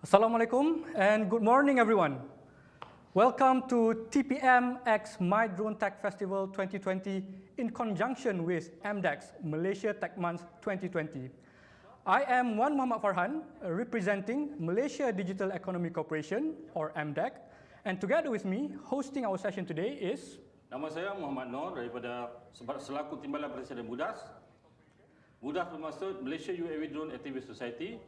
Assalamualaikum and good morning everyone. Welcome to TPM X MYDroneTech Festival 2020 in conjunction with MDEC's Malaysia Tech Month 2020. I am Wan Muhammad Farhan, representing Malaysia Digital Economy Corporation or MDEC, and together with me hosting our session today is nama saya Muhammad Noor daripada selaku Timbalan Presiden MUDAS. MUDAS bermaksud Malaysia UAV Drone Activist Society.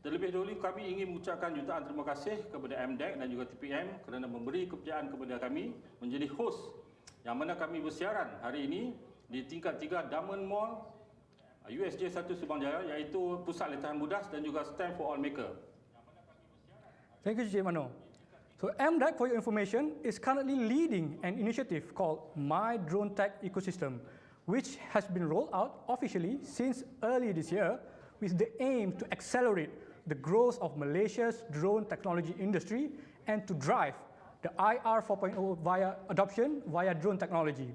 Terlebih dahulu kami ingin mengucapkan jutaan terima kasih kepada MDEC dan juga TPM kerana memberi kepercayaan kepada kami menjadi host yang mana kami bersiaran hari ini di tingkat 3 Diamond Mall USJ 1 Subang Jaya, iaitu pusat letahan MUDAS dan juga stand for all maker. Thank you, Cik Mano. So MDEC, for your information, is currently leading an initiative called MyDroneTech Ecosystem, which has been rolled out officially since early this year with the aim to accelerate the growth of Malaysia's drone technology industry and to drive the IR 4.0 adoption via drone technology.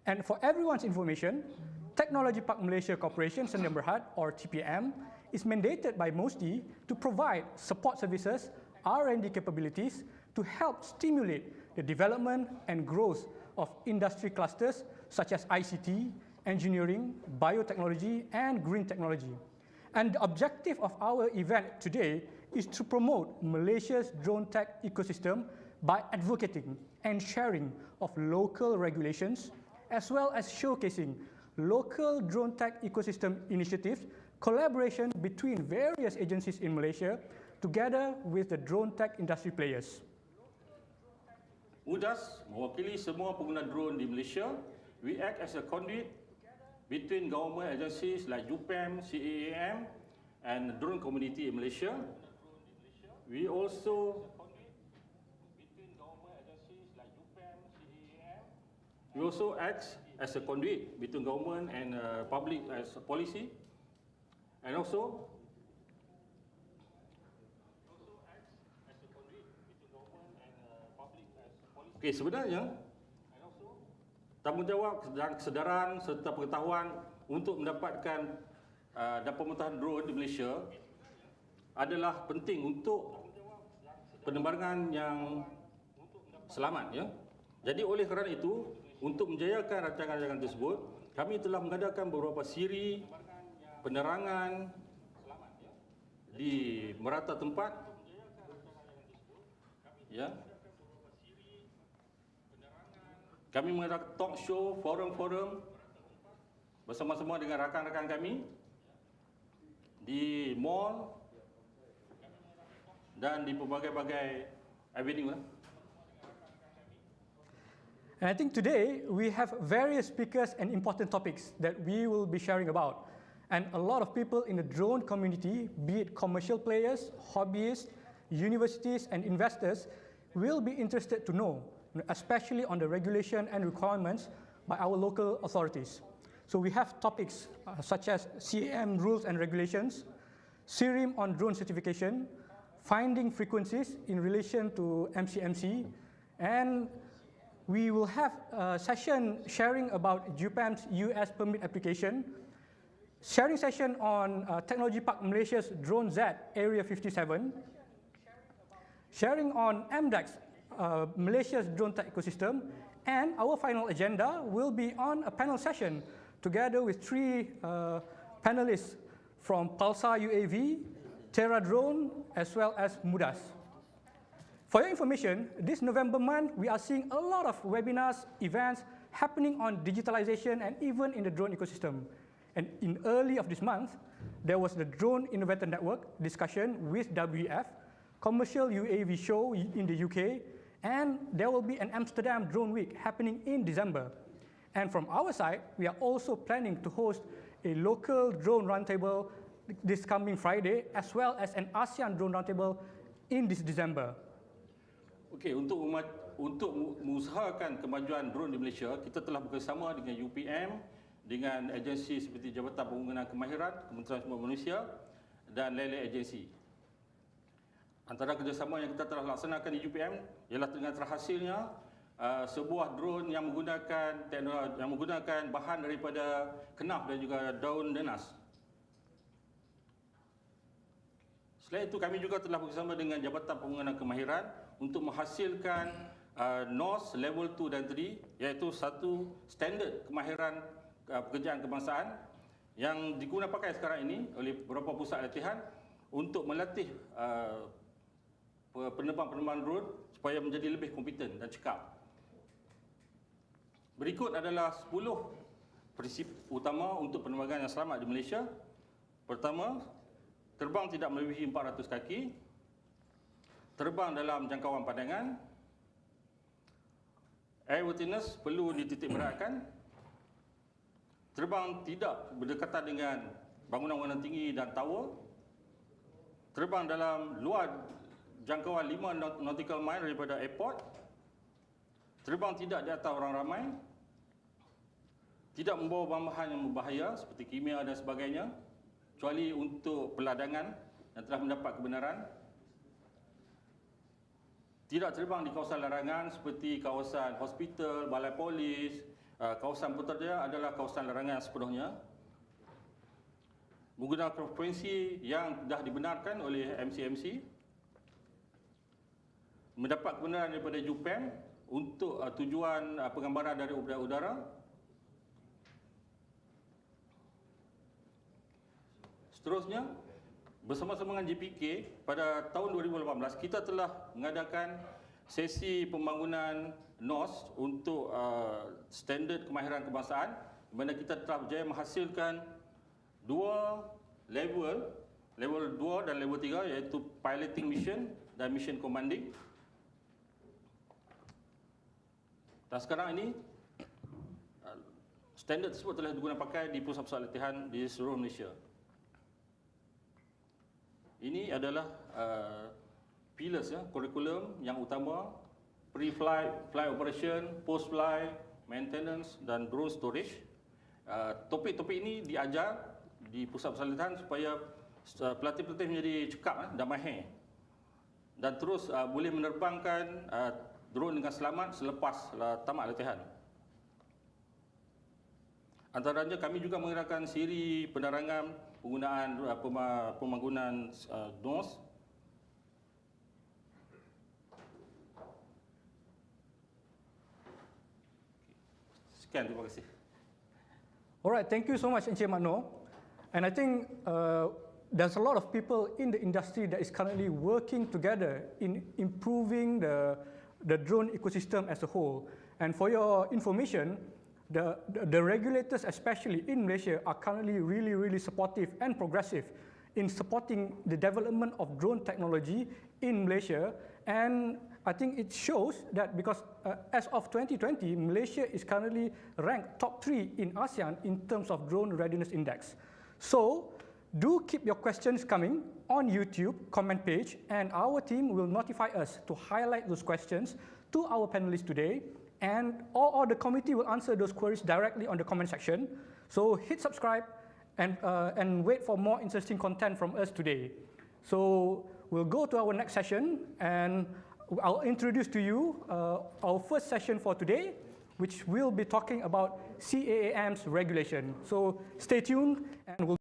And for everyone's information, Technology Park Malaysia Corporation Sdn Bhd or TPM is mandated by MOSTI to provide support services, R&D capabilities to help stimulate the development and growth of industry clusters such as ICT, engineering, biotechnology, and green technology. And the objective of our event today is to promote Malaysia's drone tech ecosystem by advocating and sharing of local regulations, as well as showcasing local drone tech ecosystem initiatives, collaboration between various agencies in Malaysia, together with the drone tech industry players. MUDAS mewakili semua pengguna drone di Malaysia. We act as a conduit between government agencies like JUPEM, CAAM, and drone community in Malaysia. We also act as a conduit between government and public as a policy, and also sebenarnya tanggungjawab dan kesedaran serta pengetahuan untuk mendapatkan dan pemerintahan drone di Malaysia adalah penting untuk penerbangan yang selamat, ya. Jadi oleh kerana itu, untuk menjayakan rancangan-rancangan tersebut, kami telah mengadakan beberapa siri penerangan di merata tempat, ya. Kami mengadakan talk show, forum-forum bersama-sama dengan rakan-rakan kami di mall dan di pelbagai-bagai avenue. And I think today we have various speakers and important topics that we will be sharing about. And a lot of people in the drone community, be it commercial players, hobbyists, universities, and investors, will be interested to know, especially on the regulation and requirements by our local authorities. So we have topics such as CAAM rules and regulations, SIRIM on drone certification, finding frequencies in relation to MCMC, and we will have a session sharing about JUPEM's US permit application, sharing session on Technology Park Malaysia's DroneZ Area 57, sharing on MDEC's Malaysia's drone tech ecosystem, and our final agenda will be on a panel session together with 3 panelists from Pulsar UAV, Terra Drone, as well as MUDAS. For your information, this November month, we are seeing a lot of webinars, events happening on digitalization and even in the drone ecosystem. And in early of this month, there was the Drone Innovator Network discussion with WEF, Commercial UAV show in the UK, and there will be an Amsterdam Drone Week happening in December. And from our side, we are also planning to host a local drone roundtable this coming Friday, as well as an ASEAN drone roundtable in this December. Okey, untuk mengusahakan kemajuan drone di Malaysia, kita telah bekerjasama dengan UPM, dengan agensi seperti Jabatan Pembangunan Kemahiran, Kementerian Sumber Manusia, dan lain-lain agensi. Antara kerjasama yang kita telah laksanakan di UPM ialah dengan terhasilnya sebuah drone yang menggunakan bahan daripada kenaf dan juga daun denas. Selain itu, kami juga telah bekerjasama dengan Jabatan Pengurusan Kemahiran untuk menghasilkan NOS Level 2 dan 3, iaitu satu standard kemahiran pekerjaan kebangsaan yang digunakan pakai sekarang ini oleh beberapa pusat latihan untuk melatih penerbang-penerbang drone supaya menjadi lebih kompeten dan cekap. Berikut adalah 10 prinsip utama untuk penerbangan yang selamat di Malaysia. Pertama, terbang tidak melebihi 400 kaki. Terbang dalam jangkauan pandangan. Airworthiness perlu dititik beratkan. Terbang tidak berdekatan dengan bangunan-bangunan tinggi dan tower. Terbang dalam luar jangkauan 5 nautical mile daripada airport. Terbang tidak di atas orang ramai. Tidak membawa bahan-bahan yang berbahaya seperti kimia dan sebagainya, kecuali untuk peladangan yang telah mendapat kebenaran. Tidak terbang di kawasan larangan seperti kawasan hospital, balai polis, kawasan putrajaya adalah kawasan larangan sepenuhnya. Menggunakan frekuensi yang dah dibenarkan oleh MCMC. Mendapat kebenaran daripada JUPEM untuk tujuan penggambaran dari udara. Seterusnya, bersama-sama dengan JPK, pada tahun 2018 kita telah mengadakan sesi pembangunan NOS untuk standard kemahiran kebangsaan, di mana kita telah berjaya menghasilkan 2 level 2 dan level 3, iaitu piloting mission dan mission commanding. Dan sekarang ini standard tersebut telah digunakan pakai di pusat-pusat latihan di seluruh Malaysia. Ini adalah pillars kurikulum yang utama: pre-flight, flight operation, post-flight, maintenance dan drone storage. Topik-topik ini diajar di pusat-pusat latihan supaya pelatih-pelatih menjadi cekap dan mahir dan terus boleh menerbangkan drone dengan selamat selepas tamat latihan. Antaranya kami juga menggunakan siri penerangan penggunaan pembangunan DroneZ. Sekian, terima kasih. Alright, thank you so much, Encik Makno. And I think there's a lot of people in the industry that is currently working together in improving the drone ecosystem as a whole. And for your information, the regulators, especially in Malaysia, are currently really supportive and progressive in supporting the development of drone technology in Malaysia. And I think it shows that because as of 2020, Malaysia is currently ranked top 3 in ASEAN in terms of drone readiness index. So do keep your questions coming on YouTube comment page, and our team will notify us to highlight those questions to our panelists today, and or the committee will answer those queries directly on the comment section. So hit subscribe and wait for more interesting content from us today. So we'll go to our next session, and I'll introduce to you our first session for today, which will be talking about CAAM's regulation. So stay tuned, and we'll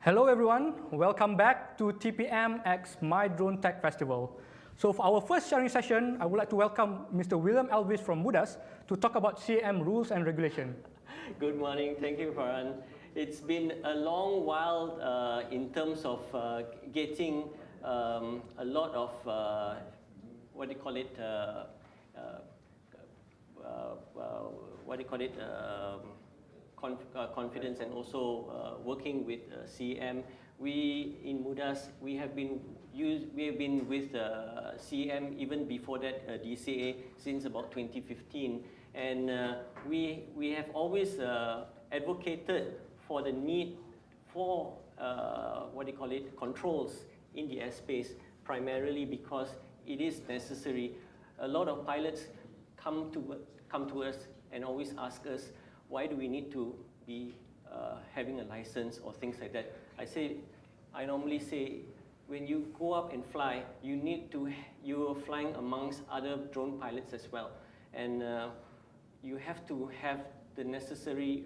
Hello everyone, welcome back to TPM X MYDroneTech Festival. So for our first sharing session, I would like to welcome Mr. William Elvis from MUDAS to talk about CAAM rules and regulation. Good morning, thank you, Farhan. It's been a long while in terms of getting a lot of, confidence, and also working with CAAM. We in MUDAS, we have been with CAAM even before that, DCA, since about 2015, and we have always advocated for the need for controls in the airspace, primarily because it is necessary. A lot of pilots come to us and always ask us, why do we need to be having a license or things like that? I normally say, when you go up and fly, you are flying amongst other drone pilots as well, and you have to have the necessary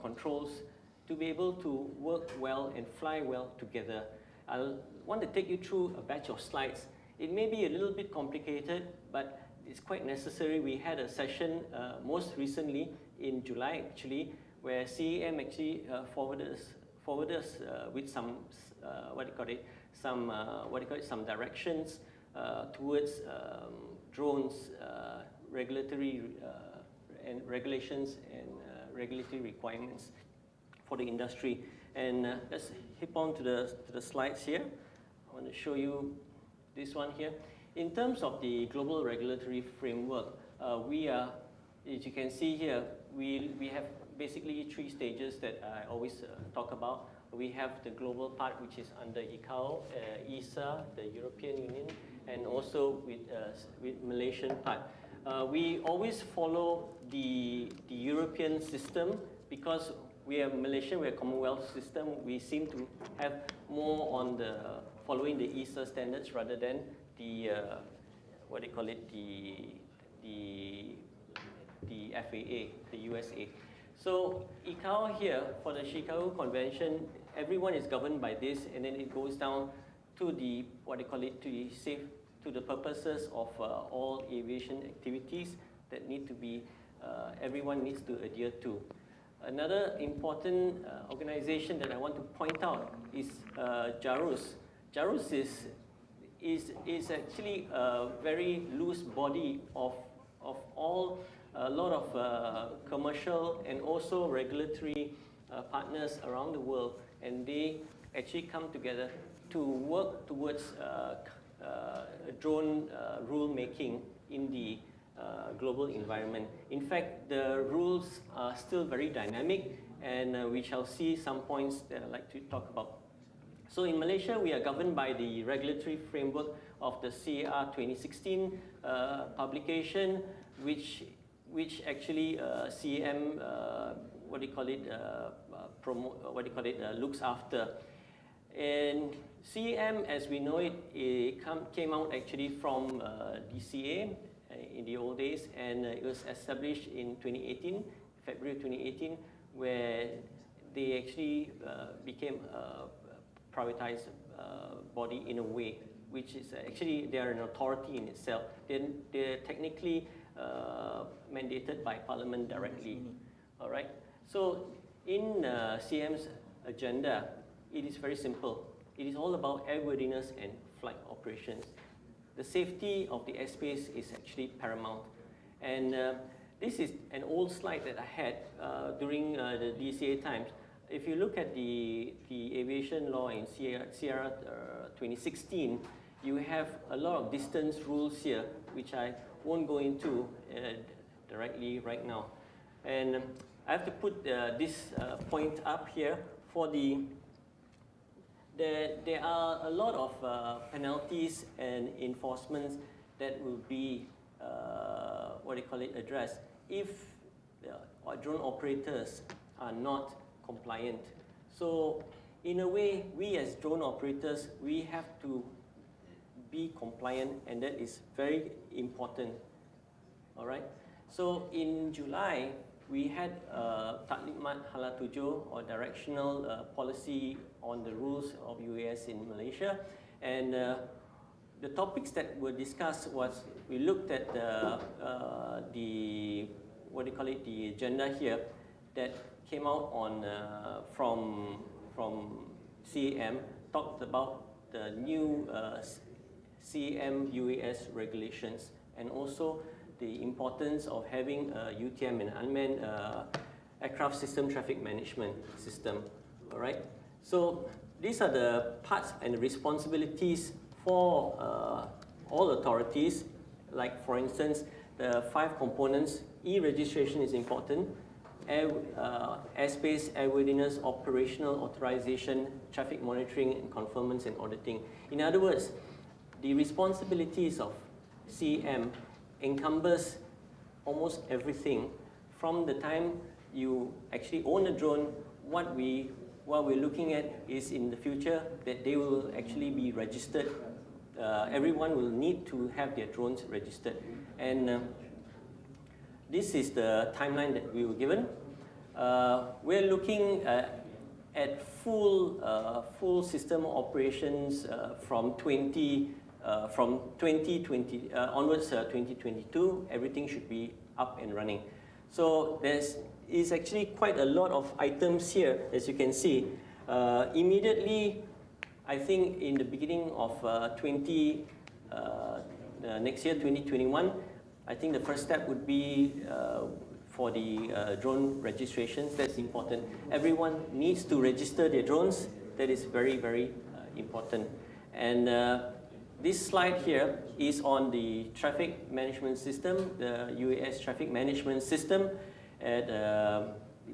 controls to be able to work well and fly well together. I want to take you through a batch of slides. It may be a little bit complicated, but it's quite necessary. We had a session most recently in July, actually, where CAAM actually forwarded us with some some directions towards drones, regulatory and regulations and regulatory requirements for the industry. And let's hop on to the slides here. I want to show you this one here. In terms of the global regulatory framework, we are, as you can see here, we have basically 3 stages that I always talk about. We have the global part, which is under ICAO, ESA, the European Union, and also with Malaysian part. We always follow the European system because we are Malaysian, we are Commonwealth system. We seem to have more on the following the ESA standards rather than the the FAA, the USA. So ICAO here, for the Chicago Convention, everyone is governed by this, and then it goes down to the to the purposes of all aviation activities that need to be everyone needs to adhere to. Another important organization that I want to point out is JARUS. JARUS is actually a very loose body of a lot of commercial and also regulatory partners around the world, and they actually come together to work towards drone rule making in the global environment. In fact, the rules are still very dynamic, and we shall see some points that I'd like to talk about. So in Malaysia, we are governed by the regulatory framework of the CAR 2016 publication, which actually CAAM looks after. And CAAM, as we know it, came out actually from DCA in the old days, and it was established in 2018, February 2018, where they actually became a privatized body in a way, which is actually they are an authority in itself. They're technically mandated by Parliament directly. All right. So in CAAM's agenda, it is very simple. It is all about airworthiness and flight operations. The safety of the airspace is actually paramount. And this is an old slide that I had during the DCA times. If you look at the aviation law in CR 2016, you have a lot of distance rules here, which I won't go into directly right now. And I have to put this point up here for there are a lot of penalties and enforcements that will be addressed if drone operators are not compliant. So in a way, we as drone operators, we have to be compliant, and that is very important. All right. So in July, we had Taklimat Hala 7 or directional policy on the rules of UAS in Malaysia. And the topics that were discussed was, we looked at the agenda here that came out on from CAAM, talked about the new CAAM UAS regulations, and also the importance of having a UTM, an unmanned aircraft system traffic management system. All right. So these are the parts and the responsibilities for all authorities. Like, for instance, the 5 components. E-registration is important. Airspace, airworthiness, operational authorization, traffic monitoring, and conformance and auditing. In other words, the responsibilities of CAAM encompass almost everything from the time you actually own a drone. What we're looking at is, in the future, that they will actually be registered. Everyone will need to have their drones registered. And this is the timeline that we were given. We're looking at full system operations from 2020 onwards, 2022. Everything should be up and running. So there is actually quite a lot of items here, as you can see. Immediately, I think in the beginning of next year, 2021, I think the first step would be for the drone registrations. That's important. Everyone needs to register their drones. That is very, very important. And this slide here is on the traffic management system, the UAS traffic management system,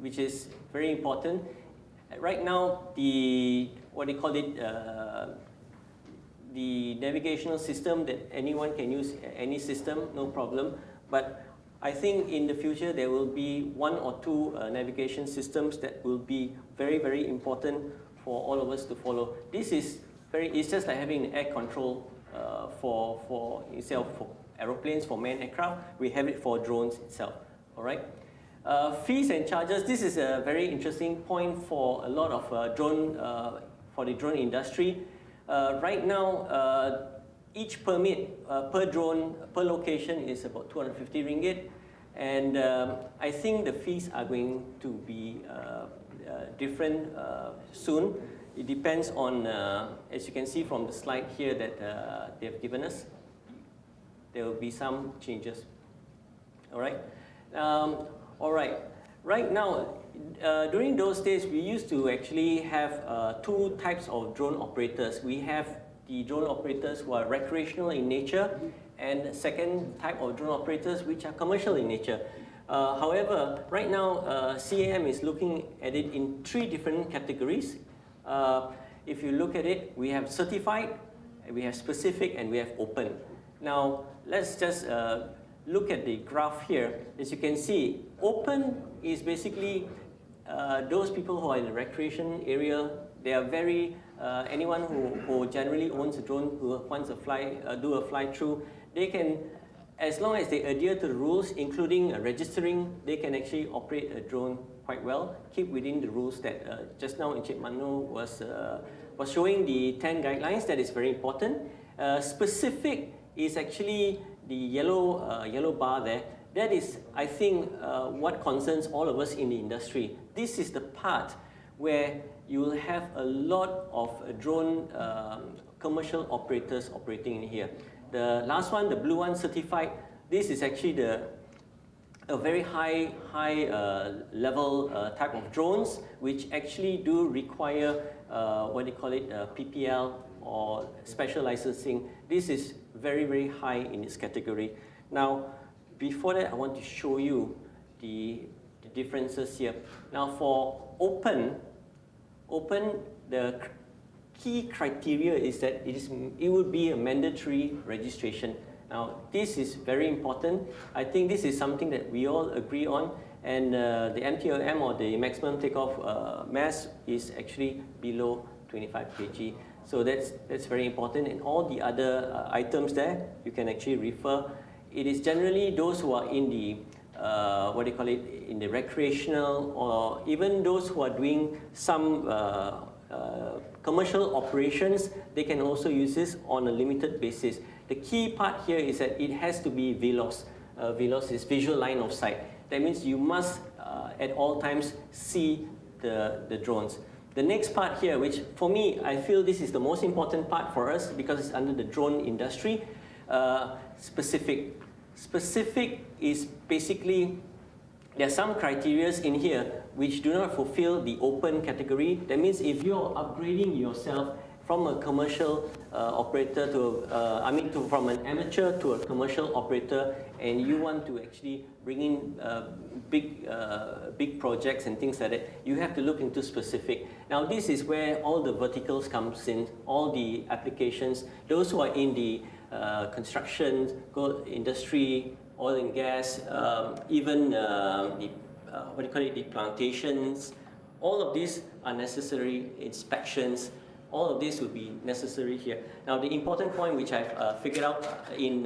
which is very important. Right now, the navigational system, that anyone can use any system, no problem. But I think in the future there will be 1 or 2 navigation systems that will be very, very important for all of us to follow. This is it's just like having an air control for itself, for aeroplanes, for manned aircraft. We have it for drones itself. All right. Fees and charges. This is a very interesting point for a lot of for the drone industry. Right now, each permit per drone, per location is about 250 ringgit. And I think the fees are going to be different soon. It depends on, as you can see from the slide here that they have given us, there will be some changes. All right. All right. Right now, during those days, we used to actually have 2 types of drone operators. We have the drone operators who are recreational in nature, and the second type of drone operators which are commercial in nature. However, right now, CAAM is looking at it in 3 different categories. If you look at it, we have certified, we have specific, and we have open. Now, let's just look at the graph here. As you can see, open is basically those people who are in the recreation area. They are very, anyone who generally owns a drone, who wants to do a fly through, they can, as long as they adhere to the rules, including registering, they can actually operate a drone quite well, keep within the rules that just now Encik Mano was showing the 10 guidelines. That is very important. Specific is actually the yellow bar there. That is, I think, what concerns all of us in the industry. This is the part where you will have a lot of drone commercial operators operating in here. The last one, the blue one, certified, this is actually a very high level type of drones, which actually do require PPL or special licensing. This is very, very high in its category. Now, before that, I want to show you the differences here. Now, for open, the key criteria is that it would be a mandatory registration. Now, this is very important. I think this is something that we all agree on, and the MTOM, or the maximum takeoff mass, is actually below 25 kg. So that's very important. And all the other items there, you can actually refer. It is generally those who are in the in the recreational, or even those who are doing some commercial operations, they can also use this on a limited basis. The key part here is that it has to be VLOS. VLOS is visual line of sight. That means you must at all times see the drones. The next part here, which for me, I feel this is the most important part for us because it's under the drone industry, specific. Specific is basically, there are some criteria in here which do not fulfill the open category. That means if you're upgrading yourself from a commercial operator to, from an amateur to a commercial operator, and you want to actually bring in big projects and things like that, you have to look into specific. Now this is where all the verticals comes in, all the applications, those who are in the construction, industry, oil and gas, even the plantations, all of these are necessary, inspections, all of this will be necessary here. Now the important point which I've figured out in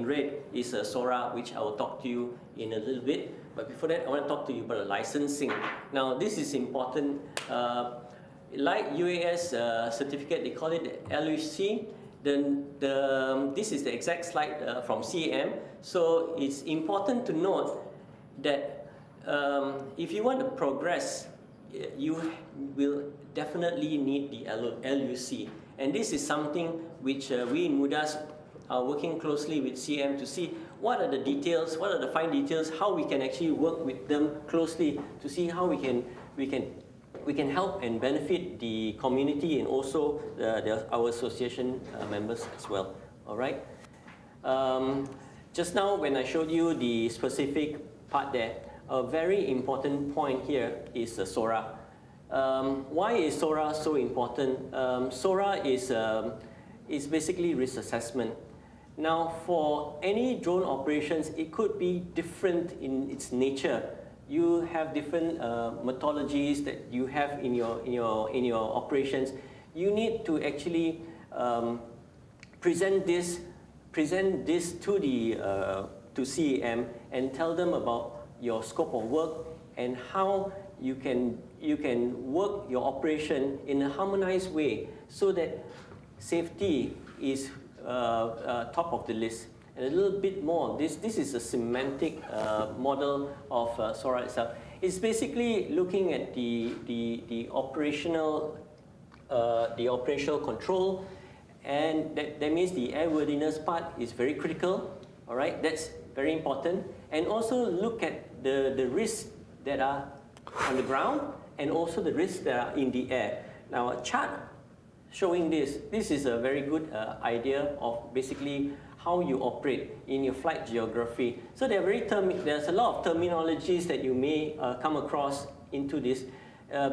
red is SORA, which I will talk to you in a little bit. But before that, I want to talk to you about licensing. Now this is important. Like UAS certificate, they call it LUC. This is the exact slide from CAAM. So it's important to note that if you want to progress, you will definitely need the LUC. And this is something which we in MUDAS are working closely with CAAM to see what are the details, what are the fine details, how we can actually work with them closely to see how we can help and benefit the community and also our association members as well. All right. Just now when I showed you the specific part there, a very important point here is SORA. Why is SORA so important? SORA is basically risk assessment. Now, for any drone operations, it could be different in its nature. You have different methodologies that you have in your operations. You need to actually present this to CAAM and tell them about your scope of work and how you can work your operation in a harmonized way so that safety is top of the list. And a little bit more, this is a semantic model of SORA itself. It's basically looking at the operational control, and that means the airworthiness part is very critical. All right, that's very important. And also look at the risks that are on the ground and also the risks that are in the air. Now a chart showing this is a very good idea of basically how you operate in your flight geography. So there's a lot of terminologies that you may come across into this.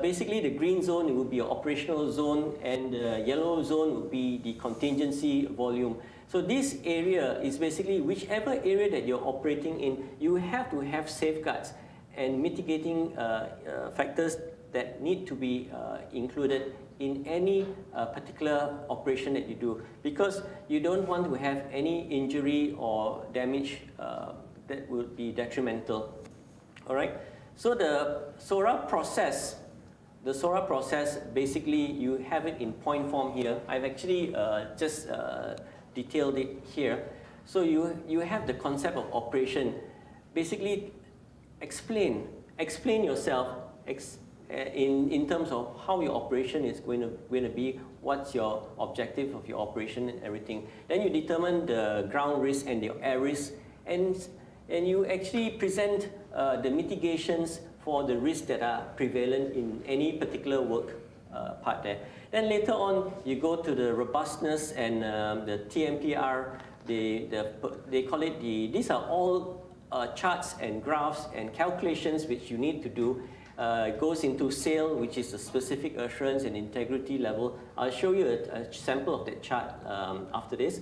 Basically the green zone will be your operational zone and the yellow zone will be the contingency volume. So this area is basically whichever area that you're operating in, you have to have safeguards and mitigating factors that need to be included in any particular operation that you do, because you don't want to have any injury or damage that would be detrimental. All right. So the SORA process, basically you have it in point form here. I've actually just detailed it here. So you have the concept of operation. Basically, explain yourself in terms of how your operation is going to be, what's your objective of your operation and everything. Then you determine the ground risk and the air risk, and you actually present the mitigations for the risks that are prevalent in any particular work part there. Then later on, you go to the robustness and the TMPR. They call it these are all charts and graphs and calculations which you need to do. It goes into SAIL, which is a specific assurance and integrity level. I'll show you a sample of that chart after this.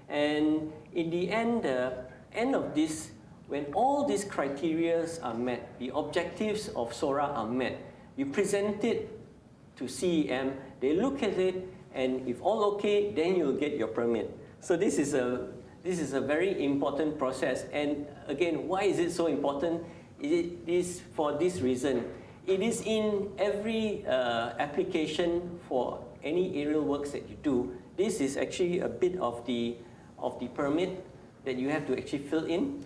And in the end of this, when all these criteria are met, the objectives of SORA are met, you present it to CAAM, they look at it, and if all okay, then you'll get your permit. So this is a very important process. And again, why is it so important? It is for this reason. it is in every application for any aerial works that you do. This is actually a bit of the permit that you have to actually fill in.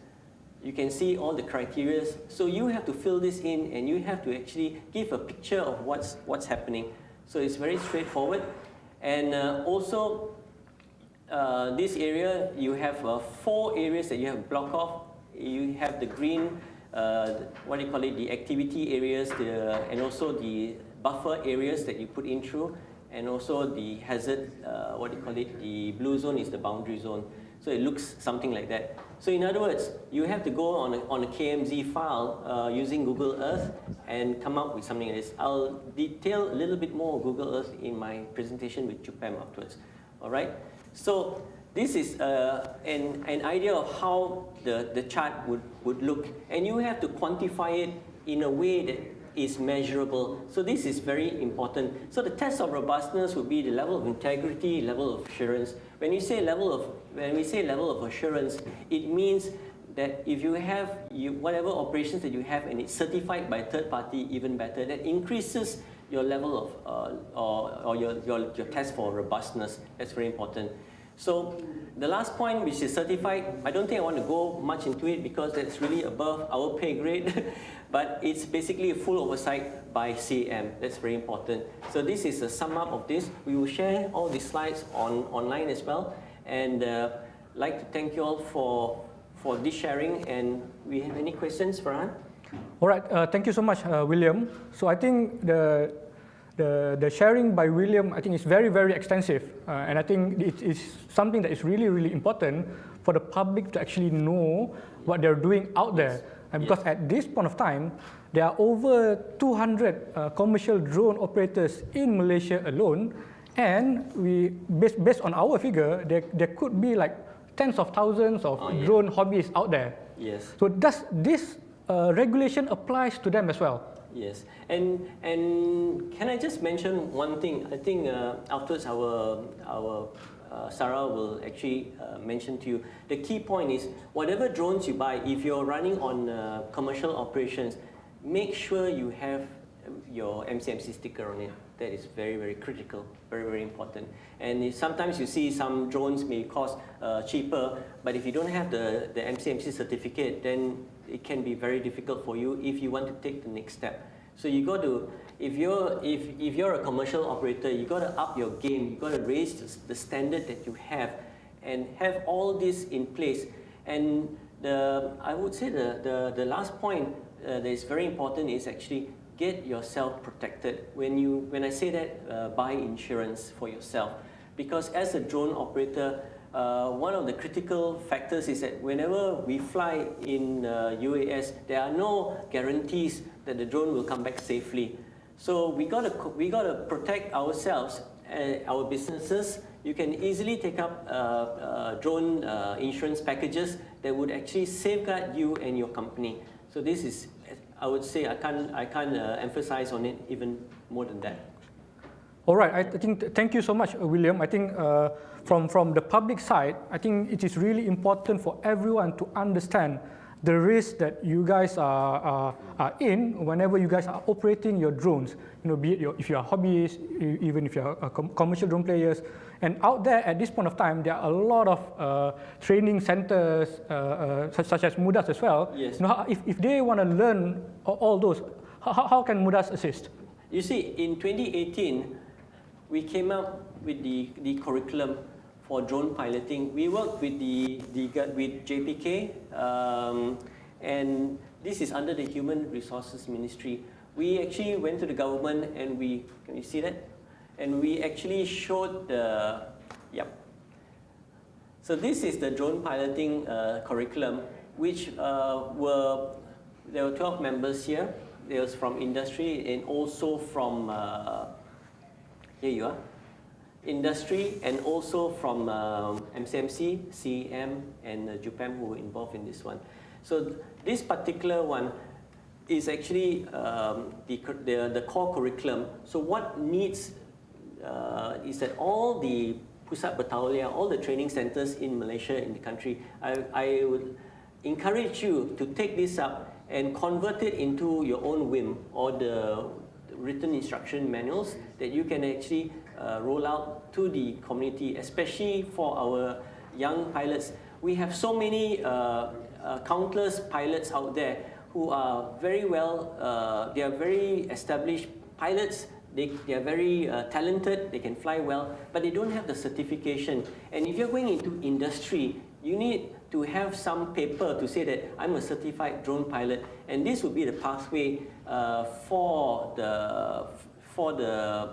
You can see all the criteria. So you have to fill this in, and you have to actually give a picture of what's happening. So it's very straightforward. And also, this area, you have 4 areas that you have blocked off. You have the green, what do you call it, the activity areas, and also the buffer areas that you put in through, and also the hazard, what do you call it, the blue zone is the boundary zone. So it looks something like that. So in other words, you have to go on a KMZ file using Google Earth and come up with something like this. I'll detail a little bit more Google Earth in my presentation with JUPEM afterwards. All right? So this is an idea of how the chart would look. And you have to quantify it in a way that is measurable. So this is very important. So the test of robustness would be the level of integrity, level of assurance. When we say level of assurance, it means that if you have whatever operations that you have and it's certified by a third party, even better, that increases your level of or your test for robustness. That's very important. So the last point, which is certified, I don't think I want to go much into it because that's really above our pay grade, but it's basically a full oversight by CAAM. That's very important. So this is a sum up of this. We will share all the slides online as well, and like to thank you all for this sharing. And we have any questions, Farhan? All right, thank you so much, William. So I think the sharing by William, I think, is very, very extensive. And I think it is something that is really, really important for the public to actually know what they're doing out there. And because at this point of time, there are over 200 commercial drone operators in Malaysia alone. And based on our figure, there could be like tens of thousands of drone hobbyists out there. Yes. So does this regulation applies to them as well? Yes, and can I just mention one thing? I think afterwards our Sarah will actually mention to you. The key point is whatever drones you buy, if you're running on commercial operations, make sure you have your MCMC sticker on it. That is very, very critical, very, very important. And sometimes you see some drones may cost cheaper, but if you don't have the MCMC certificate, then it can be very difficult for you if you want to take the next step. So you got to, if you're a commercial operator, you got to up your game. You got to raise the standard that you have, and have all this in place. And I would say the last point that is very important is actually get yourself protected. When I say that, buy insurance for yourself, because as a drone operator, one of the critical factors is that whenever we fly in UAS, there are no guarantees that the drone will come back safely. So we gotta protect ourselves, our businesses. You can easily take up drone insurance packages that would actually safeguard you and your company. So this is, I would say, I can't emphasize on it even more than that. All right, I think, thank you so much, William. I think from the public side, I think it is really important for everyone to understand the risk that you guys are in whenever you guys are operating your drones. You know, be it if you are hobbyists, even if you are commercial drone players. And out there at this point of time, there are a lot of training centers, such as MUDAS as well. Yes. You know, if they want to learn all those, how can MUDAS assist? You see, in 2018, we came up with the curriculum for drone piloting. We worked with with JPK, and this is under the Human Resources Ministry. We actually went to the government, and can you see that? And we actually showed So this is the drone piloting curriculum, which there were 12 members here. There was from industry and also from, here you are, industry, and also from MCMC, CAAM, and JUPEM, who were involved in this one. So this particular one is actually the core curriculum. So what needs is that all the Pusat Batalia, all the training centers in Malaysia, in the country, I would encourage you to take this up and convert it into your own whim or the written instruction manuals that you can actually roll out to the community, especially for our young pilots. We have so many countless pilots out there who are very well, they are very established pilots. They are very talented, they can fly well, but they don't have the certification. And if you're going into industry, you need to have some paper to say that I'm a certified drone pilot, and this would be the pathway for the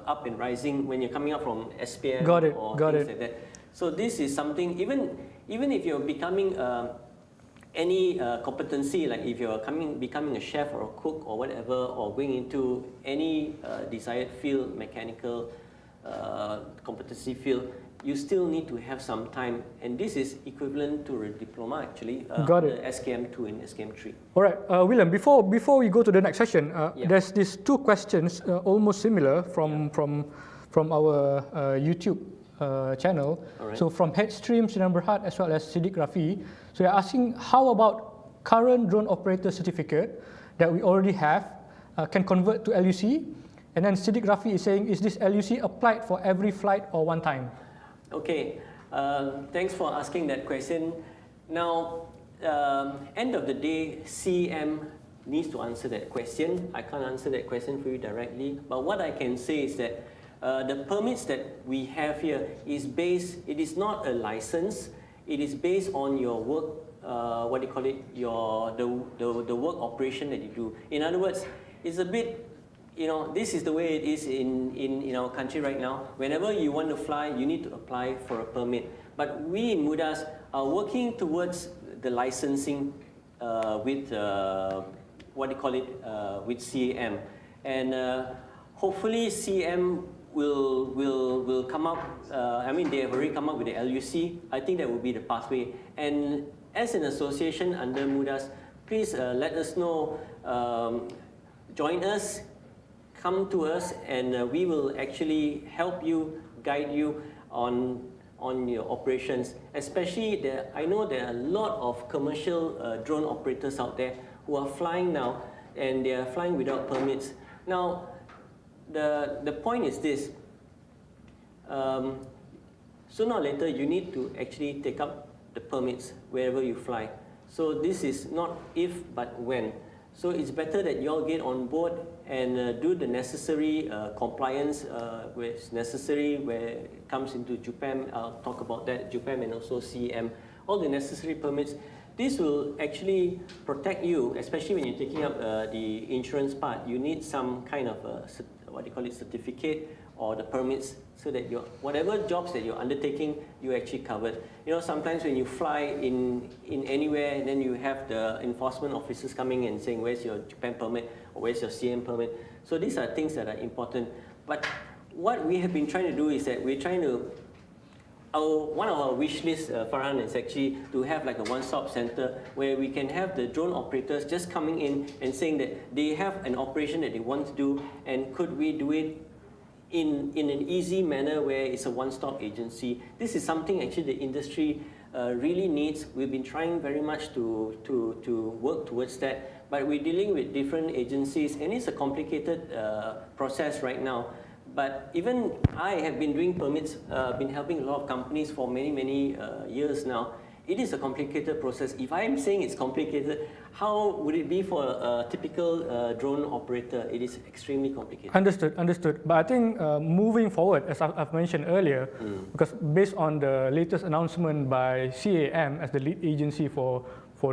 up and rising when you're coming up from SPM or things like that. So this is something, even if you're becoming any competency, like if you're becoming a chef or a cook or whatever, or going into any desired field, mechanical competency field, you still need to have some time, and this is equivalent to a diploma actually, the SKM2 and SKM3. All right, William, before we go to the next session, there's these two questions almost similar from our YouTube channel. Right. So from Headstream, Sinan Berhad, as well as Siddiq Rafi. So they're asking, how about current drone operator certificate that we already have can convert to LUC? And then Siddiq Rafi is saying, is this LUC applied for every flight or one time? Okay, thanks for asking that question. Now, end of the day, CAAM needs to answer that question. I can't answer that question for you directly, but what I can say is that the permits that we have here is based, it is not a license, it is based on your work, what do you call it, the work operation that you do. In other words, it's a bit, you know, this is the way it is in our country right now. Whenever you want to fly, you need to apply for a permit. But we in MUDAS are working towards the licensing with, what do you call it, with CAAM. And hopefully CAAM will come up, I mean, they have already come up with the LUC. I think that will be the pathway. And as an association under MUDAS, please let us know, join us, come to us, and we will actually help you, guide you on your operations. Especially, I know there are a lot of commercial drone operators out there who are flying now, and they are flying without permits. Now, the point is this, sooner or later you need to actually take up the permits wherever you fly. So this is not if, but when. So it's better that you all get on board and do the necessary compliance where it's necessary, where it comes into JUPEM. I'll talk about that, JUPEM and also CAAM, all the necessary permits. This will actually protect you, especially when you're taking up the insurance part. You need some kind of what do you call it, certificate or the permits, so that whatever jobs that you're undertaking, you're actually covered. You know, sometimes when you fly in anywhere, and then you have the enforcement officers coming and saying, where's your JUPEM permit, or where's your CAAM permit? So these are things that are important. But what we have been trying to do is that we're trying to, one of our wish lists, Farhan, is actually to have like a one-stop center where we can have the drone operators just coming in and saying that they have an operation that they want to do, and could we do it in an easy manner where it's a one-stop agency. This is something actually the industry really needs. We've been trying very much to work towards that, but we're dealing with different agencies, and it's a complicated process right now. But even I have been doing permits, been helping a lot of companies for many years now. It is a complicated process. If I'm saying it's complicated, how would it be for a typical drone operator? It is extremely complicated. Understood. But I think moving forward, as I've mentioned earlier, because based on the latest announcement by CAAM as the lead agency for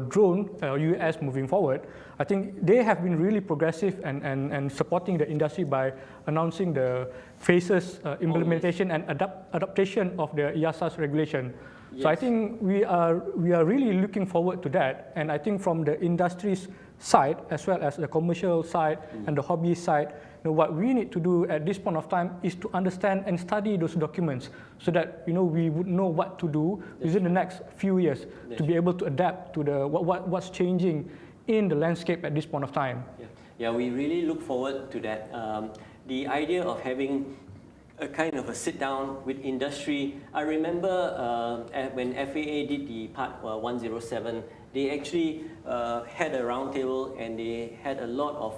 drone US moving forward, I think they have been really progressive and supporting the industry by announcing the phases implementation and adaptation of the EASA's regulation. Yes. So I think we are really looking forward to that, and I think from the industry's side as well as the commercial side and the hobby side, what we need to do at this point of time is to understand and study those documents so that we would know what to do within the next few years to be able to adapt to the what's changing in the landscape at this point of time. Yeah, we really look forward to that. The idea of having a kind of a sit down with industry. I remember when FAA did the Part 107, they actually had a roundtable and they had a lot of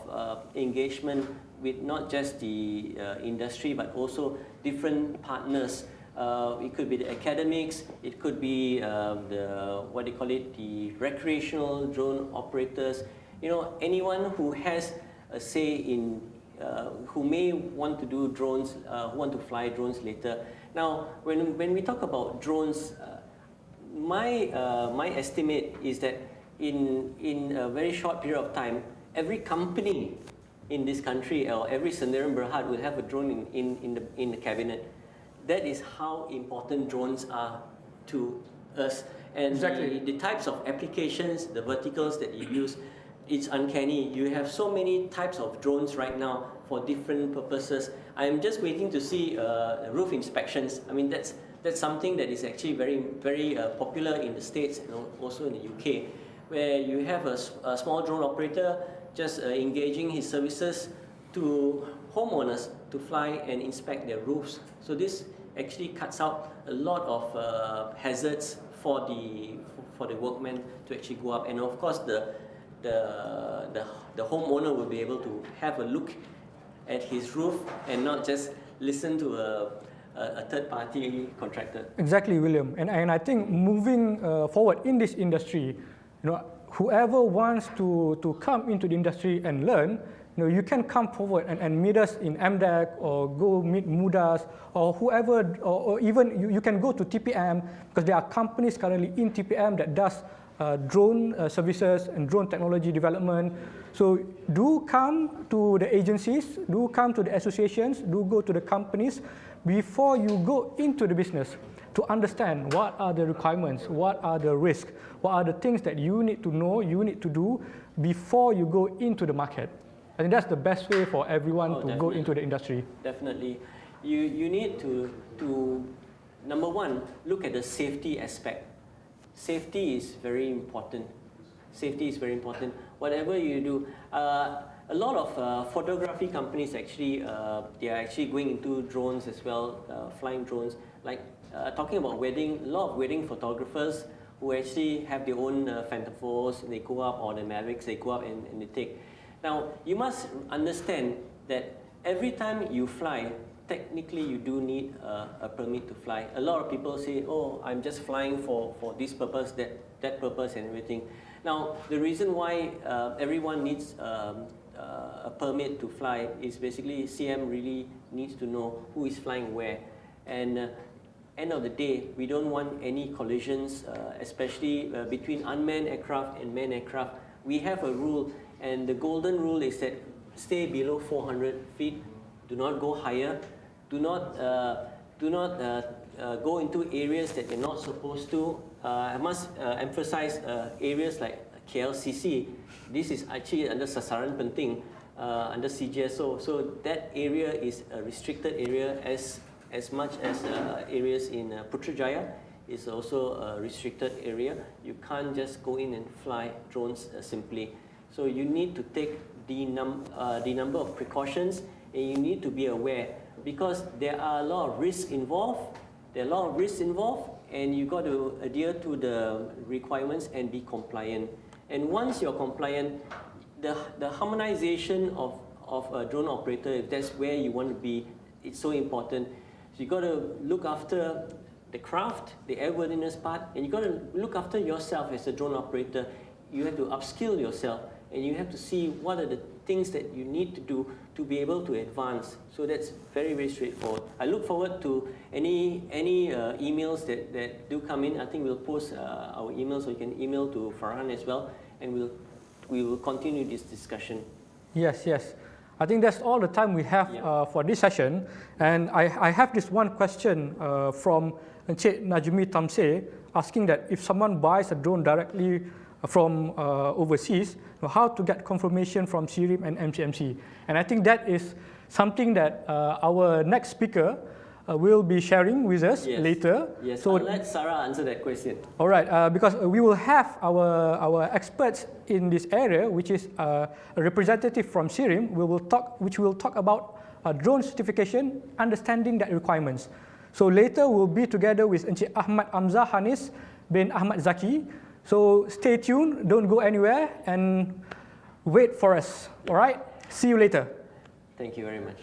engagement with not just the industry but also different partners. It could be the academics, it could be the recreational drone operators. You know, anyone who has a say in, who may want to do drones, who want to fly drones later. Now, when we talk about drones, my estimate is that in a very short period of time, every company in this country or every SIRIM Berhad will have a drone in the cabinet. That is how important drones are to us. And exactly. the types of applications, the verticals that you use, it's uncanny. You have so many types of drones right now for different purposes. I'm just waiting to see roof inspections. I mean, that's something that is actually very popular in the States and also in the UK, where you have a small drone operator just engaging his services to homeowners to fly and inspect their roofs. So this actually cuts out a lot of hazards for the workmen to actually go up, and of course the homeowner will be able to have a look at his roof and not just listen to a third-party contractor. Exactly, William. And I think moving forward in this industry, you know, whoever wants to come into the industry and learn, you know, you can come forward and meet us in MDEC or go meet MUDAS or whoever, or even you can go to TPM, because there are companies currently in TPM that does drone services and drone technology development. So do come to the agencies, do come to the associations, do go to the companies before you go into the business to understand what are the requirements, what are the risks, what are the things that you need to know, you need to do before you go into the market. I think that's the best way for everyone to go into the industry. Definitely. You need to, number one, look at the safety aspect. Safety is very important. Safety is very important. Whatever you do, a lot of photography companies actually, they are actually going into drones as well, flying drones. Like talking about wedding, a lot of wedding photographers who actually have their own Phantom 4s, they go up, or the Mavericks, they go up and they take. Now, you must understand that every time you fly, technically you do need a permit to fly. A lot of people say, oh, I'm just flying for this purpose, that purpose and everything. Now, the reason why everyone needs a permit to fly is basically CAAM really needs to know who is flying where. And end of the day, we don't want any collisions, especially between unmanned aircraft and manned aircraft. We have a rule, and the golden rule is that stay below 400 feet, do not go higher, do not go into areas that you're not supposed to. I must emphasize areas like KLCC. This is actually under Sasaran Penting, under CGSO. So that area is a restricted area as much as areas in Putrajaya is also a restricted area. You can't just go in and fly drones simply. So you need to take the number of precautions, and you need to be aware, because there are a lot of risks involved. There are a lot of risks involved, and you got to adhere to the requirements and be compliant. And once you're compliant, the harmonization of a drone operator, if that's where you want to be, it's so important. So you got to look after the craft, the airworthiness part, and you got to look after yourself as a drone operator. You have to upskill yourself, and you have to see what are the things that you need to do to be able to advance. So that's very, very straightforward. I look forward to any emails that do come in. I think we'll post our emails, so you can email to Farhan as well, and we will continue this discussion. Yes, yes. I think that's all the time we have for this session. And I have this one question from Encik Najmi Tamseh, asking that if someone buys a drone directly from overseas, how to get confirmation from SIRIM and MCMC. And I think that is something that our next speaker will be sharing with us later. Yes, so I'll let Sarah answer that question. All right, because we will have our experts in this area, which is a representative from SIRIM, which will talk about drone certification, understanding that requirements. So later we'll be together with Encik Ahmad Amzah Hanis bin Ahmad Zaki. So stay tuned, don't go anywhere, and wait for us, all right? See you later. Thank you very much.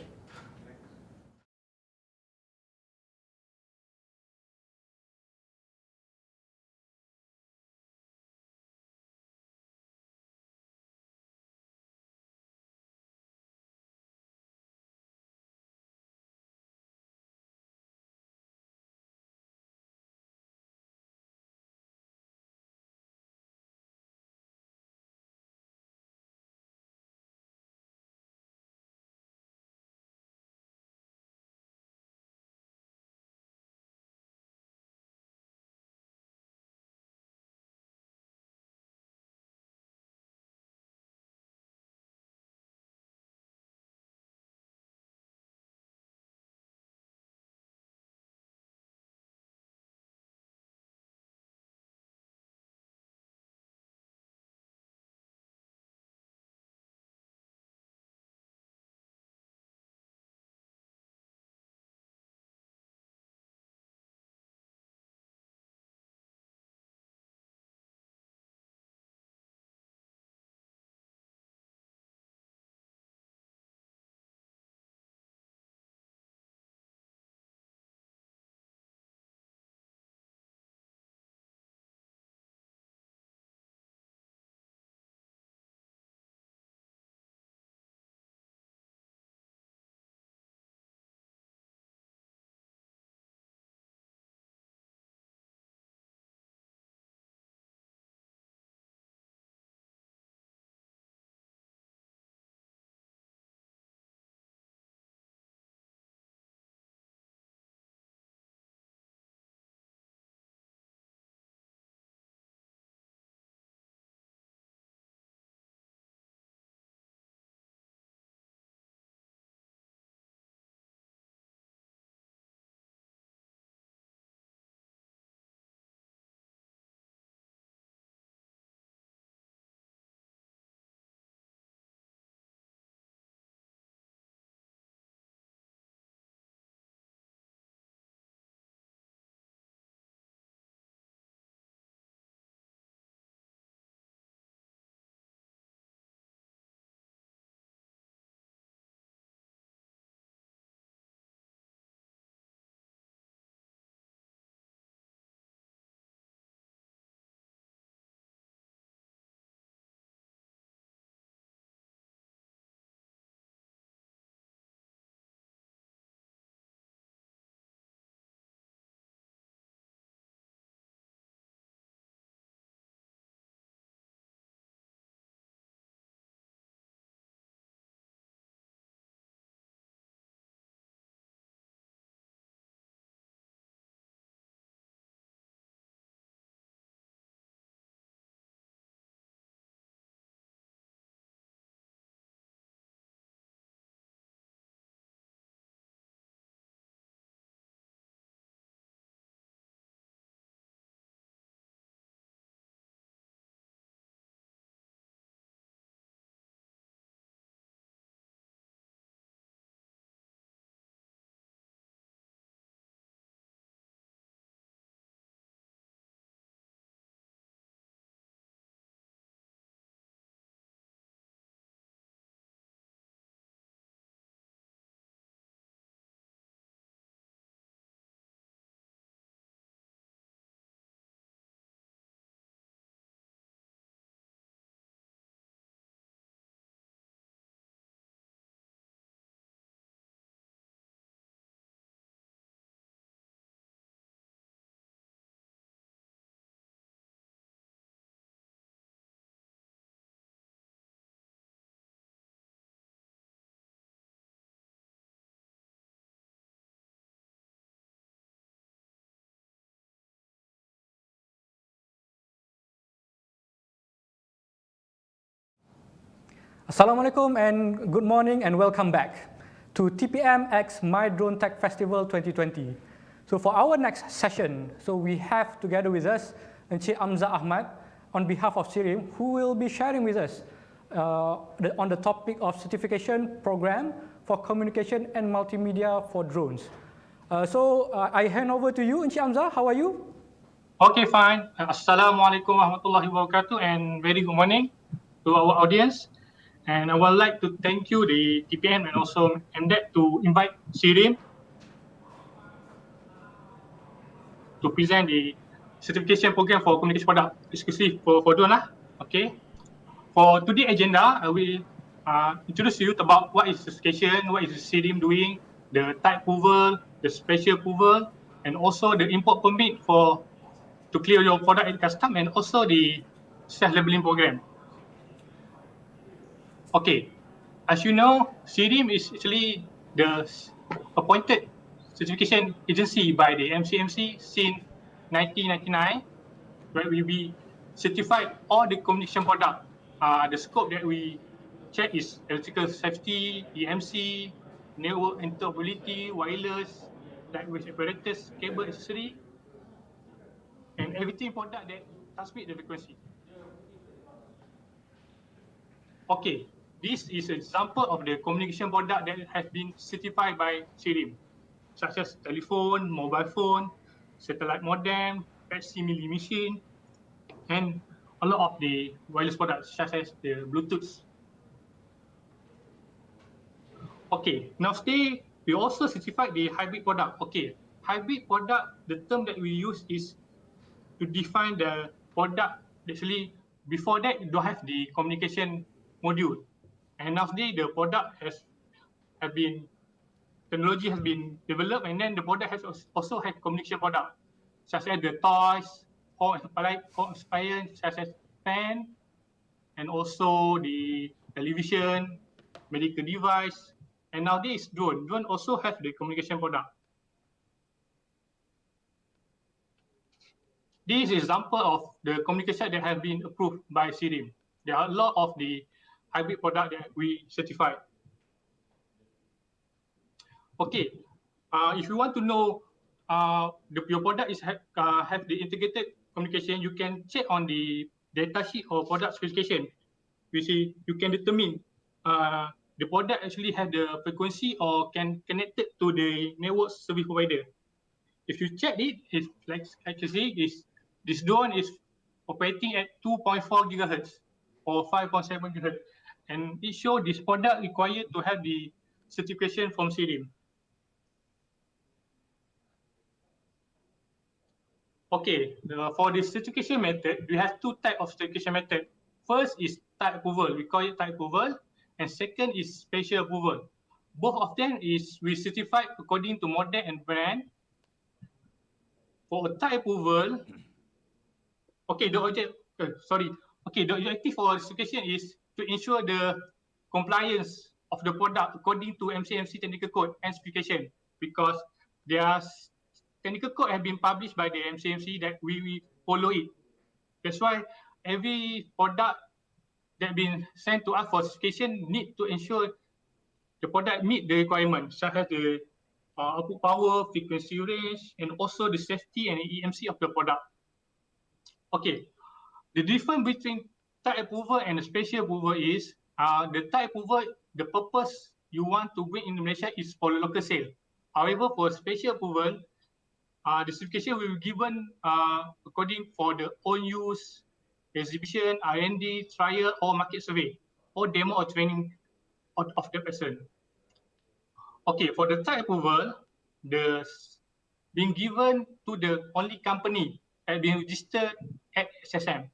Assalamualaikum and good morning and welcome back to TPM X MYDroneTech Festival 2020. So for our next session, so we have together with us Encik Hamzah Ahmad on behalf of SIRIM, who will be sharing with us on the topic of certification program for communication and multimedia for drones. I hand over to you, Encik Hamzah. How are you? Okay, fine. Assalamualaikum warahmatullahi wabarakatuh and very good morning to our audience. And I would like to thank you, the TPM and also MDEC, to invite SIRIM to present the certification program for communication product exclusive for drone. Okay. For today's agenda, I will introduce you about what is certification, what is SIRIM doing, the type approval, the special approval, and also the import permit to clear your product at custom, and also the self-labeling program. Okay, as you know, SIRIM is actually the appointed certification agency by the MCMC since 1999, where we be certified all the communication product. The scope that we check is electrical safety, EMC, network interoperability, wireless, language apparatus, cable accessory, and everything product that transmit the frequency. Okay, this is an example of the communication product that has been certified by SIRIM, such as telephone, mobile phone, satellite modem, facsimile machine, and a lot of the wireless products, such as the Bluetooth. Okay, now today we also certified the hybrid product. Okay, hybrid product, the term that we use is to define the product. Actually, before that, you don't have the communication module. And nowadays, the product technology has been developed, and then the product has also had communication product, such as the toys, home appliances, such as fan, and also the television, medical device, and nowadays drone. Drone also have the communication product. This is example of the communication that have been approved by SIRIM. There are a lot of the hybrid product that we certified. Okay, if you want to know your product have the integrated communication, you can check on the data sheet or product specification. You can determine the product actually have the frequency or can connect it to the network service provider. If you check it, it's like actually this drone is operating at 2.4 gigahertz or 5.7 gigahertz, and it shows this product required to have the certification from SIRIM. Okay, for the certification method, we have two types of certification method. First is type approval, we call it type approval, and second is special approval. Both of them is we certified according to model and brand. For a type approval, okay, the objective for certification is to ensure the compliance of the product according to MCMC technical code and specification, because their technical code have been published by the MCMC that we follow it. That's why every product that been sent to us for certification need to ensure the product meet the requirements, such as the output power, frequency range, and also the safety and EMC of the product. Okay, the difference between type approval and special approval is the type approval, the purpose you want to bring in Malaysia is for local sale. However, for special approval, the certification will be given according for the own use, exhibition, R&D, trial, or market survey, or demo or training of the person. Okay, for the type approval, the being given to the only company that being registered at SSM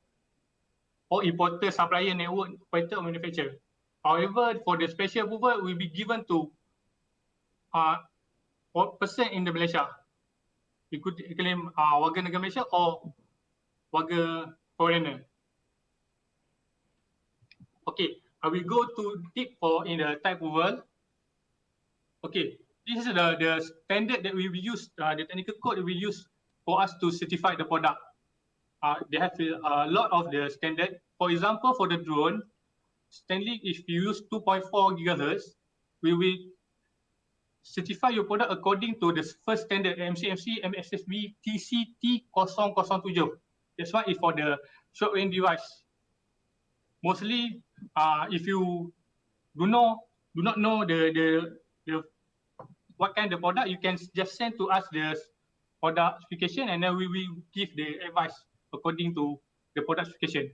or importer, supplier, network, operator, or manufacturer. However, for the special approval, will be given to person in the Malaysia. You could claim warga negara Malaysia or warga foreigner. Okay, I will go to deep in the type approval. Okay, this is the standard that we will use, the technical code that we use for us to certify the product. They have a lot of the standard. For example, for the drone, Stanley, if you use 2.4 gigahertz, we will certify your product according to the first standard MCMC MSSB TCT007. That's why it's for the short range device. Mostly, if you do not know the what kind of product, you can just send to us product specification, and then we will give the advice according to the product specification.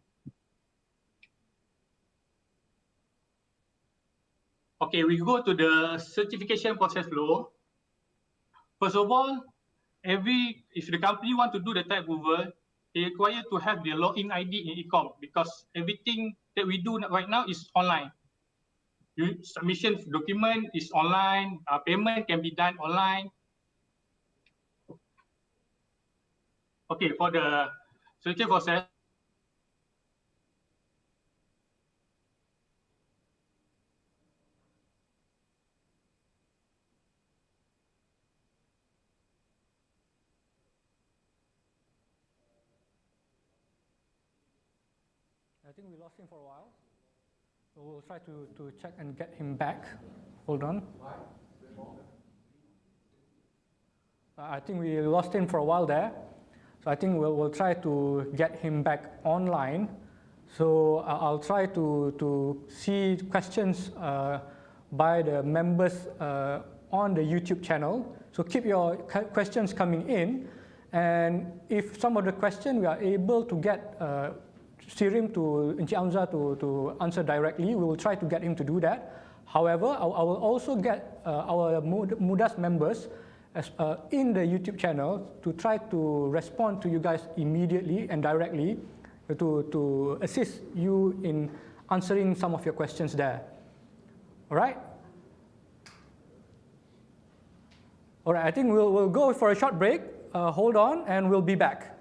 Okay, we go to the certification process flow. First of all, if the company want to do the type approval, they require to have the login ID in e-com, because everything that we do right now is online. Submission document is online, payment can be done online. Okay, for the certification process, I think we lost him for a while. So we'll try to check and get him back. Hold on. I think we lost him for a while there. So I think we'll try to get him back online. So I'll try to see questions by the members on the YouTube channel. So keep your questions coming in. And if some of the questions we are able to get SIRIM to Encik Hamzah to answer directly, we will try to get him to do that. However, I will also get our MUDAS members in the YouTube channel to try to respond to you guys immediately and directly to assist you in answering some of your questions there. All right? All right, I think we'll go for a short break. Hold on, and we'll be back.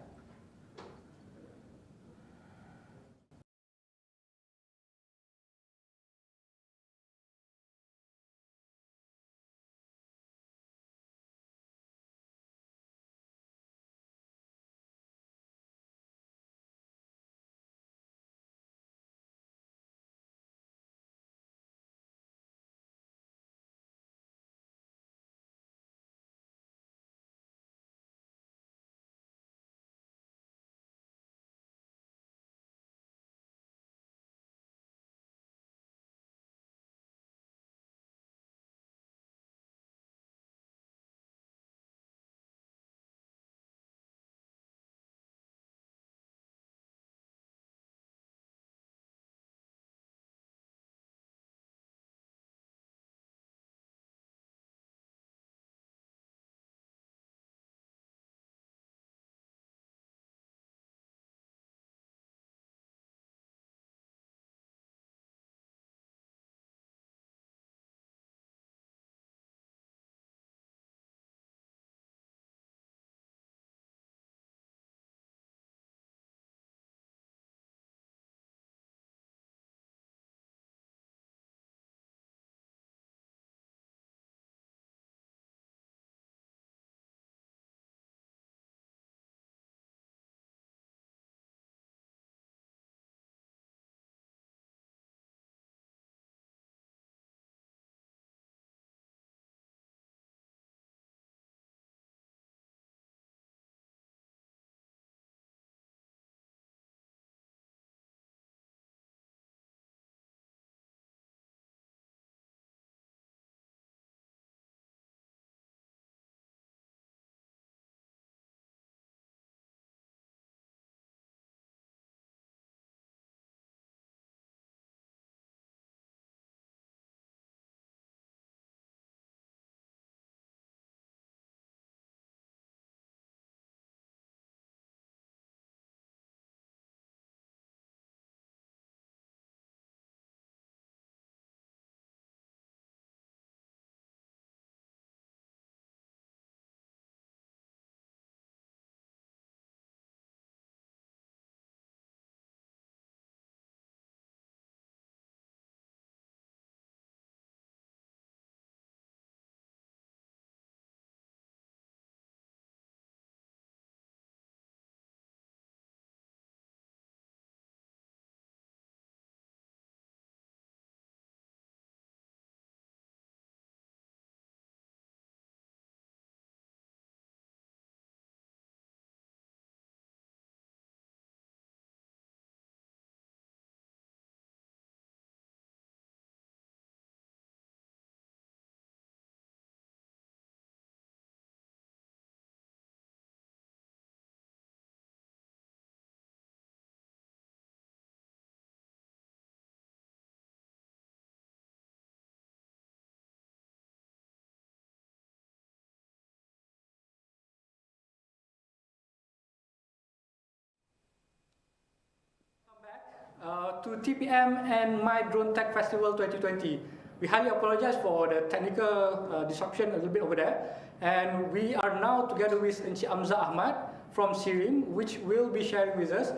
to TPM and MYDroneTech Festival 2020. We highly apologize for the technical disruption a little bit over there. And we are now together with Encik Hamzah Ahmad from SIRIM, which will be sharing with us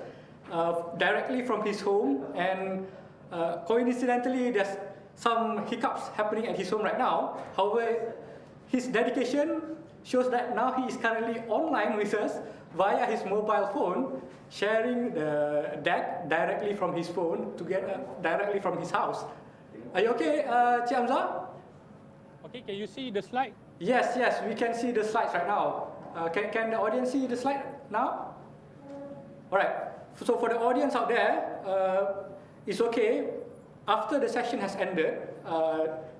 directly from his home. And coincidentally, there's some hiccups happening at his home right now. However, his dedication shows that now he is currently online with us via his mobile phone, sharing the deck directly from his phone to get directly from his house. Are you okay, Cik Hamzah? Okay, can you see the slide? Yes, yes, we can see the slides right now. Can the audience see the slide now? All right. So for the audience out there, it's okay. After the session has ended,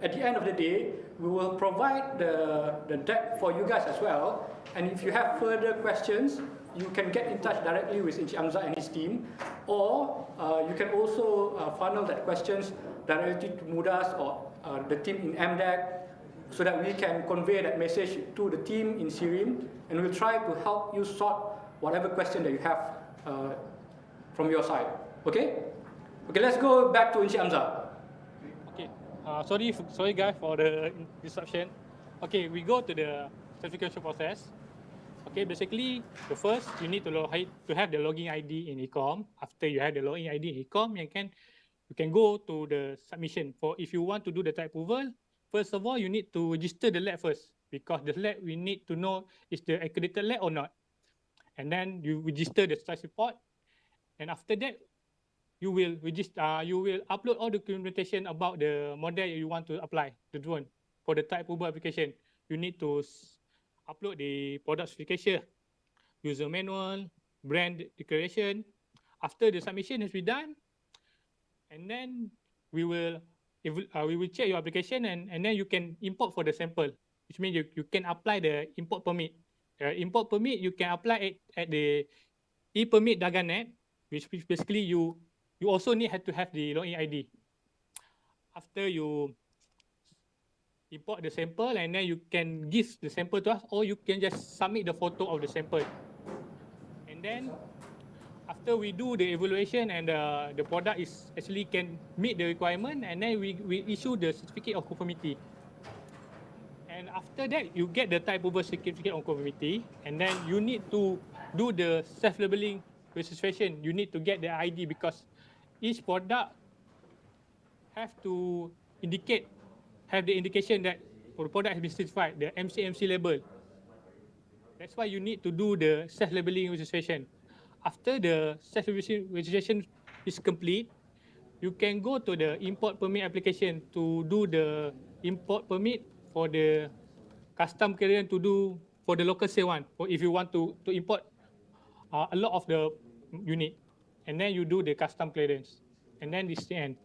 at the end of the day, we will provide the deck for you guys as well. And if you have further questions, you can get in touch directly with Encik Hamzah and his team, or you can also funnel that questions directly to MUDAS or the team in MDEC, so that we can convey that message to the team in SIRIM, and we'll try to help you sort whatever question that you have from your side. Okay? Okay, let's go back to Encik Hamzah. Okay, sorry guys for the disruption. Okay, we go to the certification process. Okay, basically, the first, you need to have the login ID in ECOM. After you have the login ID in ECOM, you can go to the submission. For if you want to do the type approval, first of all, you need to register the lab first, because the lab, we need to know is the accredited lab or not. And then you register the status report. And after that, you will upload all the documentation about the model you want to apply, the drone. For the type approval application, you need to upload the product specification, user manual, brand declaration. After the submission has been done, and then we will check your application, and then you can import for the sample, which means you can apply the import permit. Import permit you can apply at the e-permit Daganet, which basically you also have to have the login ID. After you import the sample, and then you can give the sample to us, or you can just submit the photo of the sample. And then after we do the evaluation and the product is actually can meet the requirement, and then we issue the certificate of conformity. And after that, you get the type approval certificate of conformity, and then you need to do the self-labeling registration. You need to get the ID, because each product have to have the indication that the product has been certified, the MCMC label. That's why you need to do the self-labeling registration. After the self-labeling registration is complete, you can go to the import permit application to do the import permit for the custom clearance to do for the local sale one, or if you want to import a lot of the unit, and then you do the custom clearance, and then this is the end.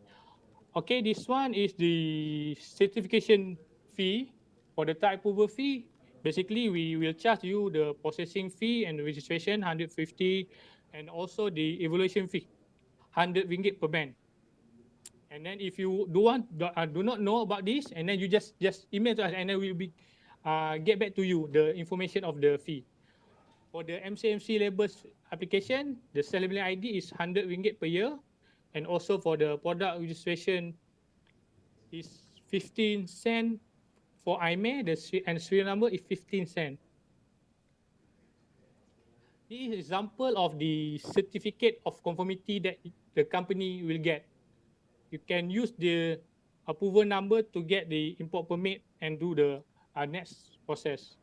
Okay, this one is the certification fee. For the type approval fee, basically we will charge you the processing fee and the registration, 150, and also the evaluation fee, 100 ringgit per band. And then if you do not know about this, and then you just email to us, and then we'll get back to you the information of the fee. For the MCMC labels application, the self-labeling ID is 100 ringgit per year, and also for the product registration is 15 cents for IMEI, and serial number is 15 cents. This is an example of the certificate of conformity that the company will get. You can use the approval number to get the import permit and do the next process.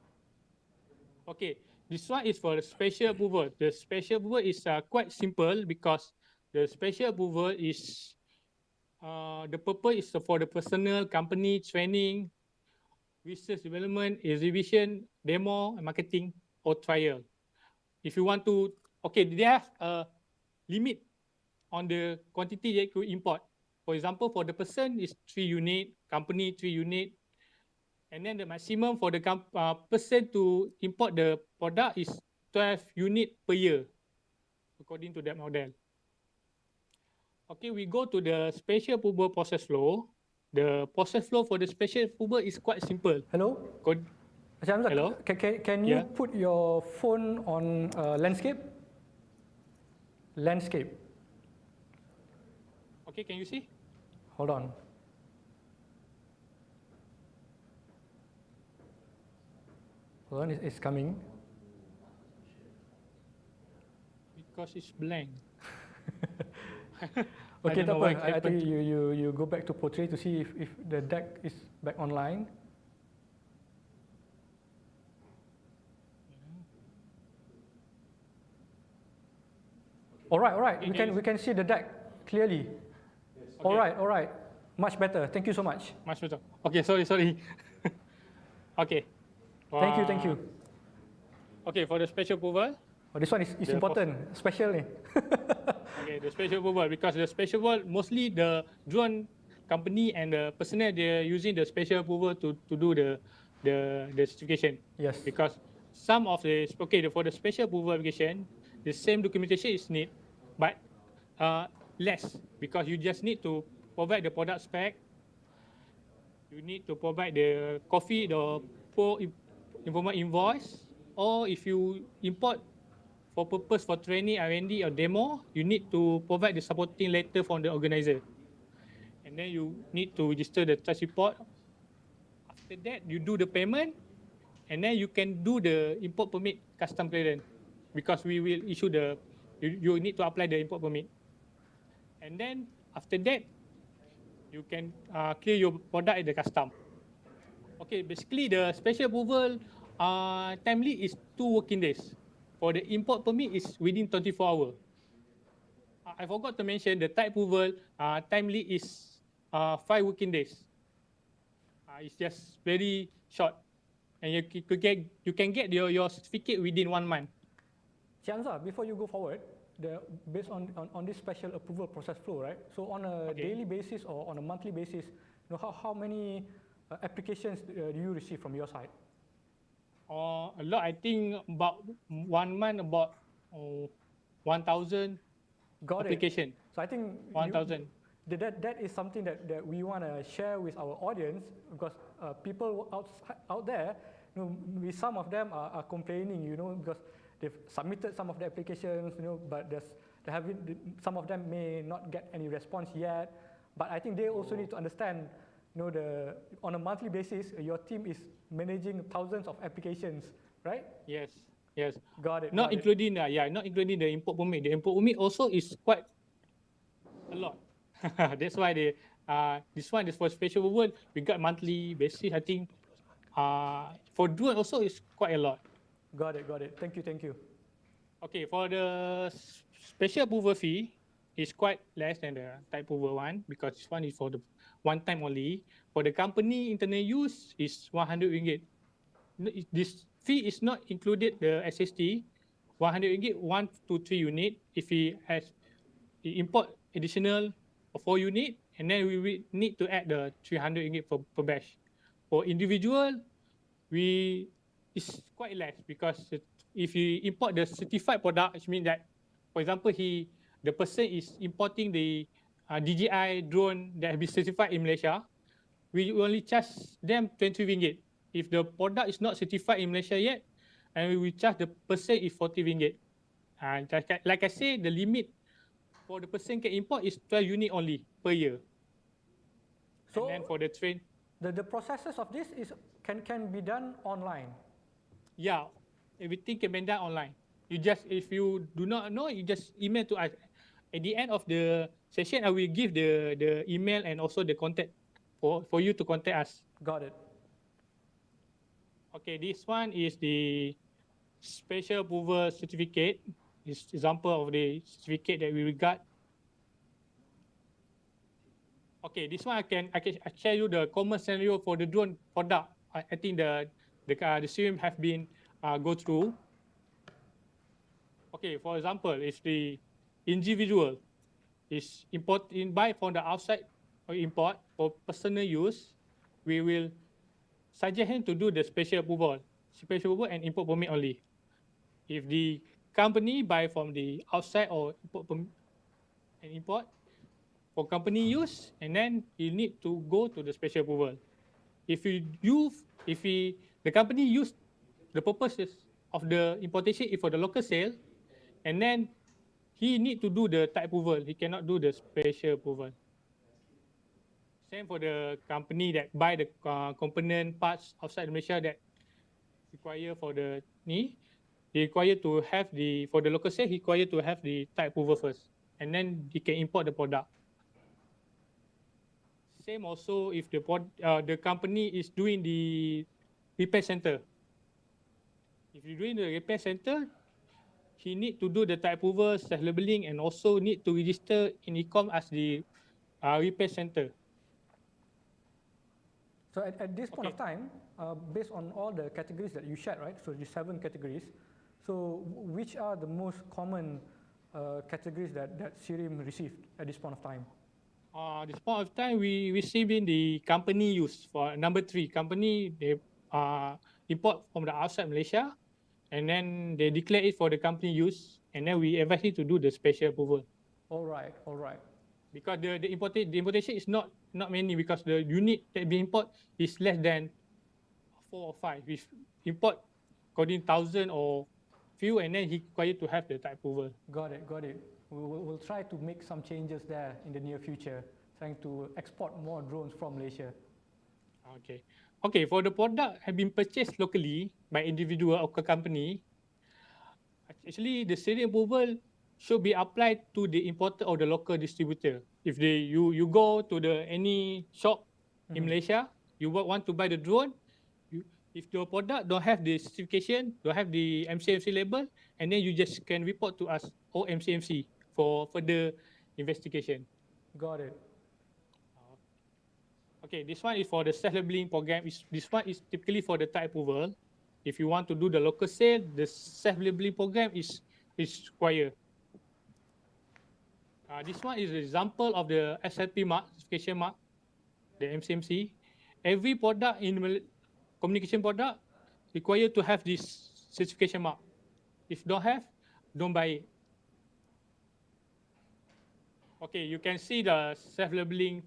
Okay, this one is for the special approval. The special approval is quite simple, because the special approval is the purpose is for the personal, company, training, research development, exhibition, demo, and marketing, or trial. If you want to, okay, they have a limit on the quantity that you import. For example, for the person is 3 unit, company 3 unit, and then the maximum for the person to import the product is 12 unit per year, according to that model. Okay, we go to the special approval process flow. The process flow for the special approval is quite simple. Hello? Hello? Can you put your phone on landscape? Landscape. Okay, can you see? Hold on. Hold on, it's coming. Because it's blank. Okay, don't know what I think happened. you go back to portrait to see if the deck is back online. All right. We can see the deck clearly. Okay. All right. Much better. Thank you so much. Much better. Okay, sorry. Okay. Thank you. Okay, for the special approval. Oh, this one is The important, special ni. Okay, the special approval, because the special approval, mostly the drone company and the personnel, they're using the special approval to do the certification. Yes. Because some of the, for the special approval application, the same documentation is need, but less, because you just need to provide the product spec, you need to provide the coffee, the information invoice, or if you import for purpose for training, R&D or demo, you need to provide the supporting letter from the organizer. And then you need to register the trust report. After that, you do the payment, and then you can do the import permit custom clearance, because we will issue the, you need to apply the import permit. And then after that, you can clear your product at the custom. Okay, basically the special approval time limit is 2 working days. For the import permit is within 24 hours. I forgot to mention the type approval time limit is 5 working days. It's just very short, and you can get your certificate within 1 month. Chianza, before you go forward, based on this special approval process flow, right? So on a daily basis or on a monthly basis, how many applications do you receive from your side? A lot, I think about 1 month, about 1,000 application. So I think 1,000. That is something that we want to share with our audience, because people out there, some of them are complaining, because they've submitted some of the applications, but some of them may not get any response yet. But I think they also need to understand, on a monthly basis, your team is managing thousands of applications, right? Yes. Got it. Not including the import permit. The import permit also is quite a lot. That's why this one is for special approval. We got monthly basis. I think for drone also is quite a lot. Got it. Thank you. Okay, for the special approval fee is quite less than the type approval one, because this one is for the one time only. For the company internal use is 100 ringgit. This fee is not included the SST. 100 ringgit, 1 to 3 unit. If he import additional 4 unit, and then we will need to add the 300 ringgit per batch. For individual, it's quite less, because if you import the certified product, it means that, for example, the person is importing the DJI drone that has been certified in Malaysia, we only charge them 20 ringgit. If the product is not certified in Malaysia yet, and we will charge the person is 40 ringgit. Like I said, the limit for the person can import is 12 unit only per year. So, and then for the train, the processes of this can be done online. Yeah, everything can be done online. If you do not know, you just email to us. At the end of the session, I will give the email and also the contact for you to contact us. Got it. Okay, this one is the special approval certificate. This example of the certificate that we got. Okay, this one I can share you the common scenario for the drone product. I think the SIRIM have been go through. Okay, for example, if the individual is buy from the outside or import for personal use, we will suggest him to do the special approval and import permit only. If the company buy from the outside or import for company use, and then you need to go to the special approval. If the company use the purposes of the importation is for the local sale, and then he need to do the type approval. He cannot do the special approval. Same for the company that buy the component parts outside Malaysia that require for the ni. They require to have the, for the local sale, require to have the type approval first, and then they can import the product. Same also if the company is doing the repair center. If you're doing the repair center, he need to do the type approval, self-labeling, and also need to register in ECOM as the repair center. So at this point of time, based on all the categories that you shared, right? So the 7 categories. So which are the most common categories that SIRIM received at this point of time? This point of time, we received in the company use for number 3. Company, they import from the outside Malaysia, and then they declare it for the company use, and then we advise it to do the special approval. All right, all right. Because the importation is not many, because the unit that we import is less than 4 or 5. We import according 1,000 or few, and then he required to have the type approval. Got it, got it. We'll try to make some changes there in the near future, trying to export more drones from Malaysia. Okay. Okay, for the product have been purchased locally by individual or company, actually the SIRIM approval should be applied to the importer or the local distributor. If you go to any shop in Malaysia, you want to buy the drone, if your product don't have the certification, don't have the MCMC label, and then you just can report to us or MCMC for further investigation. Got it. Okay, this one is for the self-labeling program. This one is typically for the type approval. If you want to do the local sale, the self-labeling program is required. This one is an example of the SLP mark, certification mark, the MCMC. Every product in communication product required to have this certification mark. If don't have, don't buy it. Okay, you can see the self-labeling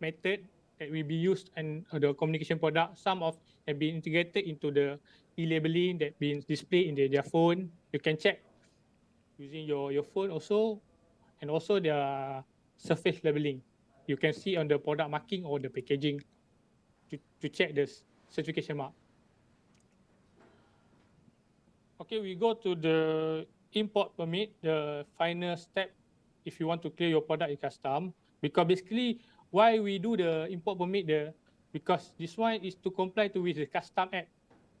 method that will be used in the communication product. Some of have been integrated into the e-labeling that been displayed in their phone. You can check using your phone also, and also the surface labeling. You can see on the product marking or the packaging to check the certification mark. Okay, we go to the import permit, the final step if you want to clear your product in custom. Because basically, why we do the import permit, because this one is to comply with the Custom Act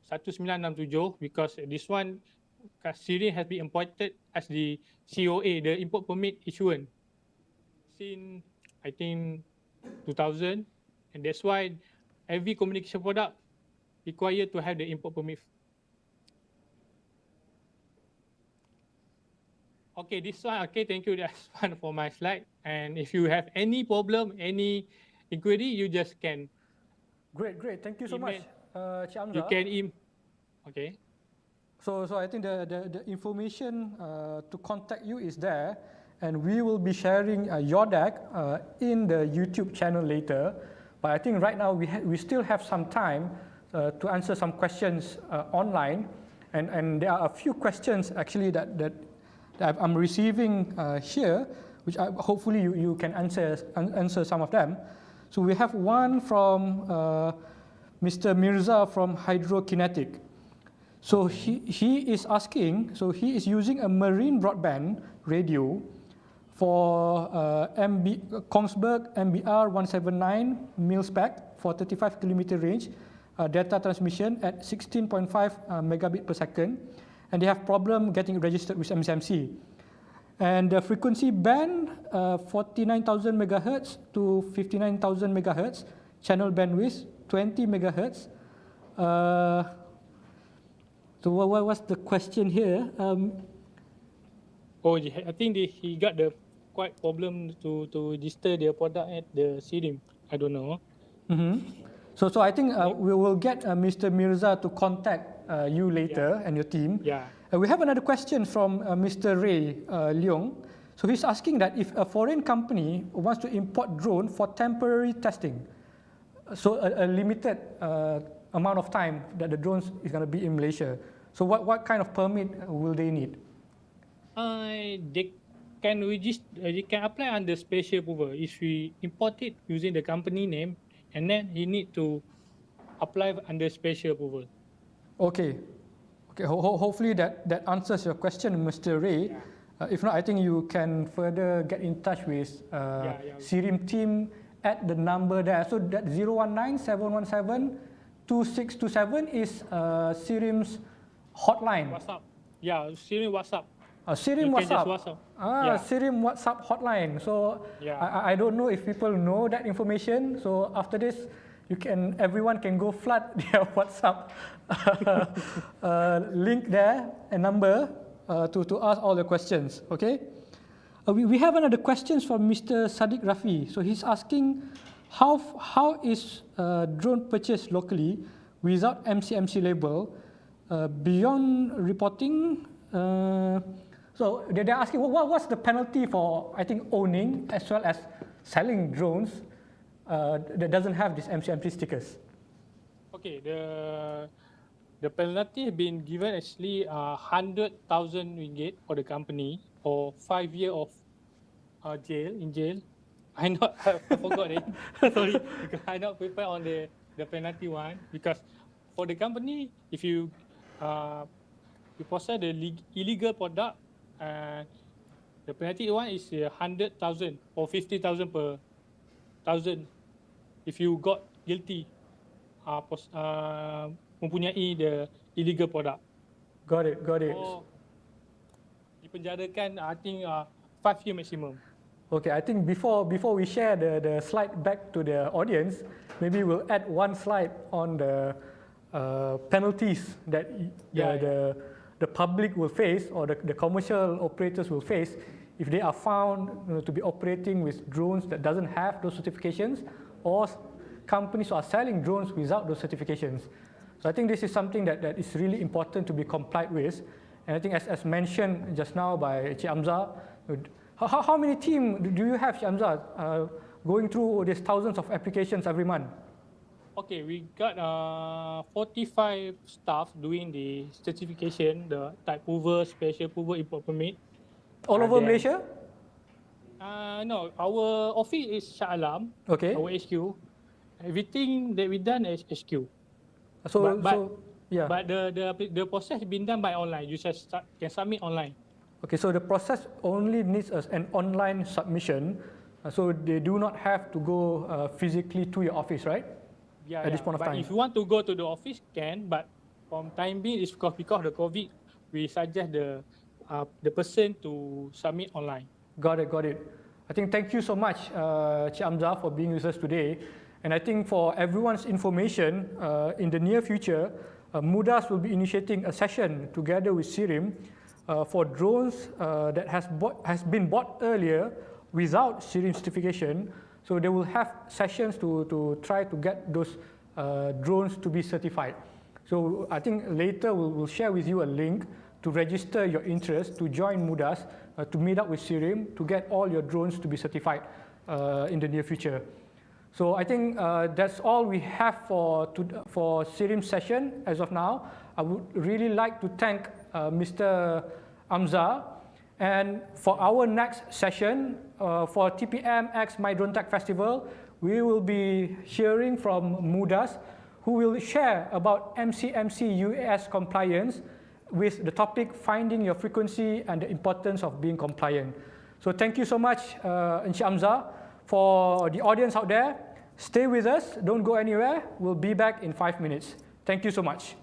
1967, because this one, SIRIM has been appointed as the COA, the import permit issuance, since I think 2000, and that's why every communication product required to have the import permit. Okay, this one, okay, thank you. That's one for my slide. And if you have any problem, any inquiry, you just can. Great, great. Thank you so much, Cik Hamzah. You can okay. So I think the information to contact you is there, and we will be sharing your deck in the YouTube channel later. But I think right now we still have some time to answer some questions online, and there are a few questions actually that I'm receiving here, which hopefully you can answer some of them. So we have one from Mr. Mirza from Hydrokinetic. So he is asking, so he is using a marine broadband radio for Kongsberg MBR 179 mil-spec for 35 kilometer range, data transmission at 16.5 megabit per second, and they have problem getting registered with MCMC. And the frequency band 49,000 megahertz to 59,000 megahertz, channel bandwidth 20 megahertz. So what was the question here? I think he got the quite problem to register their product at the SIRIM. I don't know. So I think we will get Mr. Mirza to contact you later and your team. Yeah. We have another question from Mr. Ray Leong. So he's asking that if a foreign company wants to import drone for temporary testing, so a limited amount of time that the drones is going to be in Malaysia. So what kind of permit will they need? you can apply under spatial approval if we import it using the company name, and then you need to apply under spatial approval. Okay. Okay. Hopefully that answers your question, Mr. Ray. Yeah. If not, I think you can further get in touch with SIRIM team at the number there. So that 019-717-2627 is SIRIM's hotline. WhatsApp. Yeah, SIRIM WhatsApp. SIRIM You can WhatsApp. just WhatsApp. SIRIM WhatsApp hotline. So I don't know if people know that information. So after this, everyone can go flood their WhatsApp link there and number to ask all the questions. Okay. We have another questions from Mr. Sadiq Rafi. So he's asking, how is drone purchased locally without MCMC label beyond reporting? So they're asking, what's the penalty for, I think, owning as well as selling drones that doesn't have these MCMC stickers? Okay, the penalty has been given actually 100,000 ringgit for the company or 5 years of jail. I forgot it. Sorry, because I not prepared on the penalty one. Because for the company, if you possess the illegal product, the penalty one is 100,000 or 50,000 per thousand. If you got guilty, mempunyai the illegal product. Got it. So, dipenjarakan, I think 5 years maximum. Okay, I think before we share the slide back to the audience, maybe we'll add one slide on the penalties that the public will face or the commercial operators will face if they are found to be operating with drones that doesn't have those certifications, or companies who are selling drones without those certifications. So I think this is something that is really important to be complied with. And I think as mentioned just now by Cik Hamzah, how many team do you have, Cik Hamzah, going through these thousands of applications every month? Okay, we got 45 staff doing the certification, the type approval, special approval, import permit. All over Malaysia? No, our office is Shah Alam, okay. Our HQ. Everything that we done is HQ. But the process has been done by online. You just can submit online. Okay, so the process only needs an online submission. So they do not have to go physically to your office, right? Yeah, at this point of time. But if you want to go to the office, can. But from time being, it's because of the COVID, we suggest the person to submit online. Got it. I think thank you so much, Cik Hamzah, for being with us today. And I think for everyone's information, in the near future, MUDAS will be initiating a session together with SIRIM for drones that has been bought earlier without SIRIM certification. So they will have sessions to try to get those drones to be certified. So I think later we'll share with you a link to register your interest to join MUDAS, to meet up with SIRIM to get all your drones to be certified in the near future. So I think that's all we have for SIRIM session as of now. I would really like to thank Mr. Hamzah. And for our next session, for TPM X MYDroneTech Festival, we will be hearing from MUDAS, who will share about MCMC UAS compliance with the topic finding your frequency and the importance of being compliant. So thank you so much, Encik Hamzah. For the audience out there, stay with us, don't go anywhere. We'll be back in 5 minutes. Thank you so much.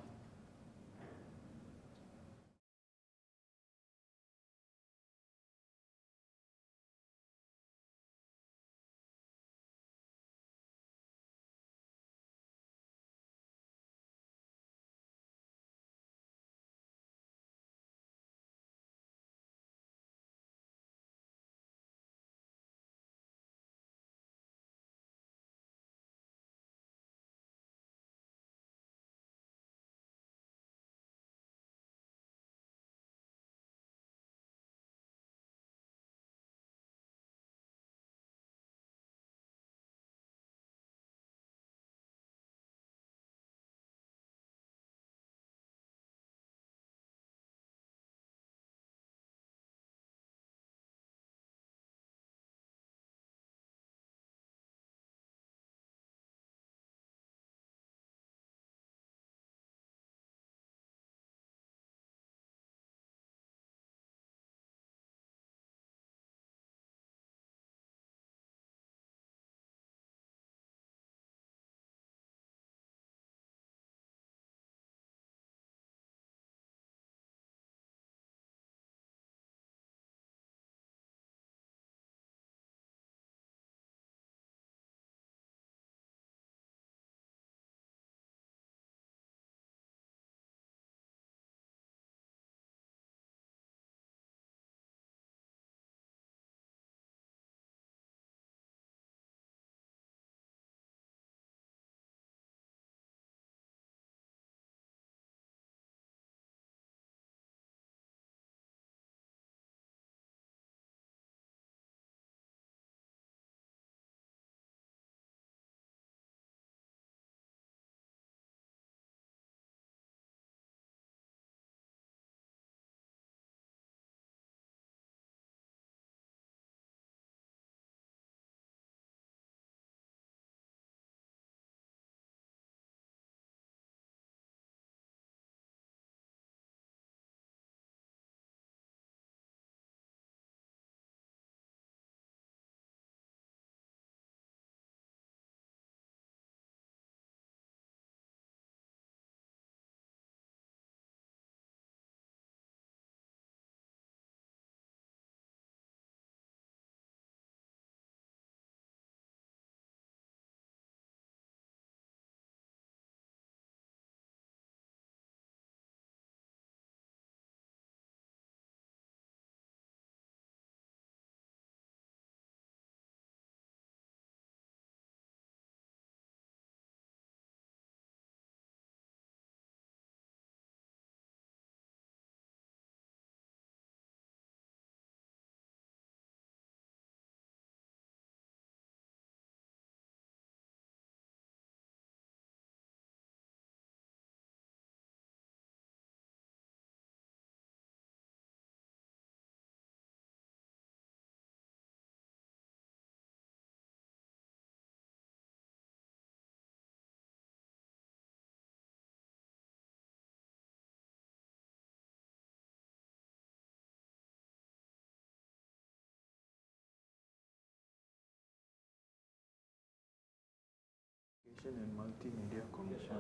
Communication and Multimedia Commission.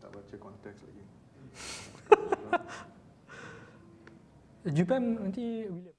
Tak baca konteks lagi. JUPEM nanti William.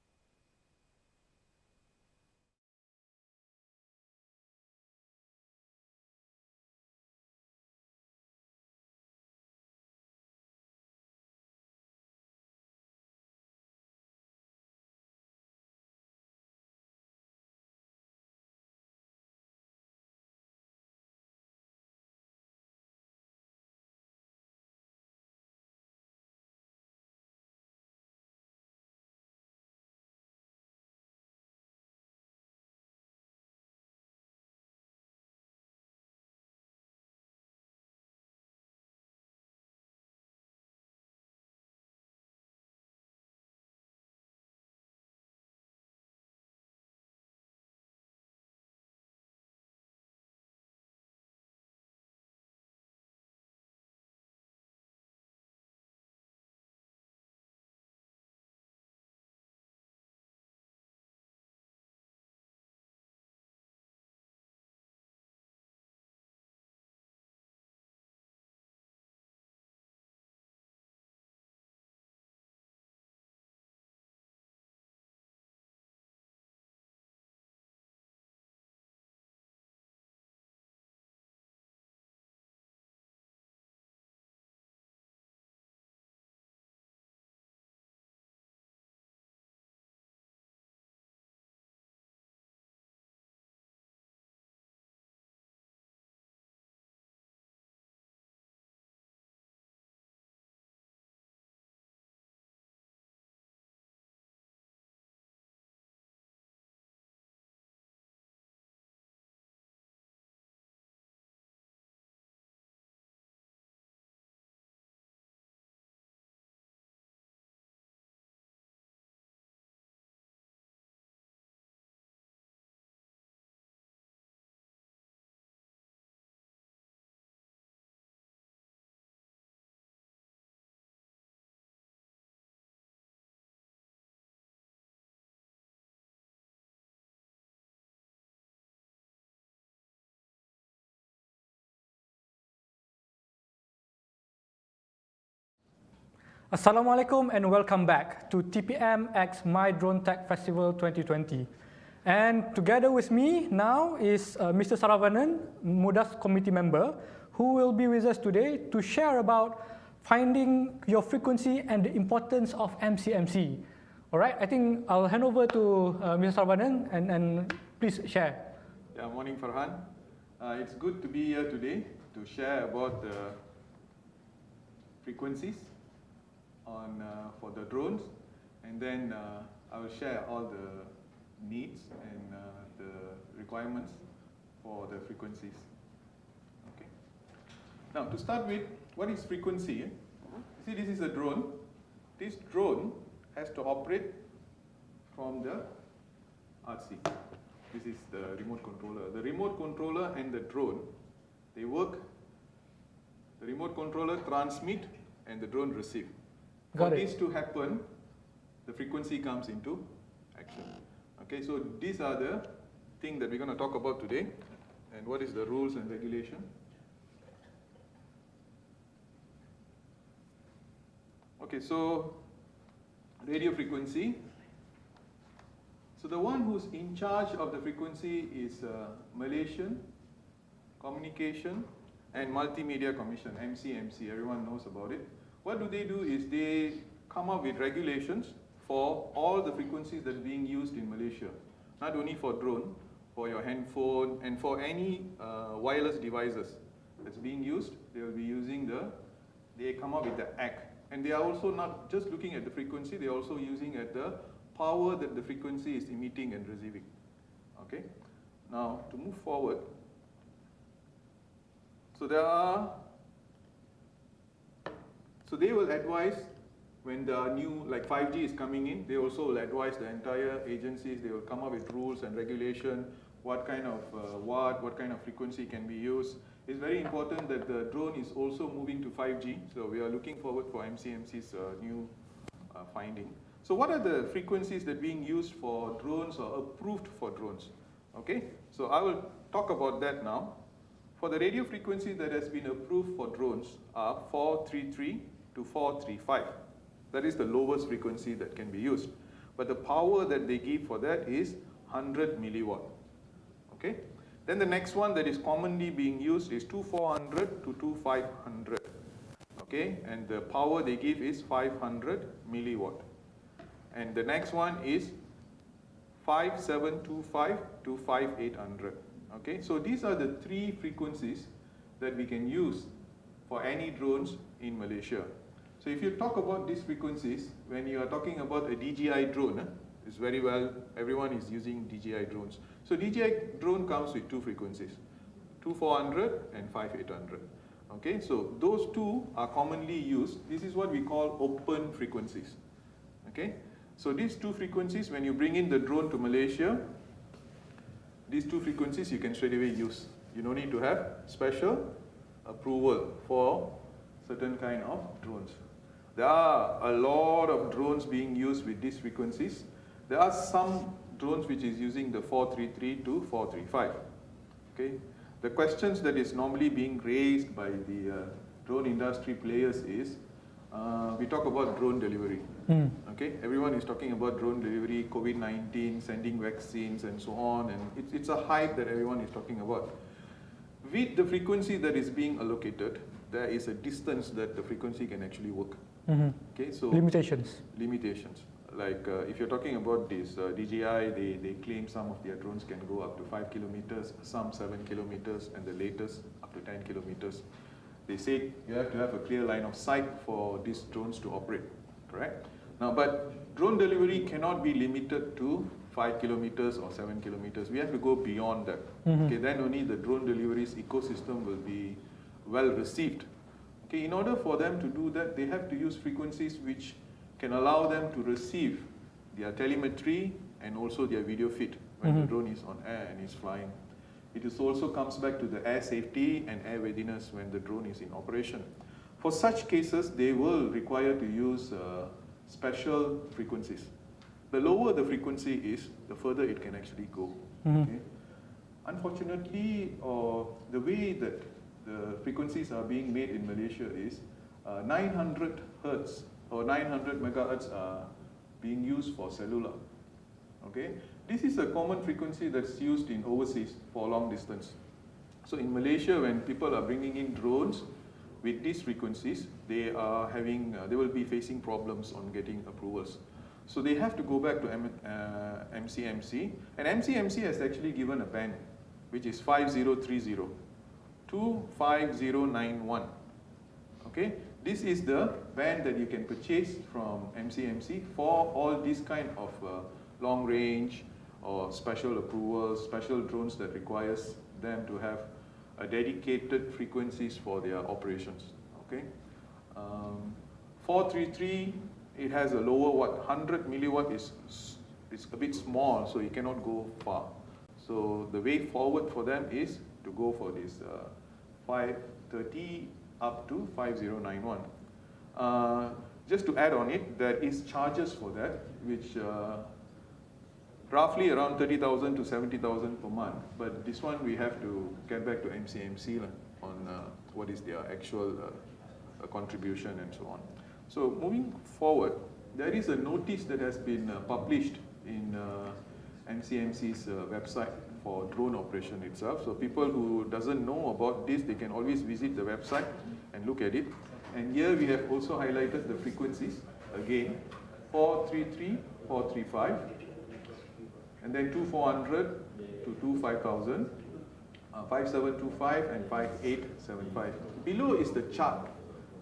Assalamualaikum and welcome back to TPM X MYDroneTech Festival 2020. And together with me now is Mr. Saravanan, MUDAS committee member, who will be with us today to share about finding your frequency and the importance of MCMC. All right, I think I'll hand over to Mr. Saravanan and please share. Yeah, morning Farhan. It's good to be here today to share about the frequencies on for the drones, and then I will share all the needs and the requirements for the frequencies. Okay. Now to start with, what is frequency? See, this is a drone. This drone has to operate from the RC. This is the remote controller. The remote controller and the drone, they work. The remote controller transmit and the drone receive. For this to happen, the frequency comes into action. Okay, so these are the things that we're going to talk about today, and what is the rules and regulation. Okay, so radio frequency. So the one who's in charge of the frequency is Malaysian Communication and Multimedia Commission, MCMC. Everyone knows about it. What do? Is they come up with regulations for all the frequencies that are being used in Malaysia. Not only for drone, for your handphone, and for any wireless devices that's being used, they will be using they come up with the act. And they are also not just looking at the frequency, they are also using at the power that the frequency is emitting and receiving. Okay? Now, to move forward, so they will advise when the new, like 5G is coming in, they also will advise the entire agencies, they will come up with rules and regulation, what kind of what kind of frequency can be used. It's very important that the drone is also moving to 5G, so we are looking forward for MCMC's new finding. So what are the frequencies that are being used for drones or approved for drones? Okay, so I will talk about that now. For the radio frequency that has been approved for drones are 433 to 435. That is the lowest frequency that can be used. But the power that they give for that is 100 milliwatt. Okay? Then the next one that is commonly being used is 2400 to 2500. Okay? And the power they give is 500 milliwatt. And the next one is 5725 to 5800. Okay? So these are the three frequencies that we can use for any drones in Malaysia. So if you talk about these frequencies, when you are talking about a DJI drone, it's very well, everyone is using DJI drones. So DJI drone comes with two frequencies, 2400 and 5800. Okay, so those two are commonly used. This is what we call open frequencies. Okay, so these two frequencies, when you bring in the drone to Malaysia, these two frequencies you can straight away use. You don't need to have special approval for certain kind of drones. There are a lot of drones being used with these frequencies. There are some drones which is using the 433 to 435. Okay, the questions that is normally being raised by the drone industry players is, we talk about drone delivery. Okay, everyone is talking about drone delivery, COVID-19, sending vaccines and so on, and it's a hype that everyone is talking about. With the frequency that is being allocated, there is a distance that the frequency can actually work. Okay, so limitations. Like if you're talking about this DJI, they claim some of their drones can go up to 5 kilometers, some 7 kilometers, and the latest up to 10 kilometers. They say you have to have a clear line of sight for these drones to operate, correct? Now, but drone delivery cannot be limited to 5 kilometers or 7 kilometers. We have to go beyond that. Okay, then only the drone deliveries ecosystem will be well received. Okay, in order for them to do that, they have to use frequencies which can allow them to receive their telemetry and also their video feed when the drone is on air and is flying. It is also comes back to the air safety and air readiness when the drone is in operation. For such cases, they will require to use special frequencies. The lower the frequency is, the further it can actually go. Okay? Unfortunately, the way that the frequencies are being made in Malaysia is 900 hertz or 900 megahertz are being used for cellular. Okay, this is a common frequency that's used in overseas for long distance. So in Malaysia, when people are bringing in drones with these frequencies, they are having, they will be facing problems on getting approvals. So they have to go back to MCMC, and MCMC has actually given a band, which is 5030 to 5091. Okay, this is the band that you can purchase from MCMC for all these kind of long range or special approvals, special drones that requires them to have a dedicated frequencies for their operations. Okay, 433, it has a lower watt. 100 milliwatt is a bit small, so it cannot go far. So the way forward for them is to go for this 530 up to 5091. Just to add on it, there is charges for that, which roughly around 30,000 to 70,000 per month. But this one we have to get back to MCMC on what is their actual contribution and so on. So moving forward, there is a notice that has been published in MCMC's website for drone operation itself. So people who doesn't know about this, they can always visit the website and look at it. And here we have also highlighted the frequencies again, 433, 435, and then 2400 to 25000, 5725 and 5875. Below is the chart,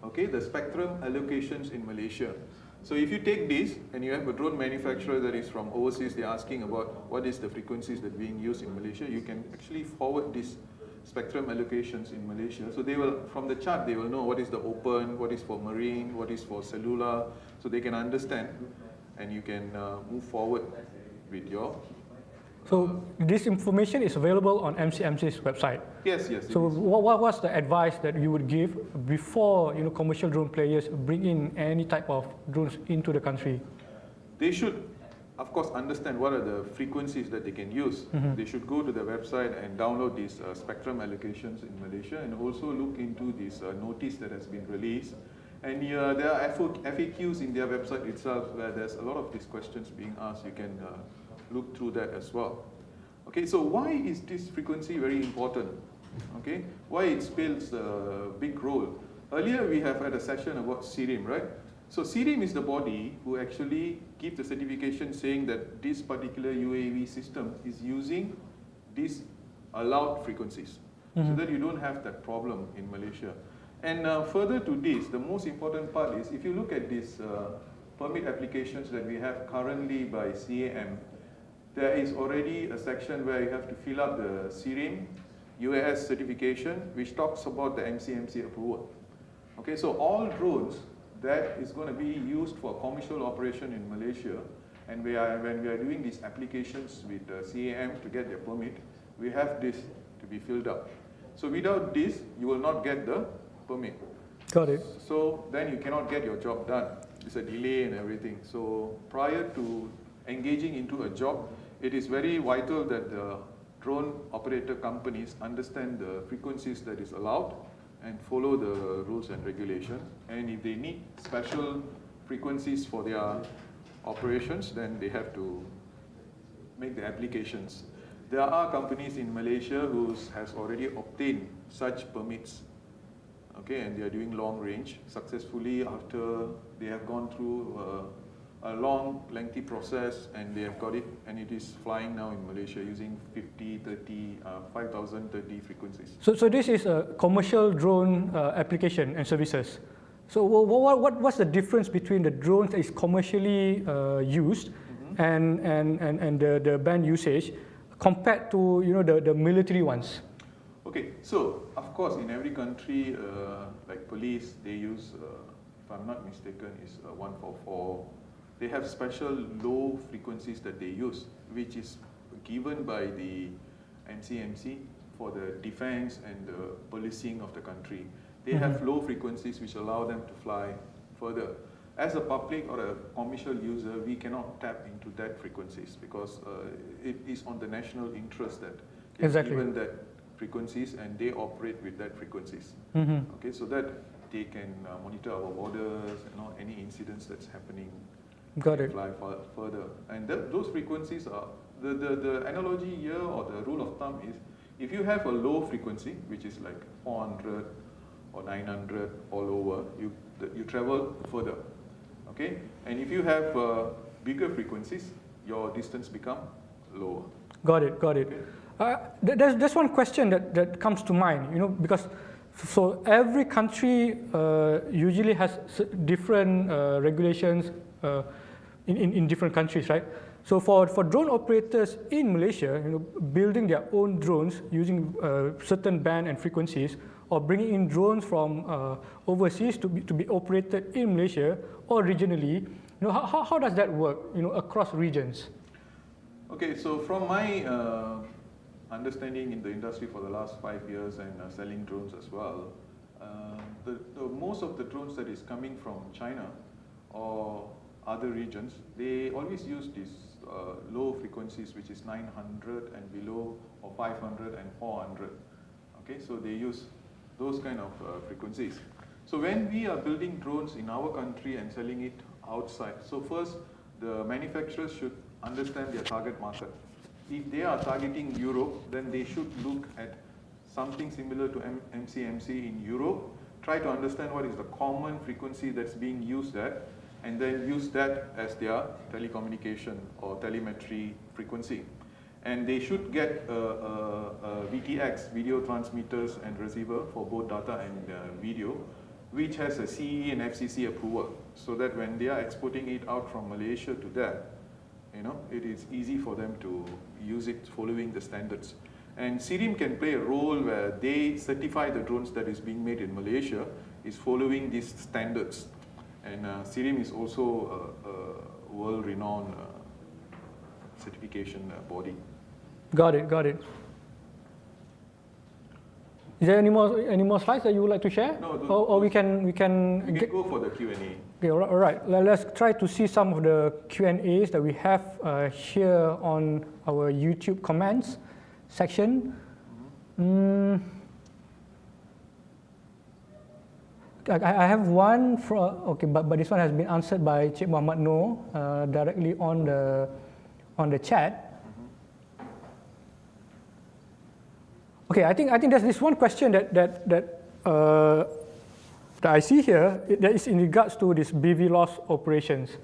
okay, the spectrum allocations in Malaysia. So if you take this and you have a drone manufacturer that is from overseas, they're asking about what is the frequencies that are being used in Malaysia, you can actually forward this spectrum allocations in Malaysia. So they will, from the chart, they will know what is the open, what is for marine, what is for cellular, so they can understand and you can move forward with your... So this information is available on MCMC's website? Yes, yes. So what was the advice that you would give before commercial drone players bring in any type of drones into the country? They should of course, understand what are the frequencies that they can use. They should go to the website and download these spectrum allocations in Malaysia, and also look into this notice that has been released. And there are FAQs in their website itself where there's a lot of these questions being asked. You can look through that as well. Okay, so why is this frequency very important? Okay, why it plays a big role? Earlier we have had a session about SIRIM, right? So SIRIM is the body who actually gives the certification saying that this particular UAV system is using these allowed frequencies, so that you don't have that problem in Malaysia. And further to this, the most important part is if you look at these permit applications that we have currently by CAAM, there is already a section where you have to fill up the SIRIM UAS certification, which talks about the MCMC approval. Okay, so all drones that is going to be used for commercial operation in Malaysia, and when we are doing these applications with CAAM to get their permit, we have this to be filled up. So without this, you will not get the permit. Got it. So then you cannot get your job done. It's a delay and everything. So prior to engaging into a job, it is very vital that the drone operator companies understand the frequencies that is allowed and follow the rules and regulations. And if they need special frequencies for their operations, then they have to make the applications. There are companies in Malaysia who has already obtained such permits, okay, and they are doing long range successfully after they have gone through a long, lengthy process, and they have got it, and it is flying now in Malaysia using 5,030 frequencies. So this is a commercial drone application and services. So what's the difference between the drones that is commercially used and the band usage compared to the military ones? Okay, so of course in every country, like police, they use, if I'm not mistaken, is 144. They have special low frequencies that they use, which is given by the MCMC for the defense and the policing of the country. They have low frequencies which allow them to fly further. As a public or a commercial user, we cannot tap into that frequencies because it is on the national interest that they're given that frequencies and they operate with that frequencies. Okay, so that they can monitor our borders and any incidents that's happening. Got it. Fly further, and those frequencies are the analogy here, or the rule of thumb is if you have a low frequency, which is like 400 or 900 all over, you travel further, okay. And if you have bigger frequencies, your distance become lower. Got it. Got it. Okay. There's one question that comes to mind, because so every country usually has different regulations. In different countries, right? So for drone operators in Malaysia, building their own drones using certain band and frequencies, or bringing in drones from overseas to be operated in Malaysia or regionally, how does that work, across regions? Okay, so from my understanding in the industry for the last 5 years and selling drones as well, the most of the drones that is coming from China or other regions, they always use these low frequencies, which is 900 and below, or 500 and 400. Okay, so they use those kind of frequencies. So when we are building drones in our country and selling it outside, so first the manufacturers should understand their target market. If they are targeting Europe, then they should look at something similar to MCMC in Europe, try to understand what is the common frequency that's being used there, and then use that as their telecommunication or telemetry frequency. And they should get VTX, video transmitters and receiver for both data and video, which has a CE and FCC approval, so that when they are exporting it out from Malaysia to there, it is easy for them to use it following the standards. And SIRIM can play a role where they certify the drones that is being made in Malaysia is following these standards. And SIRIM is also a world-renowned certification body. Got it. Is there any more slides that you would like to share? No, or we can go for the Q&A. Okay, all right. Let's try to see some of the Q&As that we have here on our YouTube comments section. I have one from, okay, but this one has been answered by Cik Muhammad Noor directly on the chat. Okay, I think there's this one question that I see here that is in regards to this BV loss operations.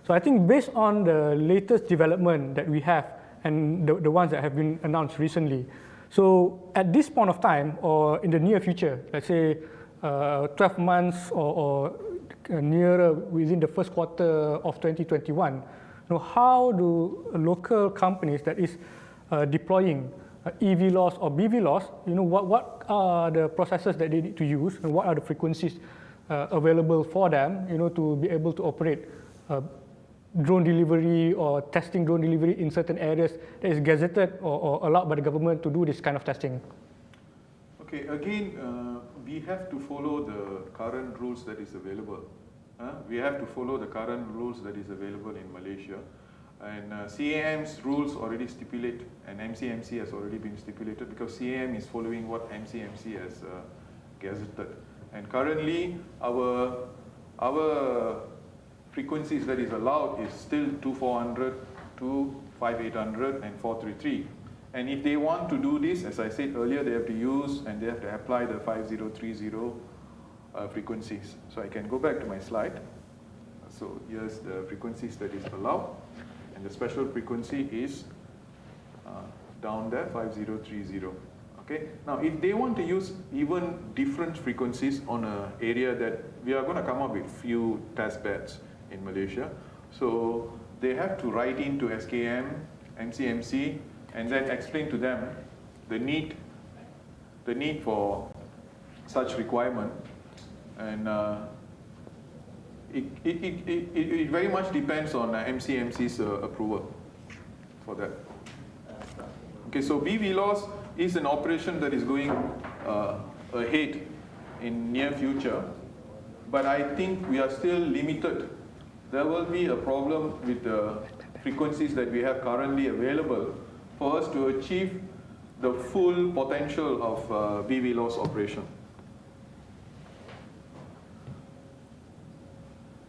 So I think based on the latest development that we have and the ones that have been announced recently, so at this point of time or in the near future, let's say 12 months or nearer within the first quarter of 2021, how do local companies that is deploying EV loss or BV loss, what are the processes that they need to use and what are the frequencies available for them, to be able to operate drone delivery or testing drone delivery in certain areas that is gazetted or allowed by the government to do this kind of testing? Okay, again, we have to follow the current rules that is available. We have to follow the current rules that is available in Malaysia. And CAAM's rules already stipulate, and MCMC has already been stipulated because CAAM is following what MCMC has gazetted. And currently, our frequencies that is allowed is still 2400, 25800, and 433. And if they want to do this, as I said earlier, they have to use and they have to apply the 5030 frequencies. So I can go back to my slide. So here's the frequencies that is allowed. And the special frequency is down there, 5030. Okay. Now, if they want to use even different frequencies on an area that we are going to come up with few test beds in Malaysia, so they have to write into SKM, MCMC, and then explain to them the need for such requirement, and it very much depends on MCMC's approval for that. Okay, so BV loss is an operation that is going ahead in near future, but I think we are still limited. There will be a problem with the frequencies that we have currently available for us to achieve the full potential of BV loss operation.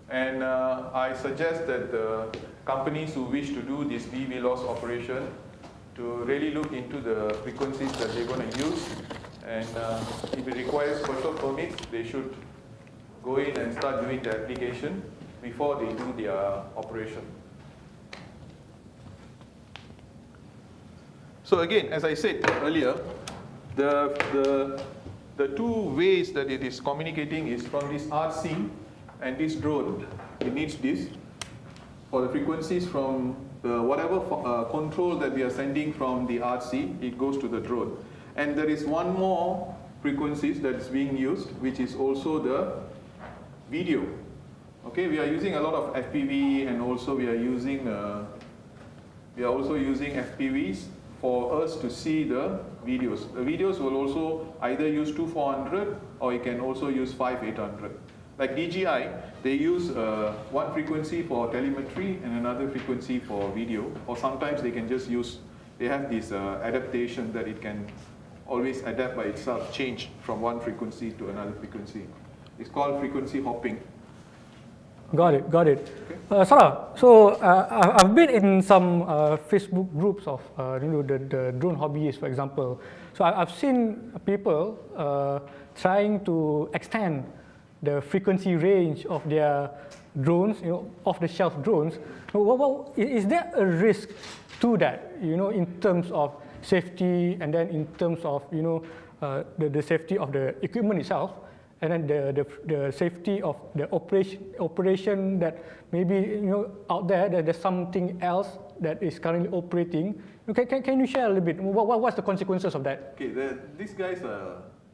And I suggest that the companies who wish to do this BV loss operation to really look into the frequencies that they're going to use, and if it requires special permits, they should go in and start doing the application before they do their operation. So again, as I said earlier, the two ways that it is communicating is from this RC and this drone. It needs this for the frequencies from the whatever control that we are sending from the RC, it goes to the drone. And there is one more frequencies that is being used, which is also the video. Okay, we are using a lot of FPV, and also we are also using FPVs for us to see the videos. The videos will also either use 2400 or you can also use 5800. Like DJI, they use one frequency for telemetry and another frequency for video, or sometimes they can just use, they have this adaptation that it can always adapt by itself, change from one frequency to another frequency. It's called frequency hopping. Got it. Okay. Sarah, so I've been in some Facebook groups of the drone hobbyists, for example. So I've seen people trying to extend the frequency range of their drones, off-the-shelf drones. Is there a risk to that, in terms of safety, and then in terms of the safety of the equipment itself, and then the safety of the operation that maybe out there that there's something else that is currently operating? Can you share a little bit? What's the consequences of that? Okay, these guys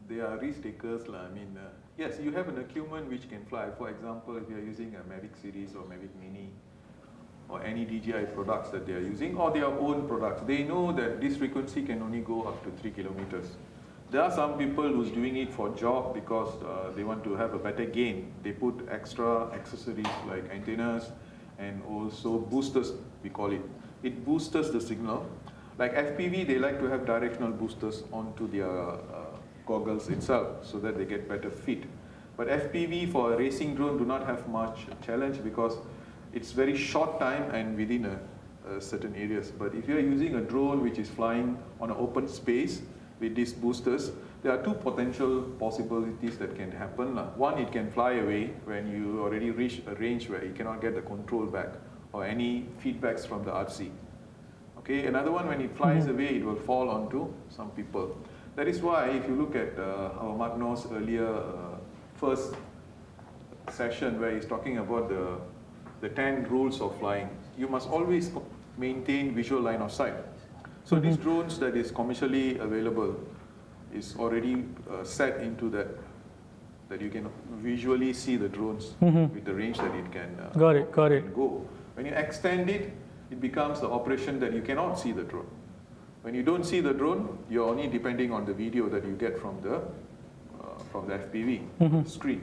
they are risk takers. I mean, yes, you have an equipment which can fly. For example, if you are using a Mavic series or Mavic Mini or any DJI products that they are using, or their own products, they know that this frequency can only go up to 3 kilometers. There are some people who's doing it for job because they want to have a better gain. They put extra accessories like antennas and also boosters, we call it. It boosts the signal. Like FPV, they like to have directional boosters onto their goggles itself so that they get better fit. But FPV for a racing drone do not have much challenge because it's very short time and within a certain areas. But if you're using a drone which is flying on an open space with these boosters, there are two potential possibilities that can happen. One, it can fly away when you already reach a range where you cannot get the control back or any feedbacks from the RC. Okay, another one, when it flies away, it will fall onto some people. That is why if you look at our Magno's earlier first session where he's talking about the 10 rules of flying, you must always maintain visual line of sight. So these drones that is commercially available is already set into that you can visually see the drones with the range that it can go. When you extend it, it becomes the operation that you cannot see the drone. When you don't see the drone, you're only depending on the video that you get from the FPV screen.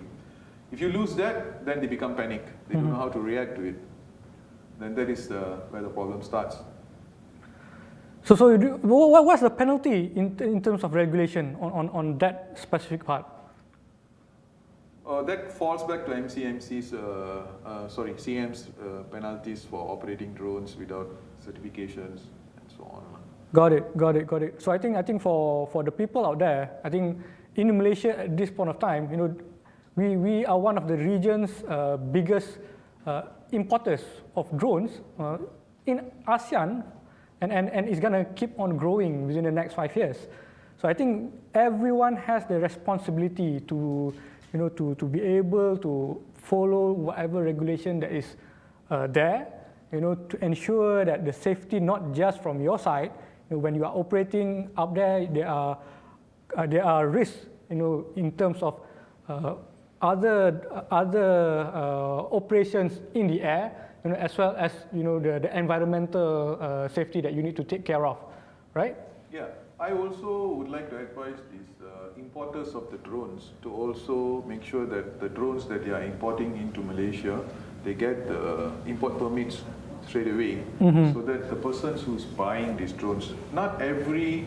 If you lose that, then they become panic. They don't know how to react to it. Then that is where the problem starts. So what's the penalty in terms of regulation on that specific part? That falls back to MCMC's, CAAM's penalties for operating drones without certifications and so on. Got it. So I think for the people out there, I think in Malaysia at this point of time, we are one of the region's biggest importers of drones in ASEAN, and it's going to keep on growing within the next 5 years. So I think everyone has the responsibility to be able to follow whatever regulation that is there, to ensure that the safety, not just from your side, when you are operating up there, there are risks, in terms of other operations in the air, as well as the environmental safety that you need to take care of, right? Yeah, I also would like to advise these importers of the drones to also make sure that the drones that they are importing into Malaysia, they get the import permits straight away, so that the persons who's buying these drones, not every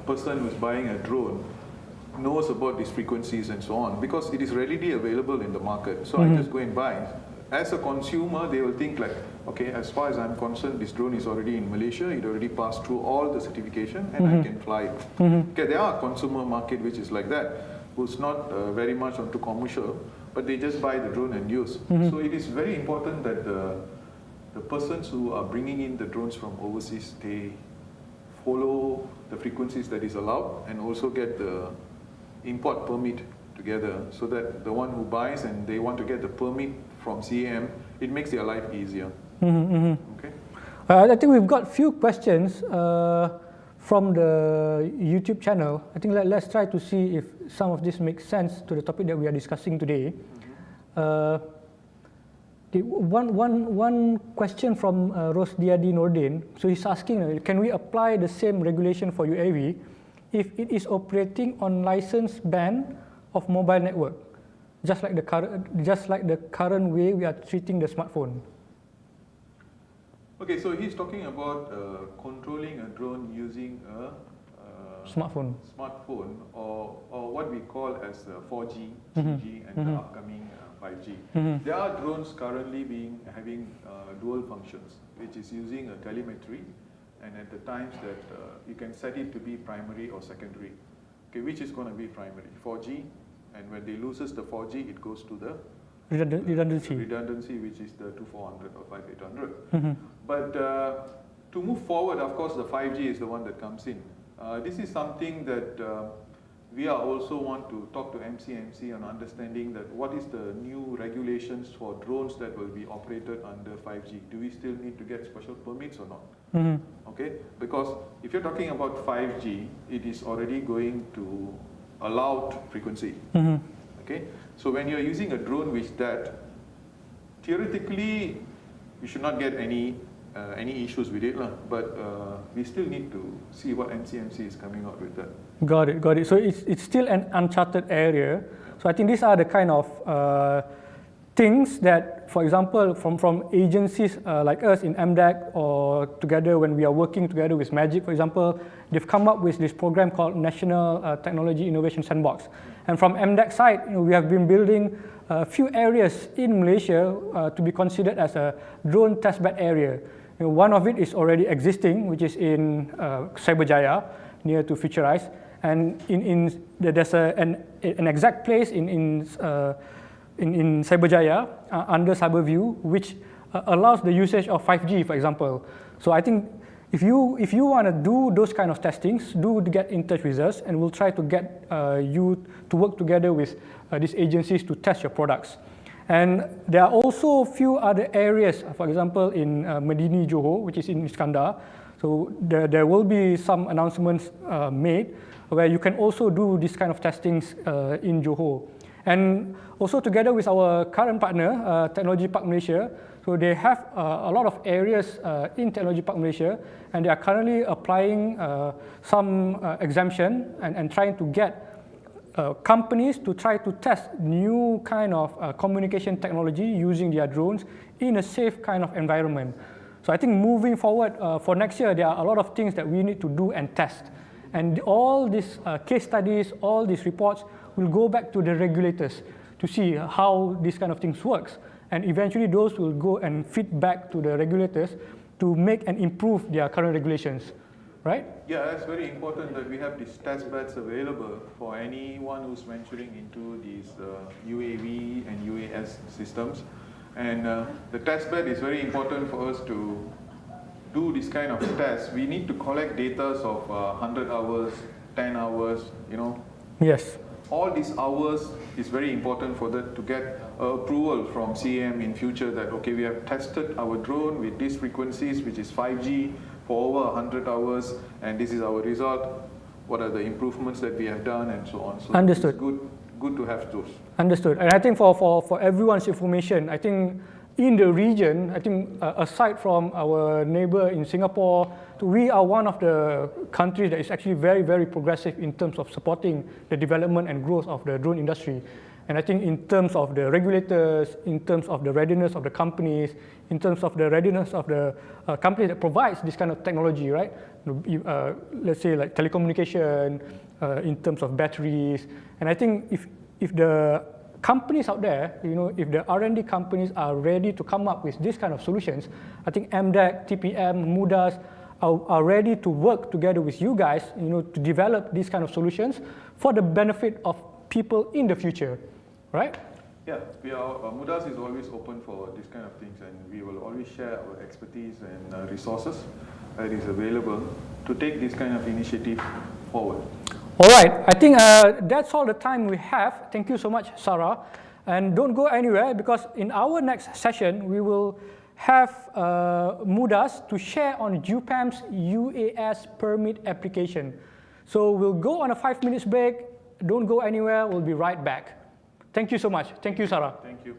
person who's buying a drone knows about these frequencies and so on, because it is readily available in the market. So I just go and buy. As a consumer, they will think like, okay, as far as I'm concerned, this drone is already in Malaysia, it already passed through all the certification, and I can fly it. Okay, there are a consumer market which is like that, who's not very much onto commercial, but they just buy the drone and use. So it is very important that the persons who are bringing in the drones from overseas, they follow the frequencies that is allowed and also get the import permit together, so that the one who buys and they want to get the permit from CAAM, it makes their life easier. Okay. I think we've got few questions from the YouTube channel. I think let's try to see if some of this makes sense to the topic that we are discussing today. One question from Rosdiadi Nordin. So he's asking, can we apply the same regulation for UAV if it is operating on licensed band of mobile network, just like the current way we are treating the smartphone? Okay, so he's talking about controlling a drone using a smartphone, or what we call as 4G, 3G, and the upcoming 5G. There are drones currently having dual functions, which is using a telemetry, and at the times that you can set it to be primary or secondary. Okay, which is going to be primary? 4G, and when they loses the 4G, it goes to the redundancy, which is the 2400 or 5800. But to move forward, of course, the 5G is the one that comes in. This is something that we are also want to talk to MCMC on understanding that what is the new regulations for drones that will be operated under 5G. Do we still need to get special permits or not? Okay, because if you're talking about 5G, it is already going to allowed frequency. Okay, so when you're using a drone with that, theoretically, you should not get any any issues with it, but we still need to see what MCMC is coming out with that. Got it, got it. So it's still an uncharted area. So I think these are the kind of things that, for example, from agencies like us in MDEC, or together when we are working together with Magic, for example, they've come up with this program called National Technology Innovation Sandbox. And from MDEC side, we have been building a few areas in Malaysia to be considered as a drone testbed area. One of it is already existing, which is in Cyberjaya, near to Futurize. And there's an exact place in Cyberjaya under Cyberview, which allows the usage of 5G, for example. So I think if you want to do those kind of testings, do get in touch with us, and we'll try to get you to work together with these agencies to test your products. And there are also a few other areas, for example, in Medini, Johor, which is in Iskandar. So there will be some announcements made where you can also do this kind of testings in Johor. And also together with our current partner, Technology Park Malaysia, so they have a lot of areas in Technology Park Malaysia, and they are currently applying some exemption and trying to get companies to try to test new kind of communication technology using their drones in a safe kind of environment. So I think moving forward for next year, there are a lot of things that we need to do and test. And all these case studies, all these reports will go back to the regulators to see how this kind of things works. And eventually those will go and feed back to the regulators to make and improve their current regulations, right? Yeah, that's very important that we have these test beds available for anyone who's venturing into these UAV and UAS systems. And the test bed is very important for us to do this kind of tests. We need to collect data of 100 hours, 10 hours, Yes. All these hours is very important for that to get approval from CAAM in future that, okay, we have tested our drone with these frequencies, which is 5G, for over 100 hours, and this is our result. What are the improvements that we have done, and so on. So Understood. It's good to have those. Understood. And I think for everyone's information, I think in the region, I think aside from our neighbor in Singapore, we are one of the countries that is actually very, very progressive in terms of supporting the development and growth of the drone industry. And I think in terms of the regulators, in terms of the readiness of the companies, in terms of the readiness of the company that provides this kind of technology, right? Let's say like telecommunication, in terms of batteries. And I think if the companies out there, if the R&D companies are ready to come up with this kind of solutions, I think MDEC, TPM, MUDAS are ready to work together with you guys, to develop these kind of solutions for the benefit of people in the future, right? Yeah, MUDAS is always open for these kind of things, and we will always share our expertise and resources that is available to take this kind of initiative forward. All right, I think that's all the time we have. Thank you so much, Sarah. And don't go anywhere, because in our next session, we will have MUDAS to share on JUPEM's UAS permit application. So we'll go on a 5-minute break. Don't go anywhere, we'll be right back. Thank you so much. Thank you, Sarah. Thank you.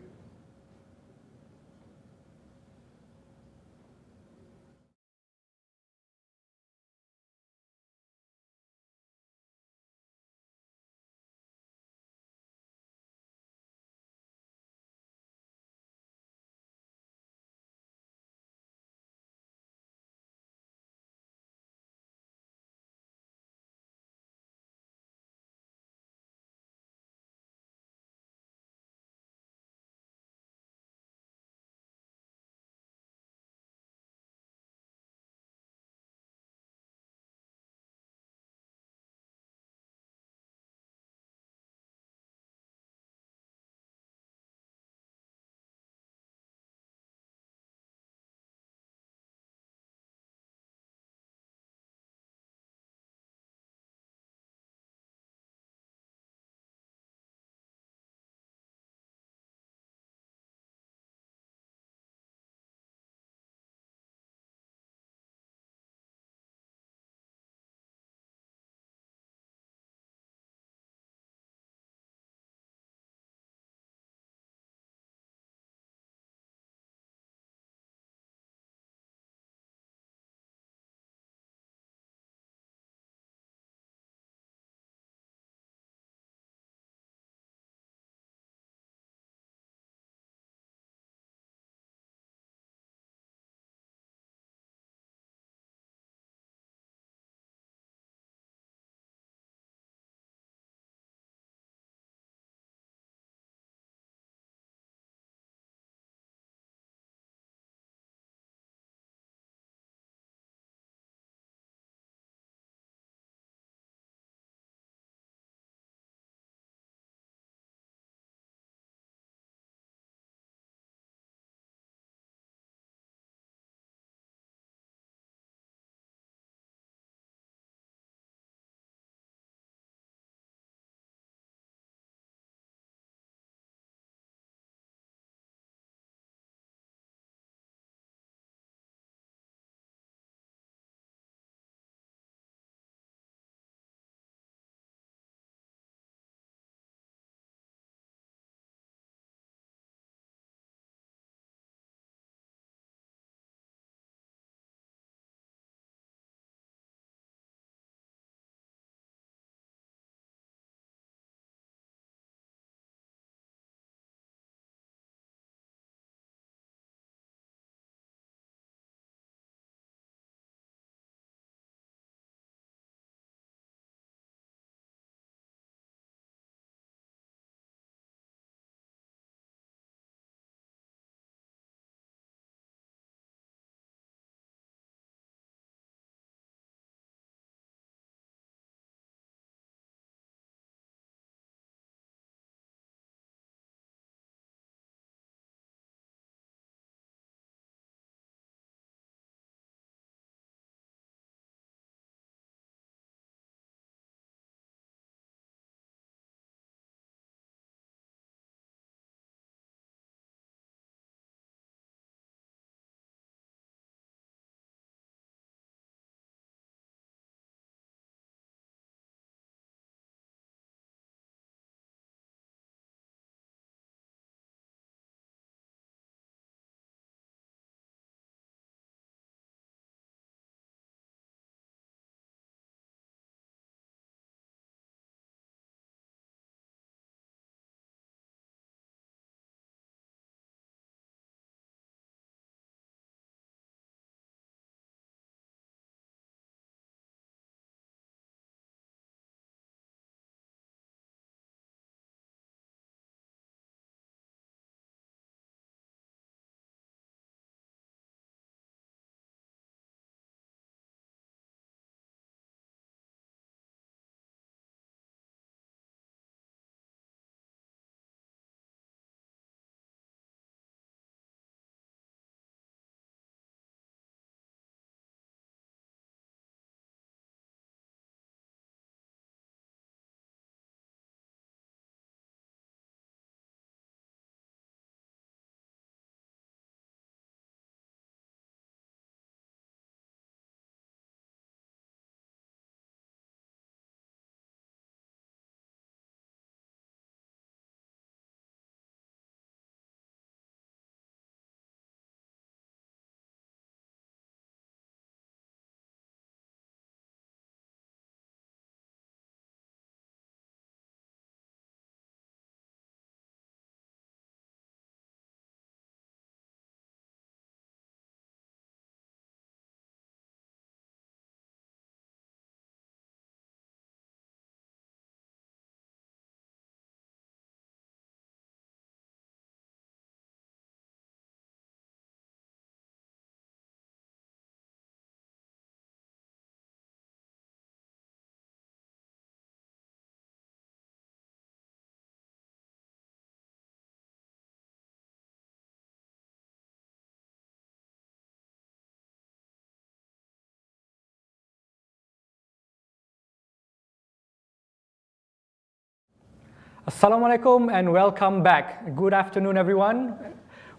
Assalamualaikum and welcome back. Good afternoon, everyone.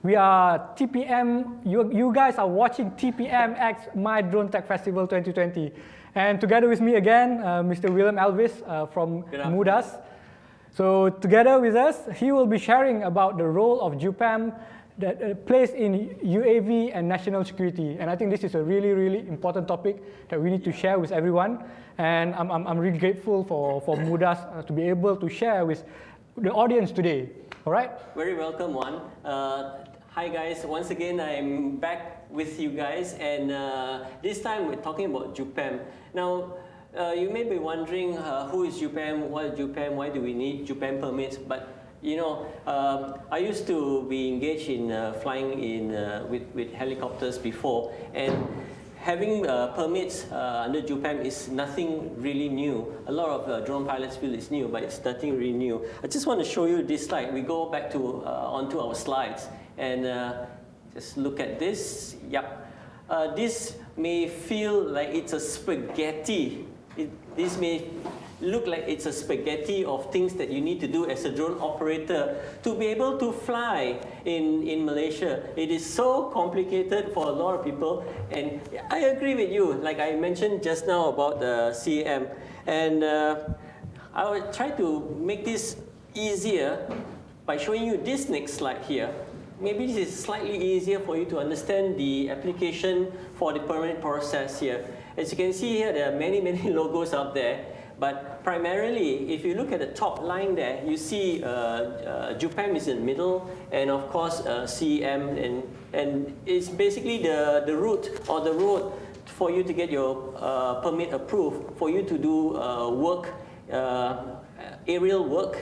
We are TPM. You guys are watching TPM X MYDroneTech Festival 2020. And together with me again, Mr. William Elvis from MUDAS. So together with us, he will be sharing about the role of JUPEM that plays in UAV and national security. And I think this is a really, really important topic that we need to share with everyone. And I'm really grateful for MUDAS to be able to share with the audience today. All right? Very welcome, Juan. Hi guys, once again I'm back with you guys, and this time we're talking about JUPEM. Now, you may be wondering who is JUPEM, what is JUPEM, why do we need JUPEM permits? But you know, I used to be engaged in flying with helicopters before, and having permits under JUPEM is nothing really new. A lot of drone pilots feel it's new, but it's nothing really new. I just want to show you this slide. We go back to onto our slides, and just look at this. Yep. This may feel like it's a spaghetti. This may look like it's a spaghetti of things that you need to do as a drone operator to be able to fly in Malaysia. It is so complicated for a lot of people, and I agree with you, like I mentioned just now about the CAAM, and I will try to make this easier by showing you this next slide here. Maybe this is slightly easier for you to understand the application for the permit process here. As you can see here, there are many, many logos out there. But primarily, if you look at the top line there, you see JUPEM is in the middle, and of course CAAM, and it's basically the route or the road for you to get your permit approved, for you to do work, aerial work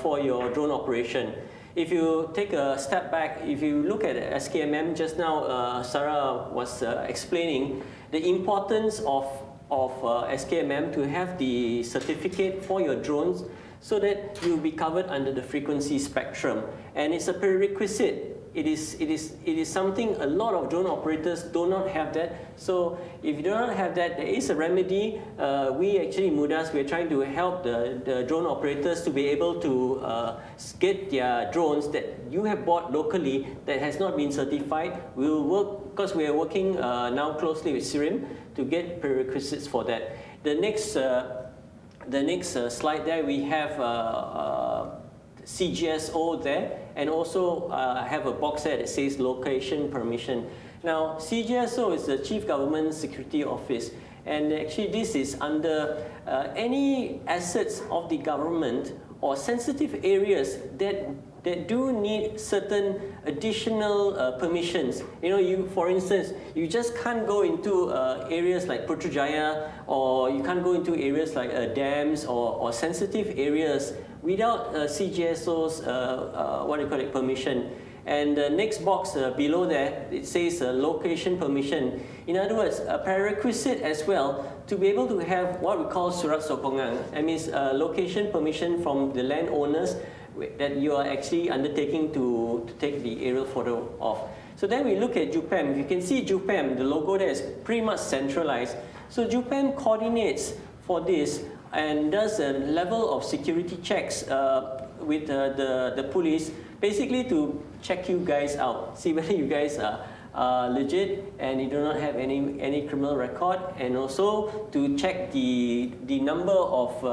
for your drone operation. If you take a step back, if you look at SKMM, just now Sarah was explaining the importance of SKMM to have the certificate for your drones so that you'll be covered under the frequency spectrum. And it's a prerequisite. It is something a lot of drone operators do not have that. So if you do not have that, there is a remedy. We actually, MUDAS, we're trying to help the drone operators to be able to get their drones that you have bought locally that has not been certified. We'll work, because we are working now closely with SIRIM to get prerequisites for that. The next slide there, we have CGSO there, and also I have a box there that says location permission. Now, CGSO is the Chief Government Security Office, and actually this is under any assets of the government or sensitive areas that do need certain additional permissions. You know, for instance, you just can't go into areas like Putrajaya, or you can't go into areas like dams or sensitive areas without CGSO's, permission. And the next box below there, it says location permission. In other words, a prerequisite as well to be able to have what we call surat sokongan. That means location permission from the landowners that you are actually undertaking to take the aerial photo of. So then we look at JUPEM. If you can see JUPEM, the logo there is pretty much centralized. So JUPEM coordinates for this and does a level of security checks with the police, basically to check you guys out, see whether you guys are legit and you do not have any criminal record, and also to check the number of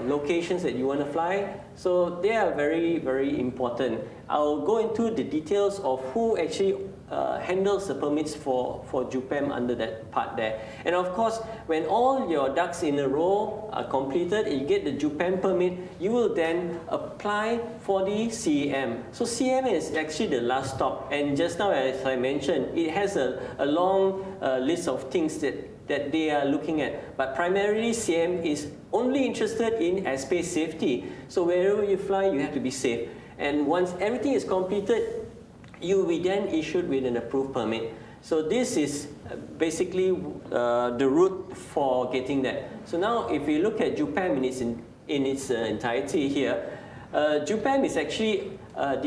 locations that you want to fly. So they are very, very important. I'll go into the details of who actually handles the permits for JUPEM under that part there. And of course, when all your ducks in a row are completed and you get the JUPEM permit, you will then apply for the CAAM. So CAAM is actually the last stop. And just now, as I mentioned, it has a long list of things that they are looking at. But primarily, CAAM is only interested in airspace safety. So wherever you fly, you have to be safe. And once everything is completed, you will be then issued with an approved permit. So this is basically the route for getting that. So now, if we look at JUPEM in its entirety here, JUPEM is actually an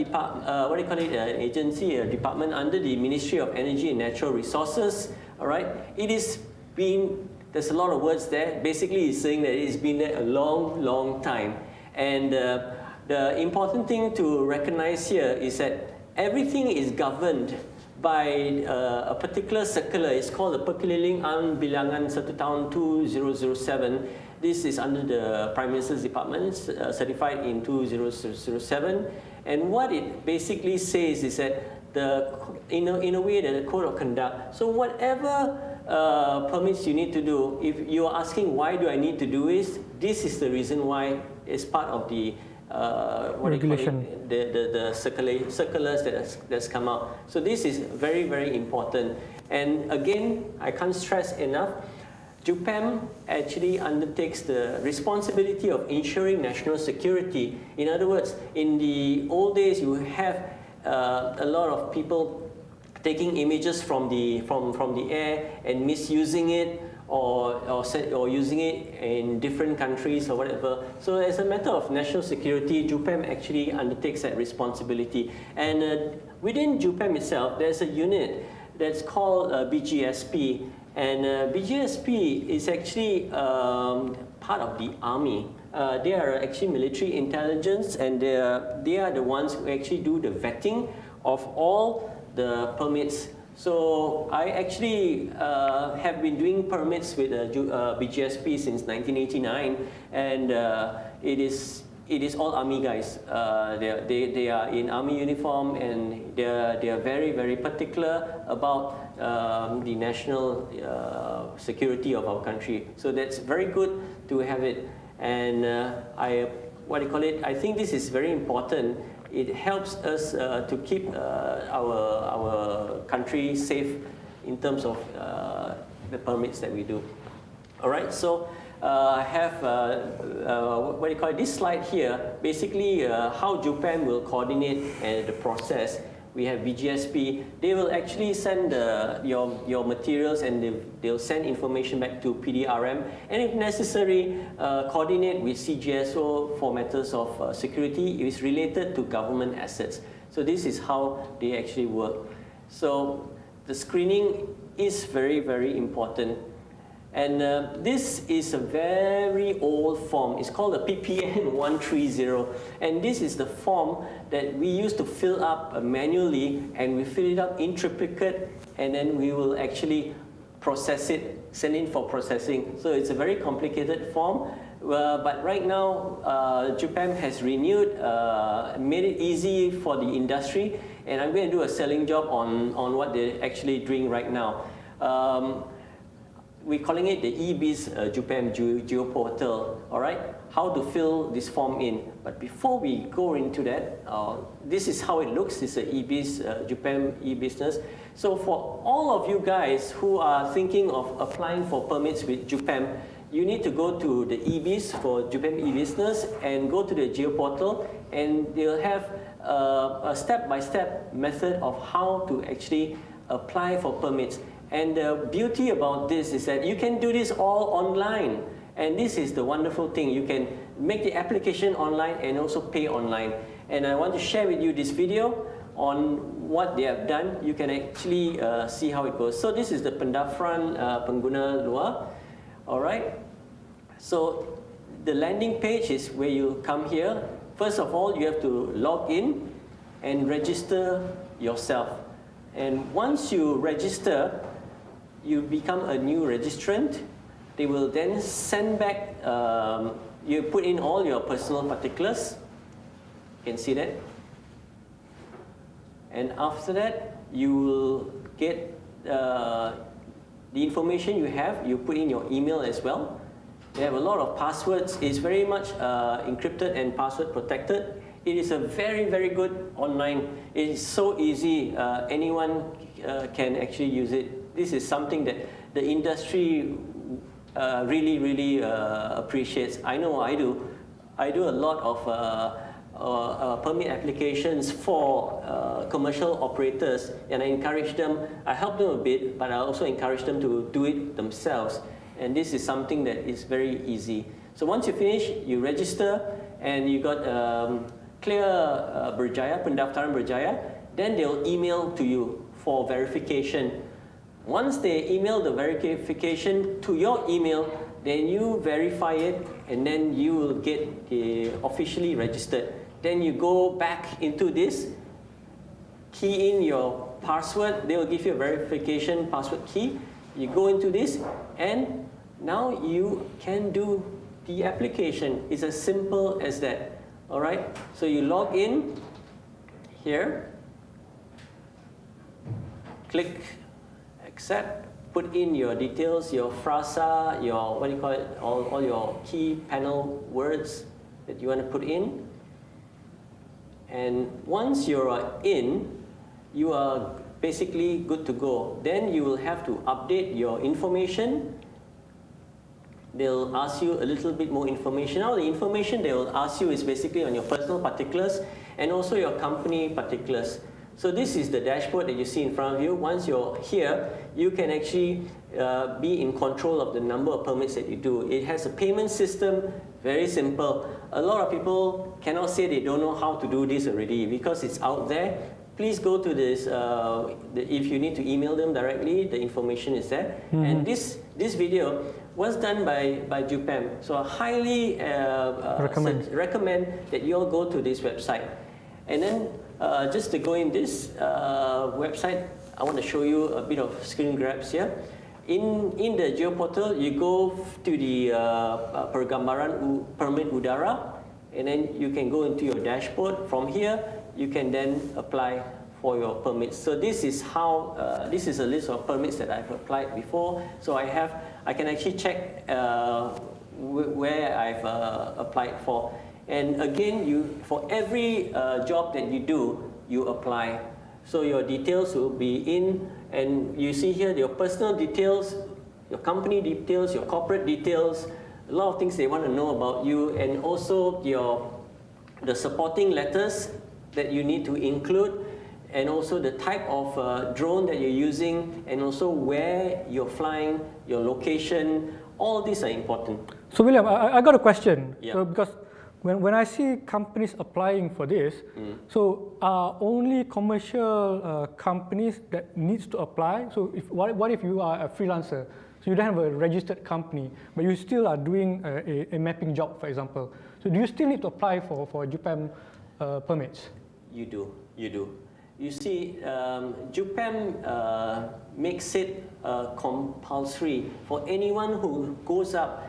agency, a department under the Ministry of Energy and Natural Resources. All right, it is been, there's a lot of words there. Basically, it's saying that it's been there a long, long time. And the important thing to recognize here is that everything is governed by a particular circular. It's called the Perkeliling Bilangan 1 Tahun 2007. This is under the Prime Minister's Department, certified in 2007. And what it basically says is that in a way, the code of conduct. So whatever permits you need to do, if you are asking why do I need to do this is the reason why. It's part of the regulation, the circulars that's come out. So this is very, very important. And again, I can't stress enough, JUPEM actually undertakes the responsibility of ensuring national security. In other words, in the old days, you have a lot of people taking images from the air and misusing it, or using it in different countries or whatever. So as a matter of national security, JUPEM actually undertakes that responsibility. And within JUPEM itself, there's a unit that's called BGSP. And BGSP is actually part of the army. They are actually military intelligence, and they are the ones who actually do the vetting of all the permits. So I actually have been doing permits with BGSP since 1989, and it is all army guys. They are in army uniform, and they are very, very particular about the national security of our country. So that's very good to have it. And I think this is very important. It helps us to keep our country safe in terms of the permits that we do. All right, so I have this slide here. Basically, how JUPEM will coordinate the process. We have BGSP. They will actually send your materials, and they'll send information back to PDRM, and if necessary, coordinate with CGSO for matters of security if it's related to government assets. So this is how they actually work. So the screening is very, very important. And this is a very old form. It's called the PPN 130. And this is the form that we used to fill up manually, and we fill it up in triplicate, and then we will actually process it, send in for processing. So it's a very complicated form. But right now, JUPEM has renewed, made it easy for the industry, and I'm going to do a selling job on what they're actually doing right now. We're calling it the eBiz JUPEM GeoPortal, all right? How to fill this form in. But before we go into that, this is how it looks. It's an eBiz JUPEM e-business. So for all of you guys who are thinking of applying for permits with JUPEM, you need to go to the eBiz for JUPEM e-business and go to the GeoPortal, and they'll have a step-by-step method of how to actually apply for permits. And the beauty about this is that you can do this all online. And this is the wonderful thing. You can make the application online and also pay online. And I want to share with you this video on what they have done. You can actually see how it goes. So this is the pendaftaran pengguna luar. All right. So the landing page is where you come here. First of all, you have to log in and register yourself. And once you register, you become a new registrant. They will then send back, you put in all your personal particulars. You can see that. And after that, you will get the information you have. You put in your email as well. They have a lot of passwords. It's very much encrypted and password protected. It is a very, very good online. It is so easy. Anyone can actually use it. This is something that the industry really, really appreciates. I know I do. I do a lot of permit applications for commercial operators, and I encourage them. I help them a bit, but I also encourage them to do it themselves. And this is something that is very easy. So once you finish, you register, and you got clear Berjaya, pendaftaran Berjaya, then they'll email to you for verification. Once they email the verification to your email, then you verify it, and then you will get officially registered. Then you go back into this, key in your password. They will give you a verification password key. You go into this, and now you can do the application. It's as simple as that. All right. So you log in here, click accept, put in your details, your frasa, your what do you call it, all your key panel words that you want to put in. And once you're in, you are basically good to go. Then you will have to update your information. They'll ask you a little bit more information. Now the information they will ask you is basically on your personal particulars and also your company particulars. So this is the dashboard that you see in front of you. Once you're here, you can actually be in control of the number of permits that you do. It has a payment system, very simple. A lot of people cannot say they don't know how to do this already because it's out there. Please go to this, if you need to email them directly, the information is there. And this video was done by JUPEM. So I highly recommend that you all go to this website. And then just to go in this website, I want to show you a bit of screen grabs here. In the Geo portal, you go to the Pergambaran Permit Udara, and then you can go into your dashboard. From here, you can then apply for your permits. So this is how, this is a list of permits that I've applied before. So I can actually check where I've applied for. And again, for every job that you do, you apply. So your details will be in, and you see here your personal details, your company details, your corporate details, a lot of things they want to know about you, and also the supporting letters that you need to include, and also the type of drone that you're using, and also where you're flying, your location. All these are important. So William, I got a question. Yeah. So because when I see companies applying for this, so are only commercial companies that needs to apply? So what if you are a freelancer? So you don't have a registered company, but you still are doing a mapping job, for example. So do you still need to apply for JUPEM permits? You do. You see, JUPEM makes it compulsory for anyone who goes up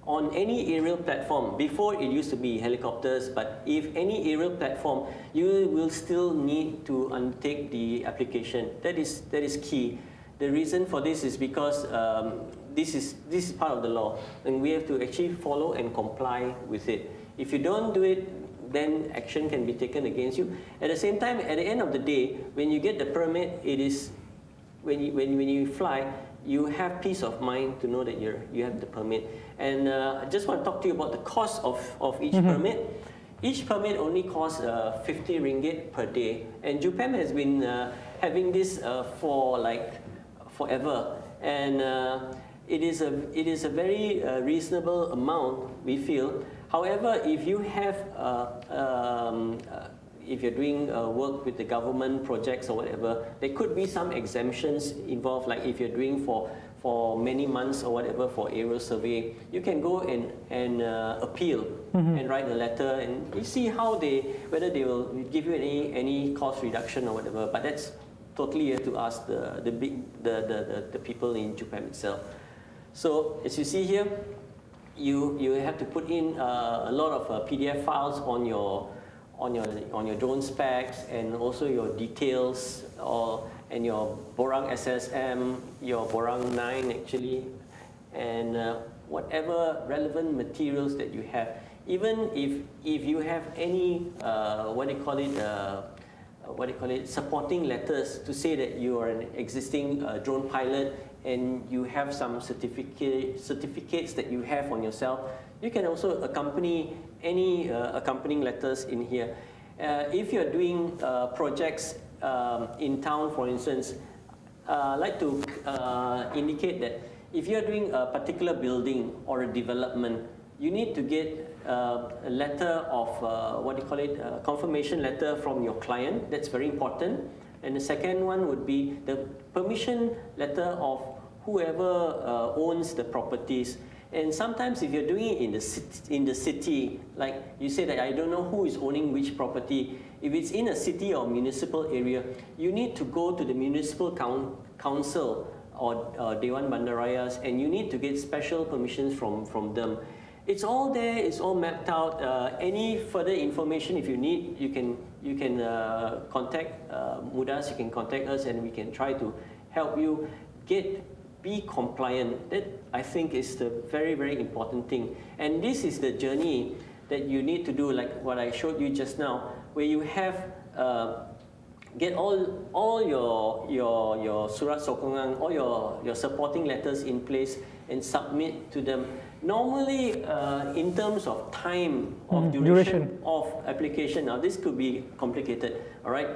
on any aerial platform. Before it used to be helicopters, but if any aerial platform, you will still need to undertake the application. That is key. The reason for this is because this is part of the law, and we have to actually follow and comply with it. If you don't do it, then action can be taken against you. At the same time, at the end of the day, when you get the permit, it is when you fly, you have peace of mind to know that you have the permit. And I just want to talk to you about the cost of each permit. Each permit only costs 50 ringgit per day, and JUPEM has been having this for like forever. And it is a very reasonable amount, we feel. However, if you have if you're doing work with the government projects or whatever, there could be some exemptions involved. Like if you're doing for many months or whatever for aerial surveying, you can go and appeal and write a letter, and you see how whether they will give you any cost reduction or whatever. But that's totally you have to ask the people in JUPEM itself. So as you see here, you have to put in a lot of PDF files on your drone specs, and also your details, and your Borang SSM, your Borang 9 actually, and whatever relevant materials that you have. Even if you have any supporting letters to say that you are an existing drone pilot, and you have some certificates that you have on yourself, you can also accompany any accompanying letters in here. If you're doing projects in town, for instance, I'd like to indicate that if you're doing a particular building or a development, you need to get a letter of, confirmation letter from your client. That's very important. And the second one would be the permission letter of whoever owns the properties. And sometimes if you're doing it in the city, like you say that I don't know who is owning which property, if it's in a city or municipal area, you need to go to the municipal council or Dewan Bandarayas, and you need to get special permissions from them. It's all there, it's all mapped out. Any further information if you need, you can contact MUDAS, you can contact us, and we can try to help you be compliant. That I think is the very, very important thing. And this is the journey that you need to do, like what I showed you just now, where you have get all your surat sokongan, all your supporting letters in place and submit to them. Normally, in terms of time of duration of application, now this could be complicated, all right?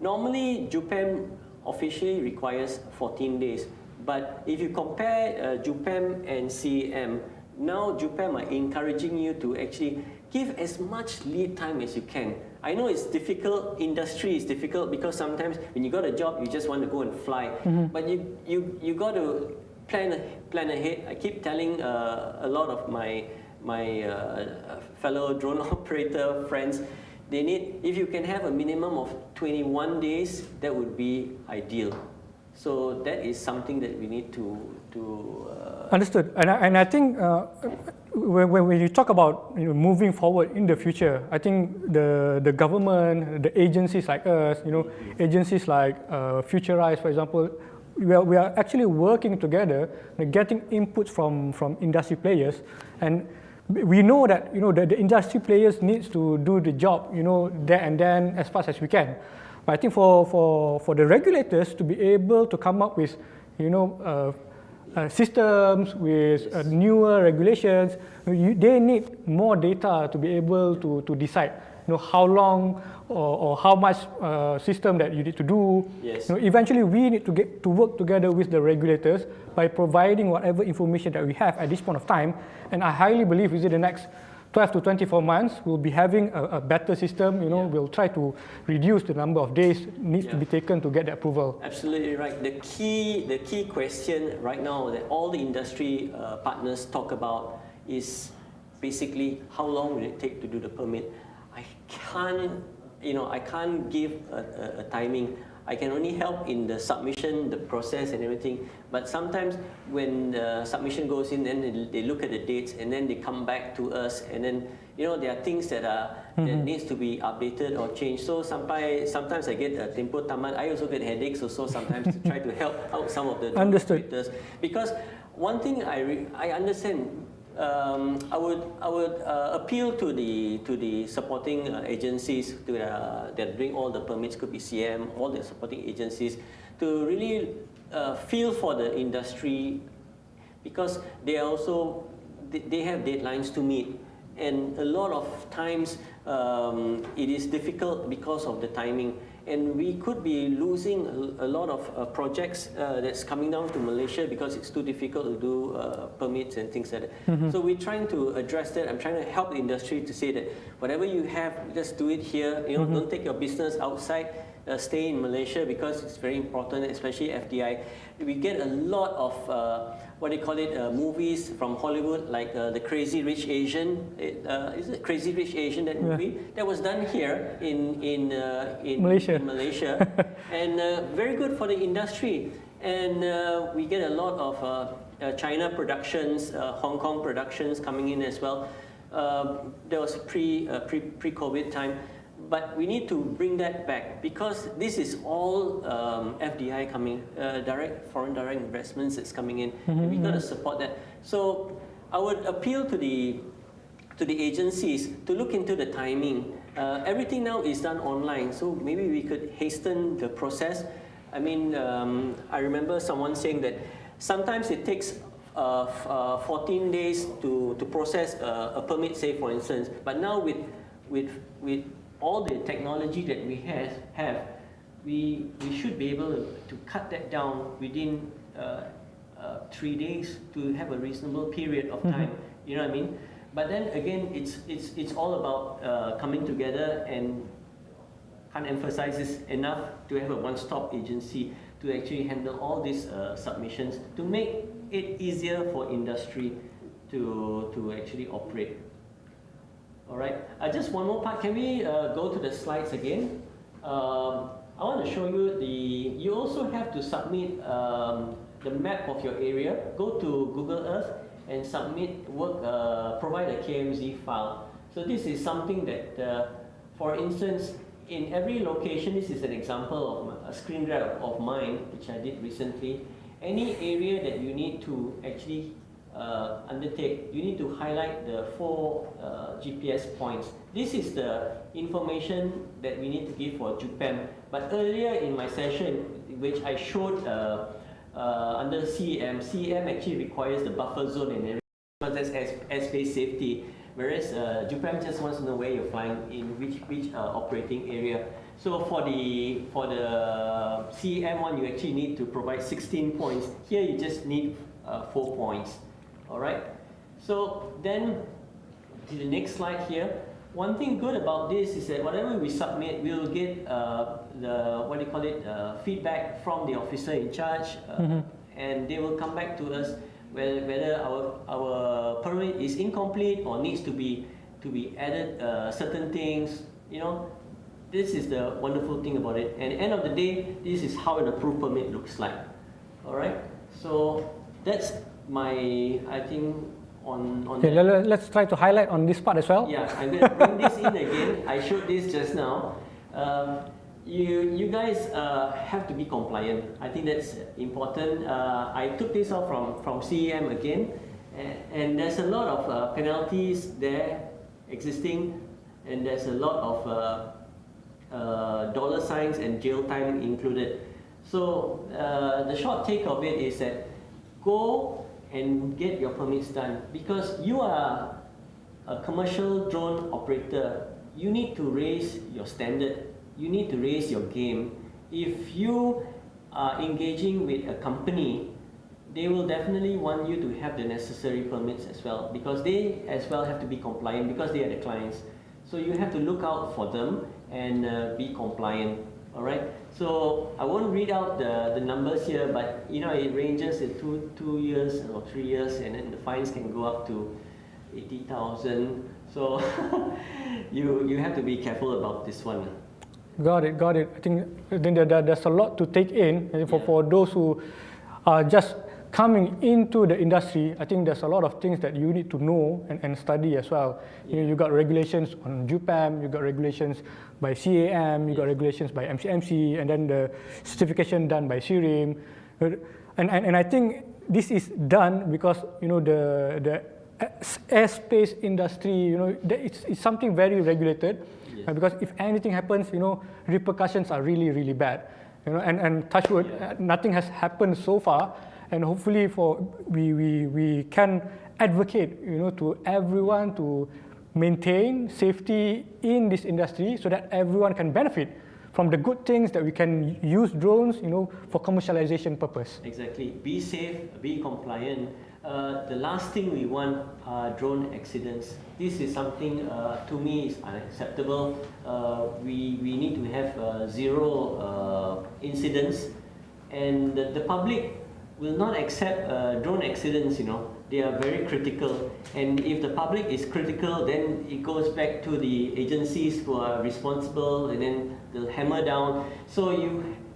Normally, JUPEM officially requires 14 days. But if you compare JUPEM and CAAM, now JUPEM are encouraging you to actually give as much lead time as you can. I know it's difficult, industry is difficult, because sometimes when you got a job, you just want to go and fly. But you got to plan ahead. I keep telling a lot of my fellow drone operator friends, they need, if you can have a minimum of 21 days, that would be ideal. So that is something that we need to understood. And I think when you talk about moving forward in the future, I think the government, the agencies like us, agencies like Futurize, for example, we are actually working together, getting inputs from industry players, and we know that the industry players needs to do the job there and then as fast as we can. But I think for the regulators to be able to come up with systems with newer regulations, they need more data to be able to decide how long or how much system that you need to do. Yes. Eventually we need to work together with the regulators by providing whatever information that we have at this point of time. And I highly believe within the next 12 to 24 months, we'll be having a better system. We'll try to reduce the number of days needs to be taken to get the approval. Absolutely right. The key question right now that all the industry partners talk about is basically how long will it take to do the permit. I can't give a timing. I can only help in the submission, the process and everything. But sometimes when the submission goes in, then they look at the dates and then they come back to us, and then there are things that needs to be updated or changed. So sometimes I get a tempo taman. I also get headaches also sometimes to try to help out some of the operators. Because one thing I understand. I would appeal to the supporting agencies that are doing all the permits, could be CAAM, all the supporting agencies, to really feel for the industry, because they have deadlines to meet, and a lot of times it is difficult because of the timing. And we could be losing a lot of projects that's coming down to Malaysia because it's too difficult to do permits and things like that. So we're trying to address that. I'm trying to help the industry to say that whatever you have, just do it here. Don't take your business outside. Stay in Malaysia, because it's very important, especially FDI. We get a lot of what they call it, movies from Hollywood, like the Crazy Rich Asian. Is it Crazy Rich Asian, that movie? That was done here in Malaysia. And very good for the industry. And we get a lot of China productions, Hong Kong productions coming in as well. There was pre-COVID time. But we need to bring that back, because this is all FDI coming, foreign direct investments that's coming in. And we got to support that. So I would appeal to the agencies to look into the timing. Everything now is done online, so maybe we could hasten the process. I mean, I remember someone saying that sometimes it takes 14 days to process a permit, say for instance. But now with all the technology that we have, we should be able to cut that down within 3 days to have a reasonable period of time. You know what I mean? But then again, it's all about coming together, and can't emphasize this enough, to have a one-stop agency to actually handle all these submissions, to make it easier for industry to actually operate. All right, just one more part. Can we go to the slides again? I want to show you you also have to submit the map of your area. Go to Google Earth and submit provide a KMZ file. So this is something that, for instance, in every location, this is an example of a screen grab of mine, which I did recently. Any area that you need to actually undertake, you need to highlight the 4 GPS points. This is the information that we need to give for JUPEM. But earlier in my session, which I showed under CAAM, CAAM actually requires the buffer zone and everything, because that's airspace safety. Whereas JUPEM just wants to know where you're flying in which operating area. So for the CAAM one, you actually need to provide 16 points. Here you just need 4 points. All right. So then to the next slide here. One thing good about this is that whatever we submit, we'll get feedback from the officer in charge, and they will come back to us whether our permit is incomplete or needs to be added certain things. You know, this is the wonderful thing about it. And at the end of the day, this is how an approved permit looks like. All right. So that's I think. Okay, let's try to highlight on this part as well. Yeah, I'm going to bring this in again. I showed this just now. You guys have to be compliant. I think that's important. I took this off from CAAM again, and there's a lot of penalties there existing, and there's a lot of dollar signs and jail time included. So the short take of it is that go and get your permits done, because you are a commercial drone operator. You need to raise your standard. You need to raise your game. If you are engaging with a company, they will definitely want you to have the necessary permits as well, because they as well have to be compliant, because they are the clients. So you have to look out for them and be compliant. All right. So I won't read out the numbers here, but you know, it ranges in two years or 3 years, and then the fines can go up to 80,000. So you have to be careful about this one. Got it. I think there's a lot to take in for those who are just coming into the industry. I think there's a lot of things that you need to know and study as well. You know, you got regulations on JUPEM, you got regulations by CAAM, you got regulations by MCMC, and then the certification done by SIRIM. And I think this is done because, you know, the airspace industry, you know, it's something very regulated. Yes. Because if anything happens, you know, repercussions are really, really bad. You know, and touch wood, nothing has happened so far. And hopefully we can advocate, you know, to everyone to maintain safety in this industry, so that everyone can benefit from the good things that we can use drones, you know, for commercialization purpose. Exactly. Be safe, be compliant. The last thing we want are drone accidents. This is something to me is unacceptable. We need to have 0 incidents, and the public will not accept drone accidents. You know, they are very critical, and if the public is critical, then it goes back to the agencies who are responsible, and then they'll hammer down. So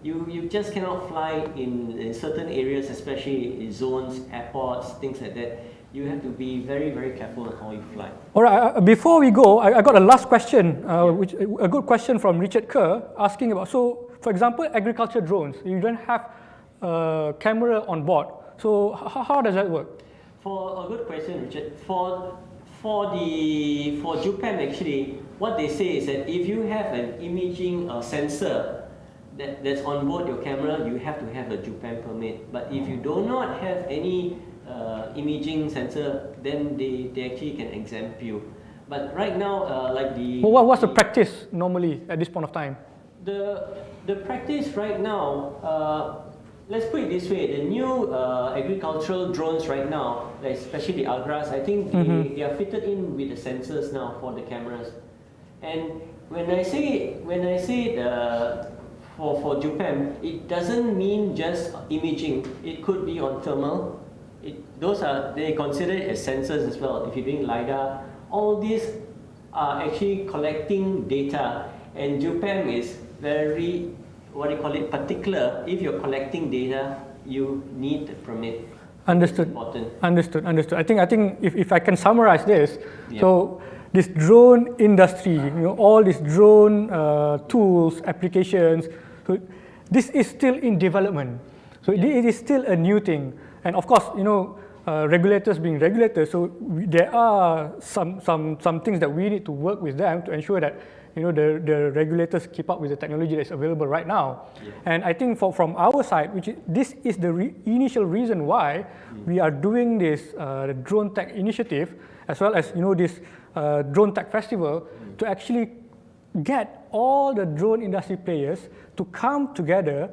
you just cannot fly in certain areas, especially in zones, airports, things like that. You have to be very, very careful on how you fly. All right, before we go, I got a last question, which a good question from Richard Kerr, asking about, so for example, agriculture drones, you don't have a camera on board. So how does that work? For a good question, Richard. For JUPEM, actually, what they say is that if you have an imaging sensor that's on board your camera, you have to have a JUPEM permit. But if you do not have any imaging sensor, then they actually can exempt you. But right now, like the... Well, what's the practice normally at this point of time? The practice right now, let's put it this way, the new agricultural drones right now, especially the Agras, I think they are fitted in with the sensors now for the cameras. And when I say for JUPEM, it doesn't mean just imaging. It could be on thermal, they consider it as sensors as well. If you're doing LiDAR, all these are actually collecting data, and JUPEM is very, what do you call it, particular. If you're collecting data, you need a permit. Understood. Understood. I think if I can summarize this, yeah. So this drone industry, all these drone tools, applications, so this is still in development. So it is still a new thing, and of course, regulators being regulators, so there are some things that we need to work with them to ensure that the regulators keep up with the technology that's available right now. Yeah. And I think from our side, this is the initial reason why we are doing this the DroneTech initiative, as well as this DroneTech Festival, to actually get all the drone industry players to come together,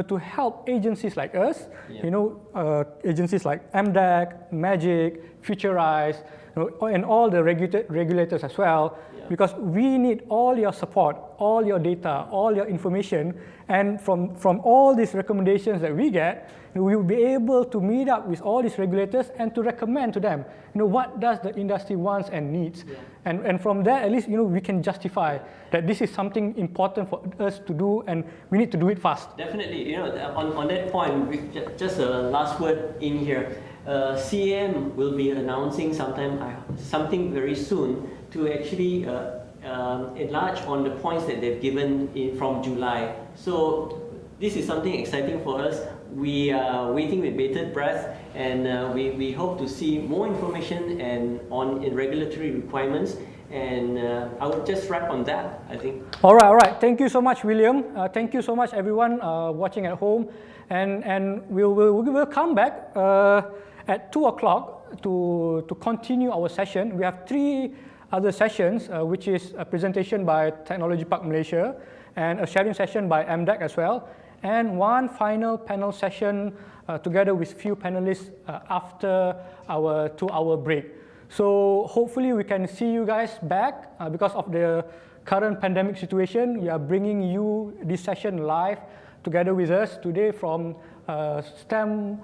to help agencies like us, yeah. Agencies like MDEC, Magic, Futurize, and all the regulators as well, yeah. Because we need all your support, all your data, all your information, and from all these recommendations that we get, we will be able to meet up with all these regulators and to recommend to them, what does the industry wants and needs, yeah. And from there, at least, we can justify that this is something important for us to do, and we need to do it fast. Definitely, on that point, just a last word in here. CAAM will be announcing something very soon to actually enlarge on the points that they've given from July. So this is something exciting for us. We are waiting with bated breath, and we hope to see more information in regulatory requirements. And I would just wrap on that, I think. All right. Thank you so much, William. Thank you so much, everyone watching at home. And we'll come back at 2 o'clock to continue our session. We have 3 other sessions, which is a presentation by Technology Park Malaysia, and a sharing session by MDEC as well, and one final panel session together with few panelists after our 2-hour break. So hopefully we can see you guys back. Because of the current pandemic situation, we are bringing you this session live together with us today from STEM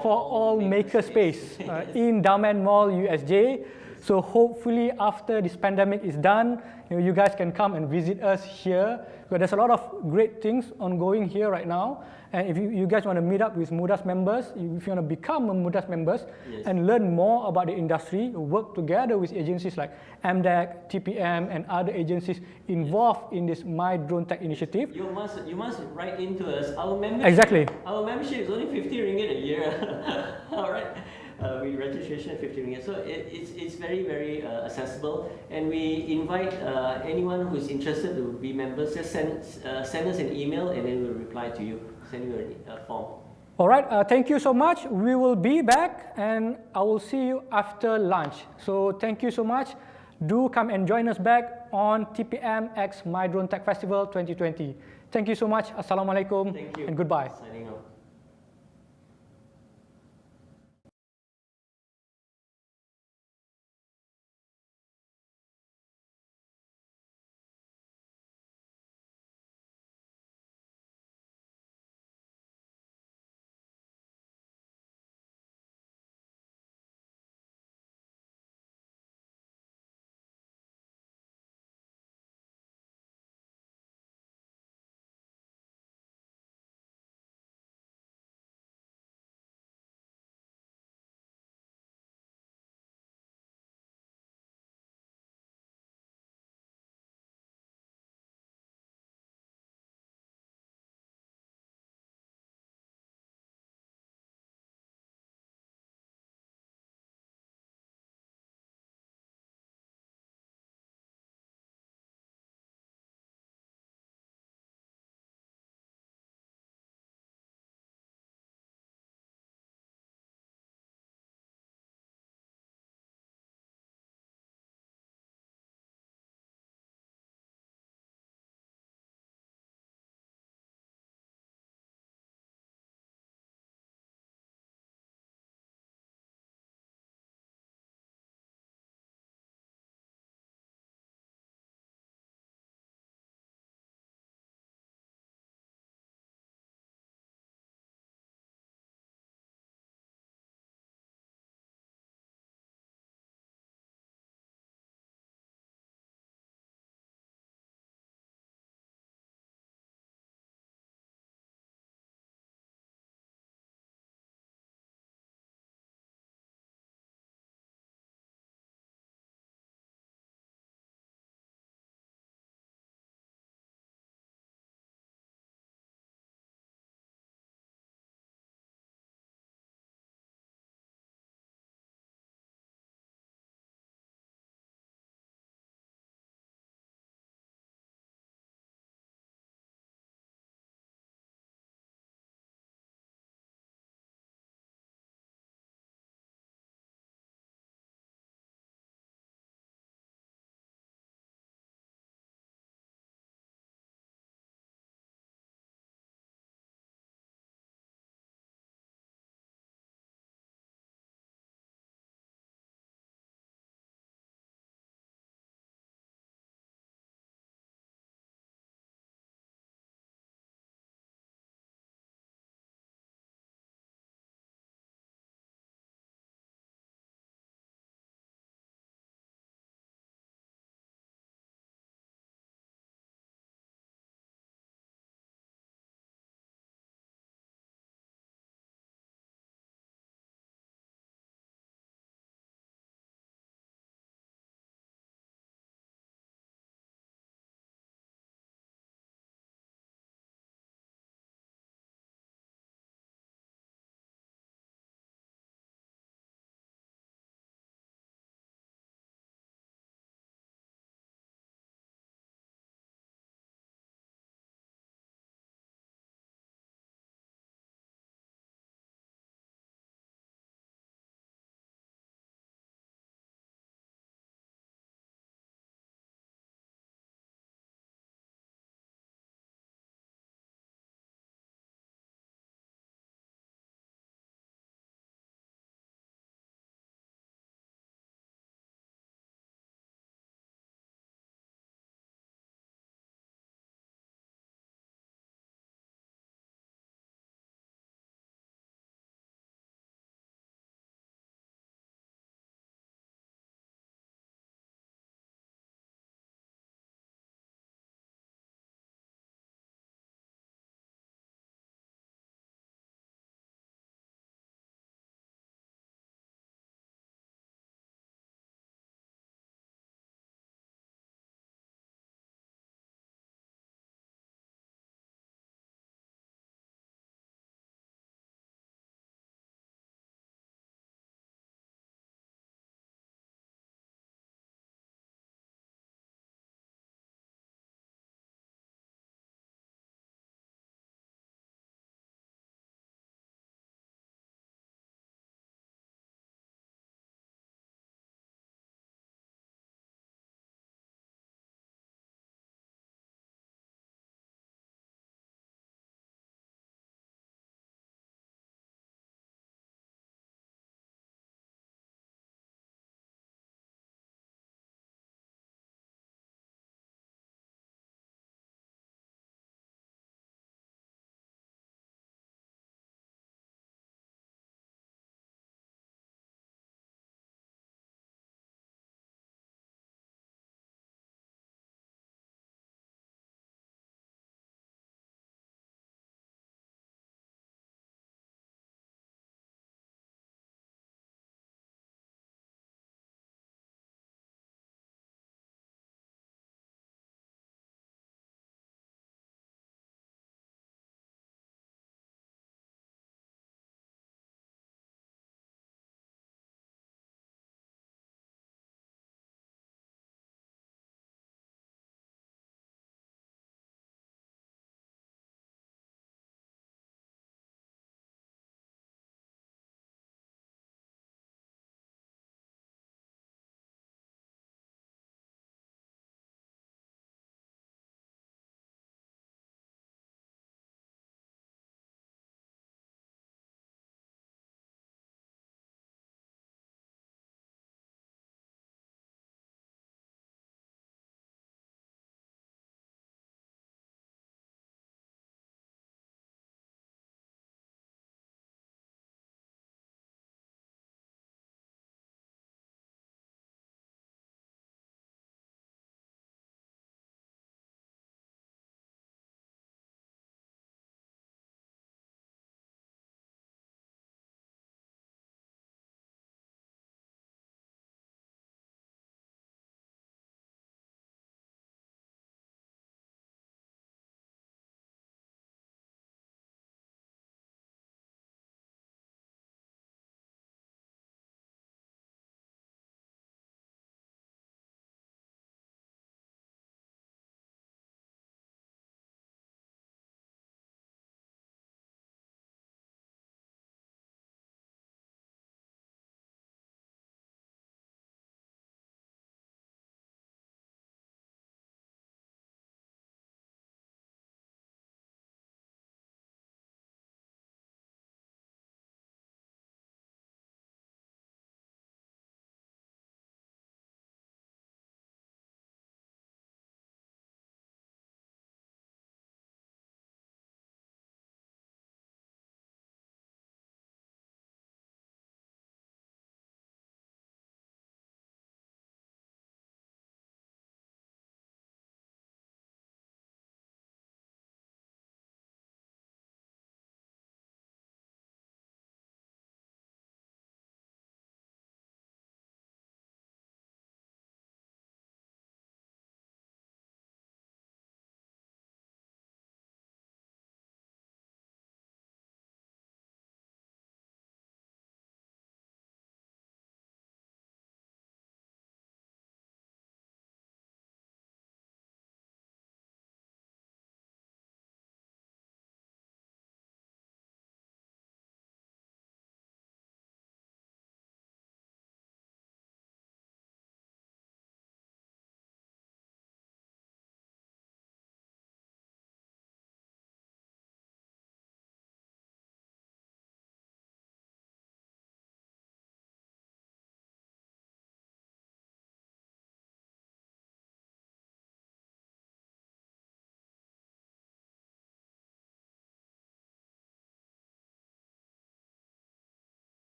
for All Makerspace in Daman Mall, USJ. So hopefully after this pandemic is done, you guys can come and visit us here. Because there's a lot of great things ongoing here right now. And if you guys want to meet up with MUDAS members, if you want to become a MUDAS members, yes, and learn more about the industry, work together with agencies like MDEC, TPM, and other agencies involved in this MyDroneTech initiative. You must write into us. Our membership, exactly. Our membership is only 50 ringgit a year. All right. We registration 50 ringgit, so it's very, very accessible, and we invite anyone who's interested to be members. Just send us an email, and then we'll reply to you, send you a form. All right, thank you so much. We will be back, and I will see you after lunch. So thank you so much. Do come and join us back on TPM X MYDroneTech Festival 2020. Thank you so much. Assalamualaikum, and goodbye. Signing off.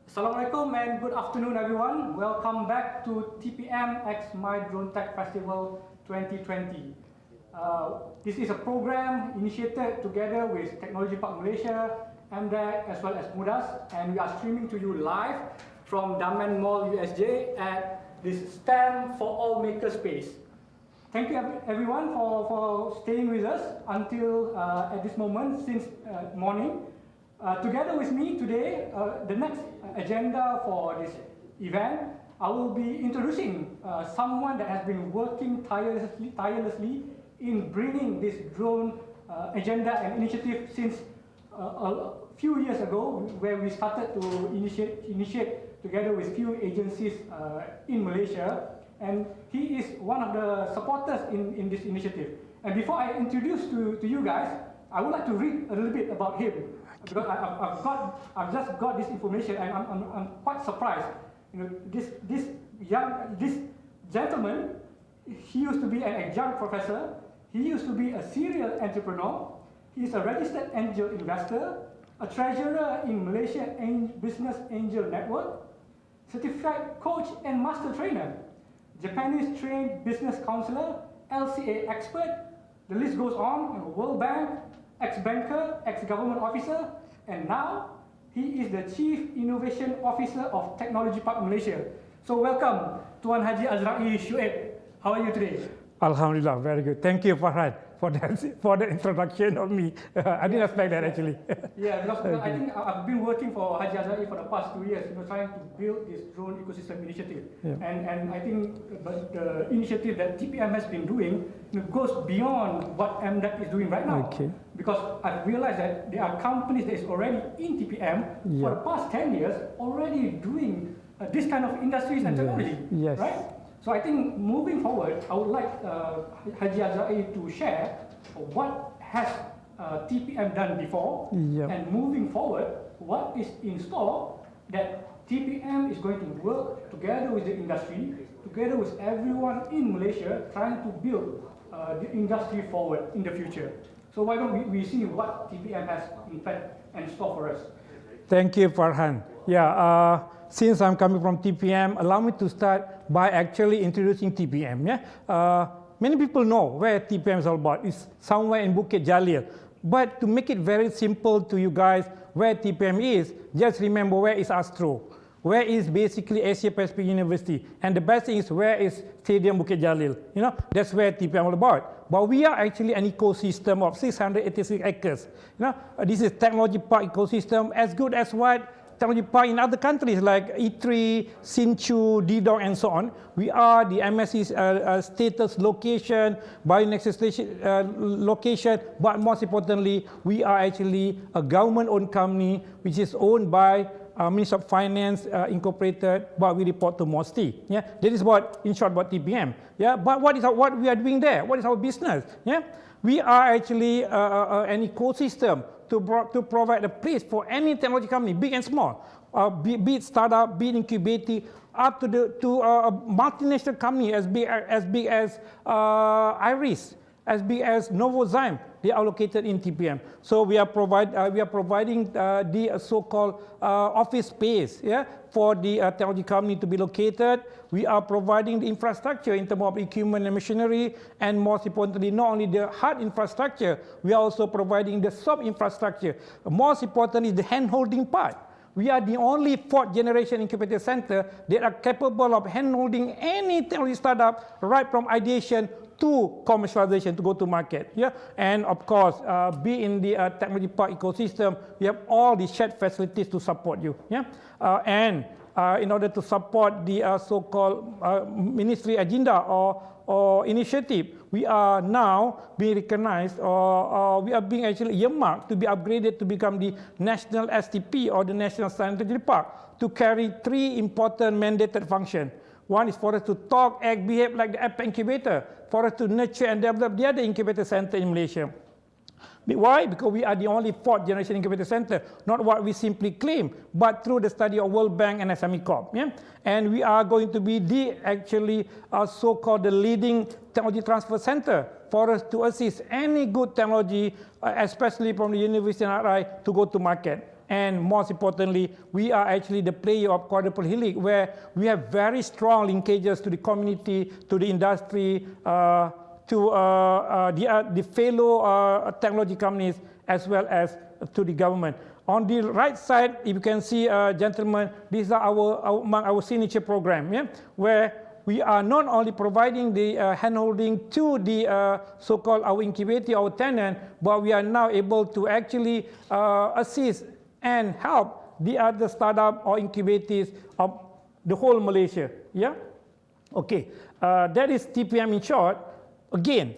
Assalamualaikum and good afternoon everyone. Welcome back to TPM x MYDroneTech Festival 2020. This is a program initiated together with Technology Park Malaysia, MDEC as well as MUDAS, and we are streaming to you live from Daman Mall USJ at this STEM for All Makerspace. Thank you everyone for staying with us until at this moment since morning. Together with me today, the next agenda for this event, I will be introducing someone that has been working tirelessly in bringing this drone agenda and initiative since a few years ago, where we started to initiate together with few agencies in Malaysia, and he is one of the supporters in this initiative. And before I introduce to you guys, I would like to read a little bit about him, because I've just got this information and I'm quite surprised. You know, this gentleman, he used to be an adjunct professor. He used to be a serial entrepreneur. He is a registered angel investor, a treasurer in Malaysia Business Angel Network, certified coach and master trainer, Japanese trained business counselor, LCA expert. The list goes on. World Bank, ex-banker, ex-government officer, and now he is the Chief Innovation Officer of Technology Park Malaysia. So welcome, Tuan Haji Azrai Shuaib. How are you today? Alhamdulillah, very good. Thank you, Farhan, for that introduction of me. I didn't expect that actually. Yeah, because I think I've been working for Haji Azrai for the past 2 years, trying to build this drone ecosystem initiative. Yeah. And I think the initiative that TPM has been doing goes beyond what MDEC is doing right now. Okay. Because I've realized that there are companies that is already in TPM for the past 10 years already doing this kind of industries and technology, right? So I think moving forward, I would like Haji Azrai to share what has TPM done before, and moving forward, what is in store that TPM is going to work together with the industry, together with everyone in Malaysia, trying to build the industry forward in the future. So why don't we see what TPM has in fact in store for us? Thank you, Farhan. Yeah. Since I'm coming from TPM, allow me to start by actually introducing TPM. Many people know where TPM is all about. It's somewhere in Bukit Jalil. But to make it very simple to you guys, where TPM is, just remember where is Astro. Where is basically Asia Pacific University. And the best thing is where is Stadium Bukit Jalil. That's where TPM is all about. But we are actually an ecosystem of 686 acres. This is Technology Park ecosystem, as good as what Technology Park in other countries like E3, Sinchu, Didong, and so on. We are the MSC's status location, bionexus location, but most importantly, we are actually a government-owned company which is owned by Ministry of Finance Incorporated, but we report to MOSTI. That is what, in short, about TPM. But what we are doing there? What is our business? We are actually an ecosystem to provide a place for any technology company, big and small, be it startup, be it incubator, up to a multinational company as big as Iris, as big as Novozymes. They are located in TPM. So we are providing the so-called office space for the technology company to be located. We are providing the infrastructure in terms of equipment and machinery, and most importantly, not only the hard infrastructure, we are also providing the soft infrastructure. Most importantly, the hand-holding part. We are the only fourth generation incubator center that are capable of hand-holding any technology startup right from ideation to commercialization, to go to market. And of course, be in the Technology Park ecosystem, we have all the shared facilities to support you. And in order to support the so-called ministry agenda or initiative, we are now being recognized, or we are being actually earmarked to be upgraded to become the National STP, or the National Science Technology Park, to carry 3 important mandated functions. One is for us to talk, act, behave like the app incubator, for us to nurture and develop the other incubator center in Malaysia. Why? Because we are the only 4th generation incubator center, not what we simply claim, but through the study of World Bank and SME Corp. And we are going to be the actually so-called the leading technology transfer center for us to assist any good technology, especially from the university and RI, to go to market. And most importantly, we are actually the player of quadruple helix, where we have very strong linkages to the community, to the industry, to the fellow technology companies, as well as to the government. On the right side, if you can see, gentlemen, these are among our signature program, yeah, where we are not only providing the handholding to the so-called our incubator, our tenant, but we are now able to actually assist and help the other startup or incubators of the whole Malaysia. Yeah. Okay. That is TPM in short. Again,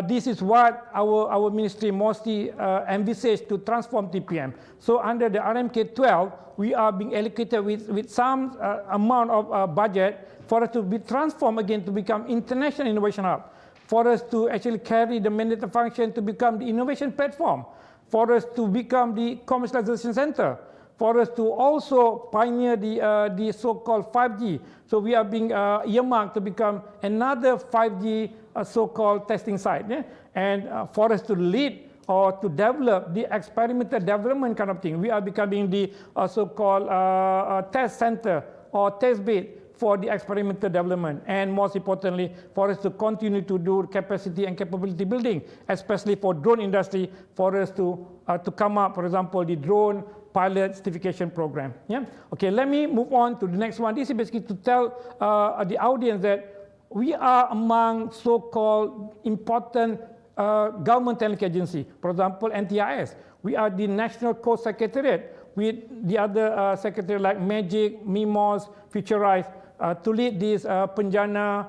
this is what our ministry mostly envisaged to transform TPM. So under the RMK 12, we are being allocated with some amount of budget for us to be transformed again to become international innovation hub, for us to actually carry the mandate function to become the innovation platform, for us to become the commercialization center, for us to also pioneer the so-called 5G. So we are being earmarked to become another 5G so-called testing site, yeah? And for us to lead or to develop the experimental development kind of thing. We are becoming the so-called test center or test bed for the experimental development, and most importantly, for us to continue to do capacity and capability building, especially for drone industry, for us to come up, for example, the drone pilot certification program. Yeah. Okay. Let me move on to the next one. This is basically to tell the audience that we are among so-called important government technical agency. For example, NTIS. We are the National Co-Secretariat with the other secretary like MAGIC, MIMOS, Futurize, to lead this Penjana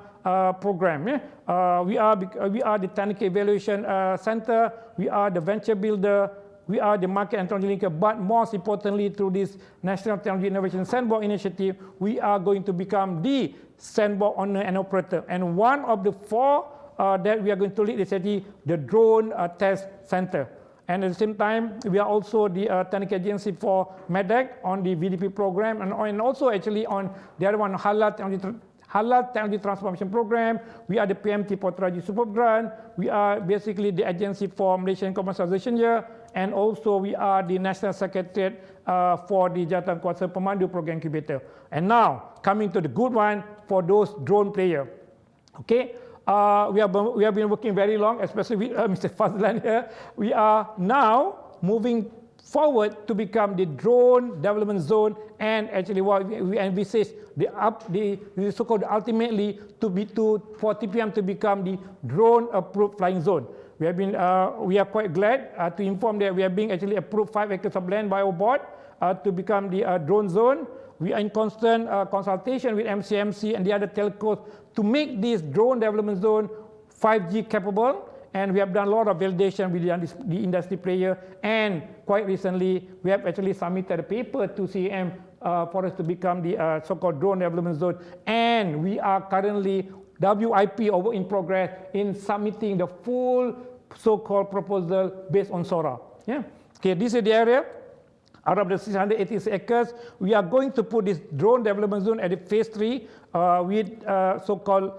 program. Yeah? We are the Technical Evaluation Center, we are the Venture Builder, we are the Market and Technology Linker, but most importantly through this National Technology Innovation Sandbox Initiative, we are going to become the sandbox owner and operator. And one of the four that we are going to lead is actually the Drone Test Center. And at the same time, we are also the technical agency for MDEC on the VDP program, and also actually on the other one, Halal Technology Transformation Program. We are the PMT Potraji Super Grant. We are basically the agency for Malaysian Commercialization Year, and also we are the National Secretariat for the Jawatan Kuasa Pemandu Program Incubator. And now, coming to the good one for those drone players. Okay. We have been working very long, especially with Mr. Fazlan here. We are now moving forward to become the drone development zone, and actually what we envisage the so-called ultimately for TPM to become the drone approved flying zone. We are quite glad to inform that we are being actually approved 5 acres of land by our board to become the drone zone. We are in constant consultation with MCMC and the other telcos to make this drone development zone 5G capable, and we have done a lot of validation with the industry player, and quite recently we have actually submitted a paper to CAAM for us to become the so-called drone development zone, and we are currently WIP over in progress in submitting the full so-called proposal based on SORA. Yeah. Okay, this is the area. Out of the 686 acres, we are going to put this drone development zone at the phase 3 with so-called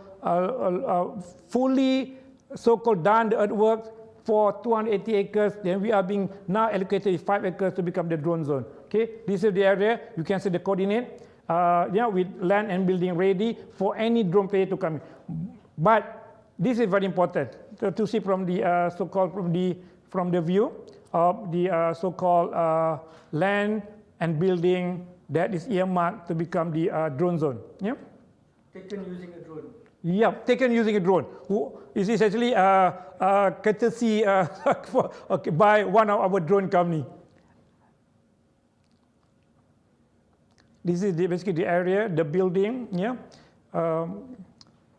fully so-called done the earthworks for 280 acres. Then we are being now allocated 5 acres to become the drone zone. Okay, this is the area. You can see the coordinate. With land and building ready for any drone player to come in. But this is very important to see from the so-called from the view of the so-called land and building that is earmarked to become the drone zone. Yeah. Taken using a drone. Yeah, taken using a drone. This is actually courtesy by one of our drone company. This is basically the area, the building. Yeah,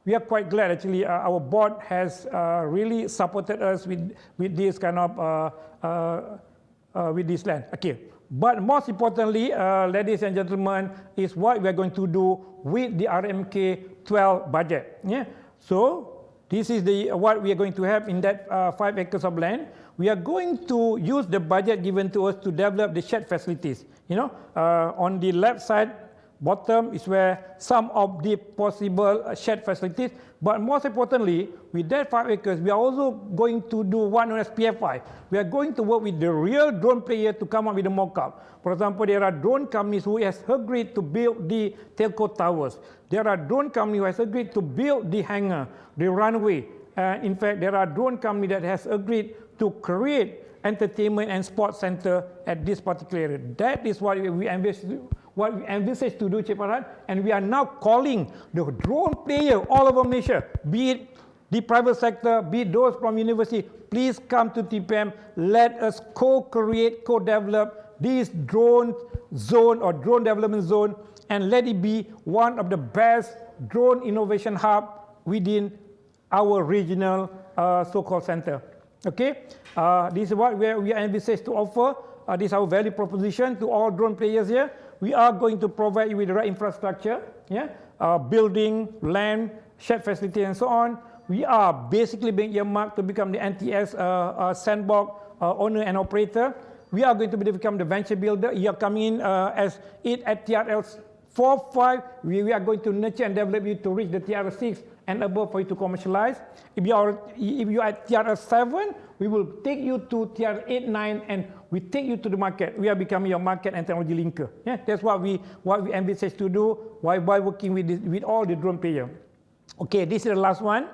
we are quite glad actually. Our board has really supported us with this kind of with this land. Okay, but most importantly, ladies and gentlemen, is what we are going to do with the RMK 12 budget. Yeah, so this is what we are going to have in that 5 acres of land. We are going to use the budget given to us to develop the shared facilities. You know, on the left side, bottom is where some of the possible shared facilities. But most importantly, with that 5 acres, we are also going to do one known as PFI. We are going to work with the real drone player to come up with a mock-up. For example, there are drone companies who has agreed to build the telco towers. There are drone companies who has agreed to build the hangar, the runway. In fact, there are drone companies that has agreed to create entertainment and sports center at this particular area. That is what we envisage to do, Cik Farhan, and we are now calling the drone player all over Malaysia, be it the private sector, be it those from university, please come to TPM, let us co-create, co-develop this drone zone or drone development zone, and let it be one of the best drone innovation hub within our regional so-called center. Okay, this is what we envisage to offer. This is our value proposition to all drone players here. We are going to provide you with the right infrastructure, building, land, shared facility, and so on. We are basically being earmarked to become the NTS sandbox owner and operator. We are going to become the venture builder. You are coming in as it at TRL 4-5. We are going to nurture and develop you to reach the TRL 6 and above for you to commercialize. If you are at TRL 7, we will take you to TRL 8, 9, and we take you to the market. We are becoming your market and technology linker. Yeah, that's what we envisage to do while working with all the drone players. Okay, this is the last one.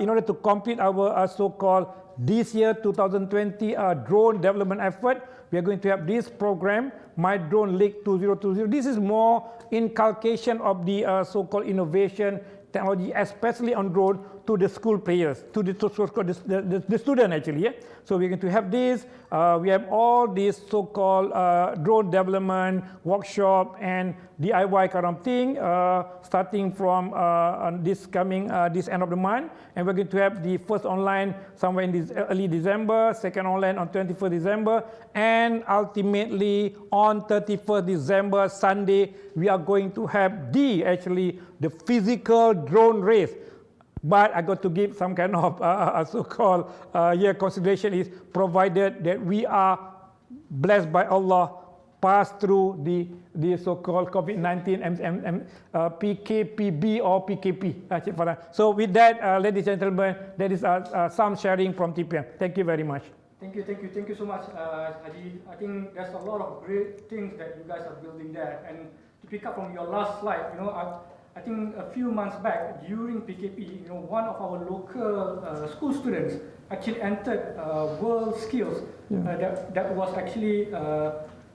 In order to complete our so-called this year 2020 drone development effort, we are going to have this program, MyDrone League 2020. This is more inculcation of the so-called innovation technology, especially on drone, to the school players, to the student actually. Yeah? So we're going to have this. We have all these so-called drone development workshop and DIY kind of thing, starting from this end of the month. And we're going to have the first online somewhere in this early December, second online on 21st December, and ultimately on 31st December, Sunday, we are going to have the physical drone race. But I got to give some kind of so-called consideration is provided that we are blessed by Allah, pass through the so-called COVID-19 PKPB or PKP. So with that, ladies and gentlemen, that is some sharing from TPM. Thank you very much. Thank you so much, Haji. I think there's a lot of great things that you guys are building there. And to pick up from your last slide, I think a few months back during PKP, one of our local school students actually entered World Skills that was actually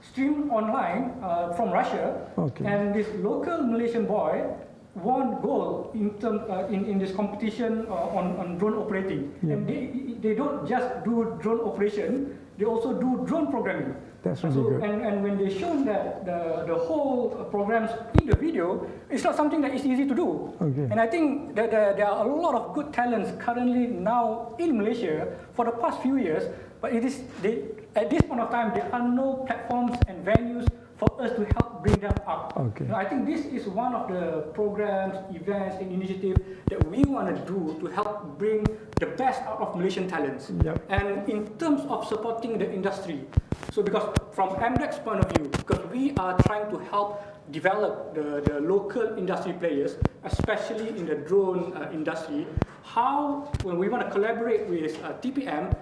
streamed online from Russia. Okay. And this local Malaysian boy won gold in this competition on drone operating. Yeah. And they don't just do drone operation, they also do drone programming. That's really good. And when they shown that the whole programs in the video, it's not something that is easy to do. Okay. And I think that there are a lot of good talents currently now in Malaysia for the past few years, but at this point of time, there are no platforms and venues for us to help bring them up. Okay. I think this is one of the programs, events, and initiatives that we want to do to help bring the best out of Malaysian talents. Yep. And in terms of supporting the industry, so because from MDEC's point of view, because we are trying to help develop the local industry players, especially in the drone industry, when we want to collaborate with TPM,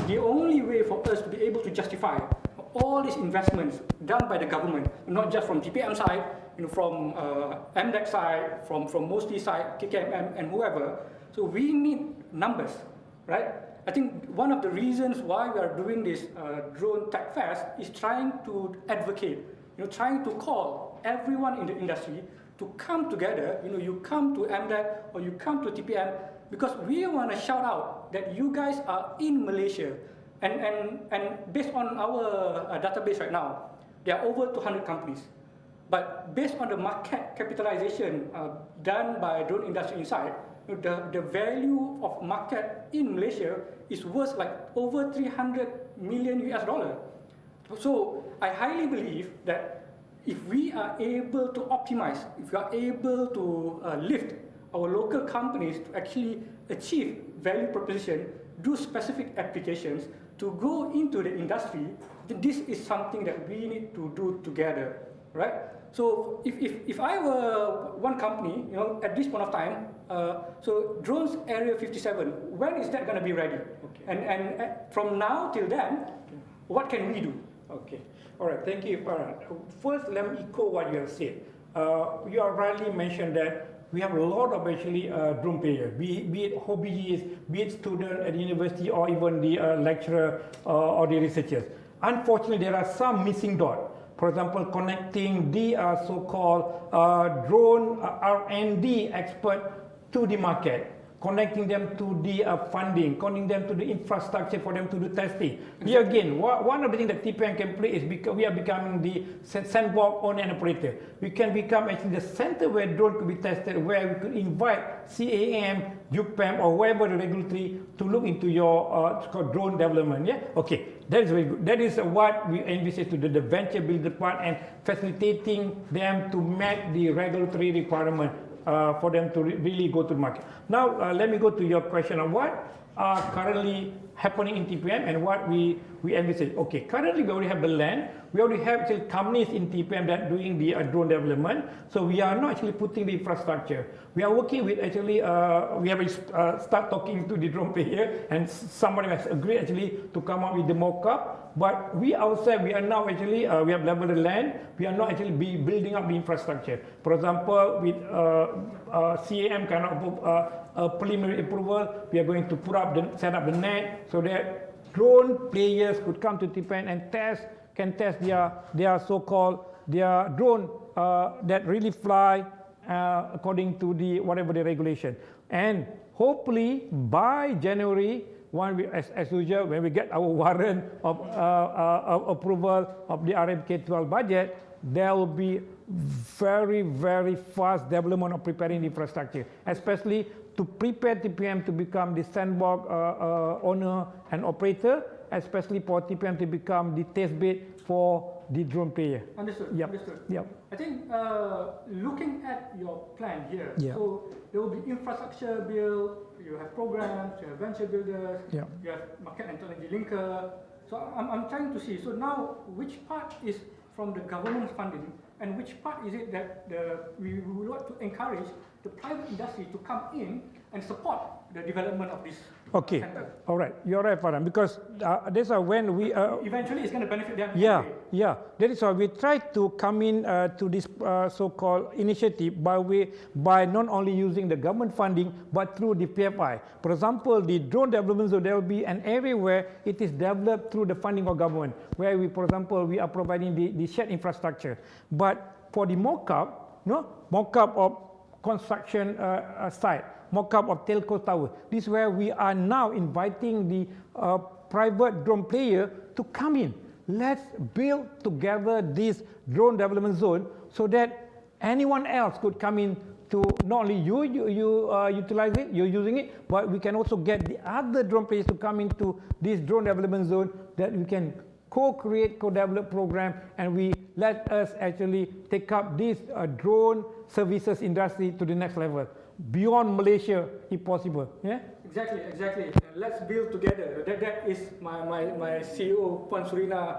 the only way for us to be able to justify all these investments done by the government, not just from TPM side, from MDEC side, from MOSTI side, CAAM, and whoever. So we need numbers, right? I think one of the reasons why we are doing this DroneTech Fest is trying to advocate, trying to call everyone in the industry to come together. You come to MDEC or you come to TPM because we want to shout out that you guys are in Malaysia. And based on our database right now, there are over 200 companies. But based on the market capitalization done by Drone Industry Insight, the value of market in Malaysia is worth like over $300 million US. So I highly believe that if we are able to optimize, if we are able to lift our local companies to actually achieve value proposition, do specific applications, to go into the industry, this is something that we need to do together. right? So if I were one company, you know, at this point of time, so drones Area 57, when is that going to be ready? Okay. And from now till then, what can we do? Okay. All right. Thank you, Farhan. First, let me echo what you have said. You have rightly mentioned that we have a lot of actually drone players, be it hobbyists, be it students at the university, or even the lecturer or the researchers. Unfortunately, there are some missing dots. For example, connecting the so-called drone R&D expert to the market, connecting them to the funding, connecting them to the infrastructure for them to do testing. Here again, one of the things that TPM can play is because we are becoming the sandbox owner and operator. We can become actually the center where drone could be tested, where we could invite CAAM, JUPEM, or whoever the regulatory to look into your drone development. Yeah, okay, that is very good. That is what we envisage to do, the venture builder part and facilitating them to meet the regulatory requirement. For them to really go to the market. Now, let me go to your question on what are currently happening in TPM and what we envisage. Okay, currently we already have the land. We already have actually companies in TPM that are doing the drone development. So we are not actually putting the infrastructure. We are working with actually, we have start talking to the drone player, and somebody has agreed actually to come up with the mock-up. But we ourselves, we are now actually, we have leveled the land. We are not actually building up the infrastructure. For example, with CAAM kind of preliminary approval, we are going to set up the net so that drone players could come to TPM and can test their so-called their drone that really fly according to the whatever the regulation. And hopefully by January, as usual, when we get our warrant of approval of the RMK12 budget, there will be very, very fast development of preparing the infrastructure, especially to prepare TPM to become the sandbox owner and operator, especially for TPM to become the test bed for the drone player. Understood. Yep. Understood. Yep. I think looking at your plan here, Yeah. so there will be infrastructure build, you have programs, you have venture builders, Yeah. you have market and technology linker. So I'm trying to see. So now, which part is from the government funding, and which part is it that we would want to encourage the private industry to come in and support the development of this Okay. center? All right. You're right, Farhan, because that's when we Eventually, it's going to benefit them. Yeah, anyway. yeah. That is why we try to come in to this so-called initiative by not only using the government funding, but through the PFI. For example, the drone development, so there will be an area where it is developed through the funding of government, where we, for example, we are providing the shared infrastructure. But for the mock-up, mock-up of construction site, mock-up of telco tower. This is where we are now inviting the private drone player to come in. Let's build together this drone development zone so that anyone else could come in to not only you utilize it, you're using it, but we can also get the other drone players to come into this drone development zone that we can co-create, co-develop program, and we let us actually take up this drone services industry to the next level, beyond Malaysia, if possible. Yeah. Exactly, exactly. Let's build together. That is my CEO Puan Surina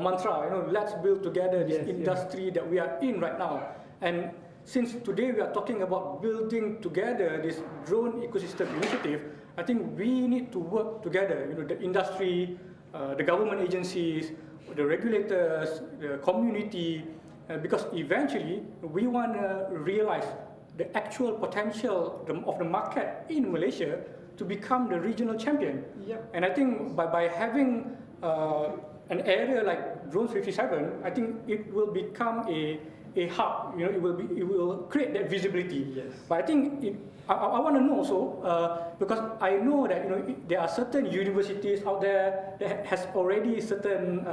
mantra. Let's build together this industry that we are in right now. And since today we are talking about building together this drone ecosystem initiative, I think we need to work together. The industry, the government agencies, the regulators, the community, because eventually we want to realize the actual potential of the market in Malaysia to become the regional champion. Yep. And I think by having an area like Drone 57, I think it will become a hub. It will create that visibility. Yes. But I think I want to know also because I know that there are certain universities out there that has already certain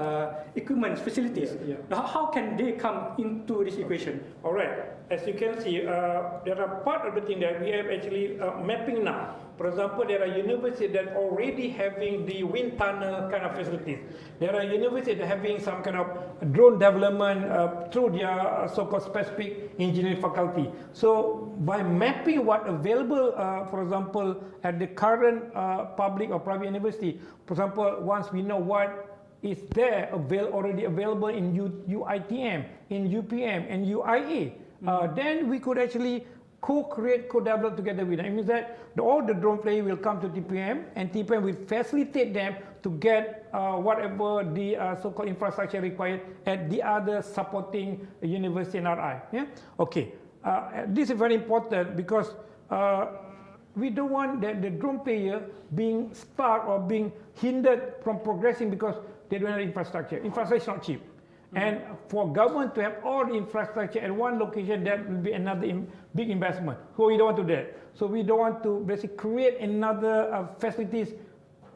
equipment facilities. Yeah. Now, how can they come into this equation? All right. As you can see, there are part of the thing that we have actually mapping now. For example, there are universities that already having the wind tunnel kind of facilities. There are universities that having some kind of drone development through their so-called specific engineering faculty. So by mapping what available, for example, at the current public or private university, for example, once we know what is there already available in UITM, in JUPEM, and UIA. Then we could actually co-create, co-develop together with them. It means that all the drone players will come to TPM, and TPM will facilitate them to get whatever the so-called infrastructure required at the other supporting university and RI. Yeah? Okay. This is very important because we don't want the drone player being stuck or being hindered from progressing because they don't have infrastructure. Infrastructure is not cheap. And for government to have all the infrastructure at one location, that will be another big investment. So we don't want to do that. So we don't want to basically create another facilities,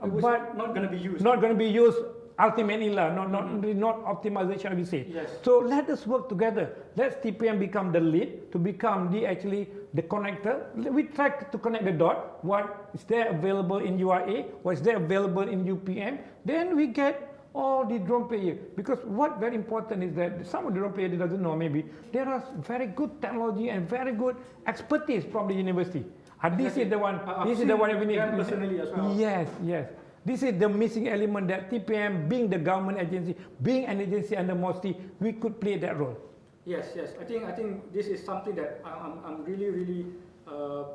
but not going to be used. Not going to be used ultimately, not optimization, we say. Yes. So let us work together. Let TPM become the lead, to become the connector. We try to connect the dot. What is there available in UIA? What is there available in UPM? Then we get all the drone players. Because what very important is that some of the drone players doesn't know, maybe there are very good technology and very good expertise from the university. And this is the one. This is the one we need. Personally as well. Yes, yes. This is the missing element that TPM, being the government agency, being an agency under MOSTI, we could play that role. Yes, yes. I think this is something that I'm really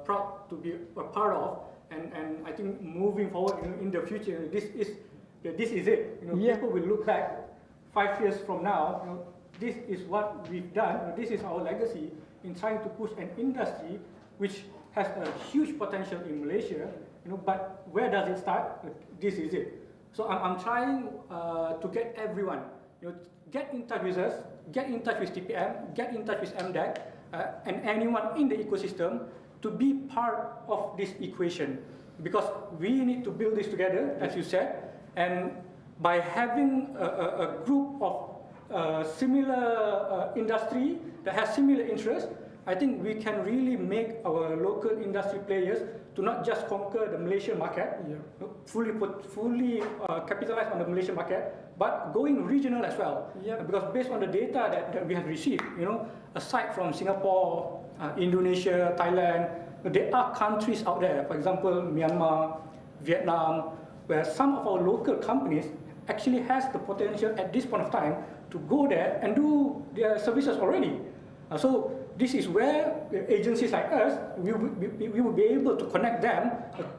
proud to be a part of, and I think moving forward in the future, this is it. People will look back 5 years from now. This is what we've done. This is our legacy in trying to push an industry which has a huge potential in Malaysia. But where does it start? This is it. So I'm trying to get everyone, get in touch with us, get in touch with TPM, get in touch with MDEC, and anyone in the ecosystem to be part of this equation. Because we need to build this together, as you said, and by having a group of similar industry that has similar interests, I think we can really make our local industry players to not just conquer the Malaysian market, fully capitalize on the Malaysian market, but going regional as well. Because based on the data that we have received, aside from Singapore, Indonesia, Thailand, there are countries out there, for example, Myanmar, Vietnam, where some of our local companies actually has the potential at this point of time to go there and do their services already. So this is where agencies like us, we will be able to connect them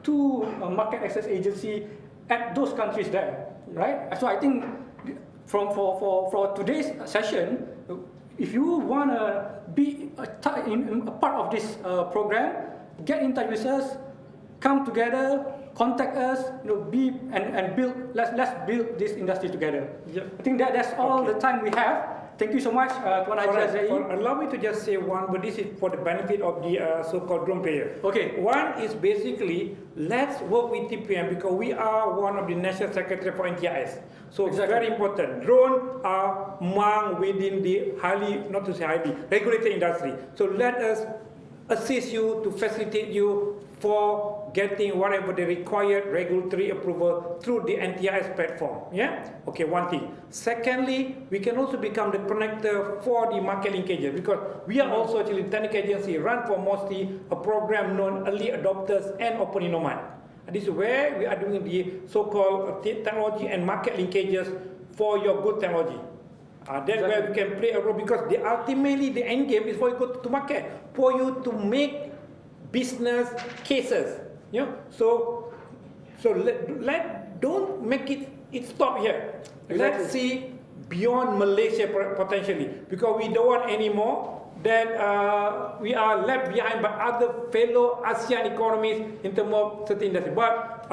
to a market access agency at those countries there, right? So I think for today's session, if you want to be a part of this program, get in touch with us, come together, contact us, and build. Let's build this industry together. I think that's all the time we have. Thank you so much, Tuan Haji Azrahi. Allow me to just say one, but this is for the benefit of the so-called drone player. Okay. One is basically, let's work with TPM because we are one of the national secretary for NTIS. So it's very important. Drone are among within the not to say highly, regulated industry. So let us assist you to facilitate you for getting whatever the required regulatory approval through the NTIS platform. Okay, one thing. Secondly, we can also become the connector for the market linkages because we are also actually a technical agency run for MOSTI, a program known early adopters and open innomat. And this is where we are doing the so-called technology and market linkages for your good technology. That's where we can play a role because ultimately the end game is for you to go to market, for you to make business cases. So don't make it stop here. Let's see beyond Malaysia potentially because we don't want anymore that we are left behind by other fellow ASEAN economies in terms of certain industry. But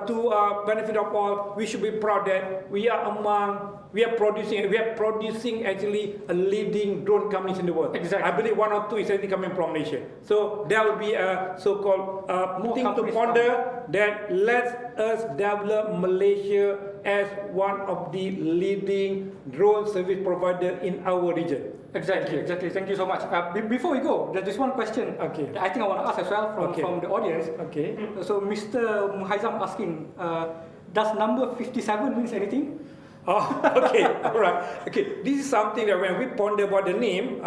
to benefit of all, we should be proud that we are producing actually a leading drone companies in the world. Exactly. I believe 1 or 2 is already coming from Malaysia. So there will be a so-called thing to ponder that lets us develop Malaysia as one of the leading drone service provider in our region. Exactly. Thank you so much. Before we go, there's this one question that I think I want to ask as well from the audience. So Mr. Muhaizam asking, does number 57 means anything? Oh, okay, all right. Okay, this is something that when we ponder about the name,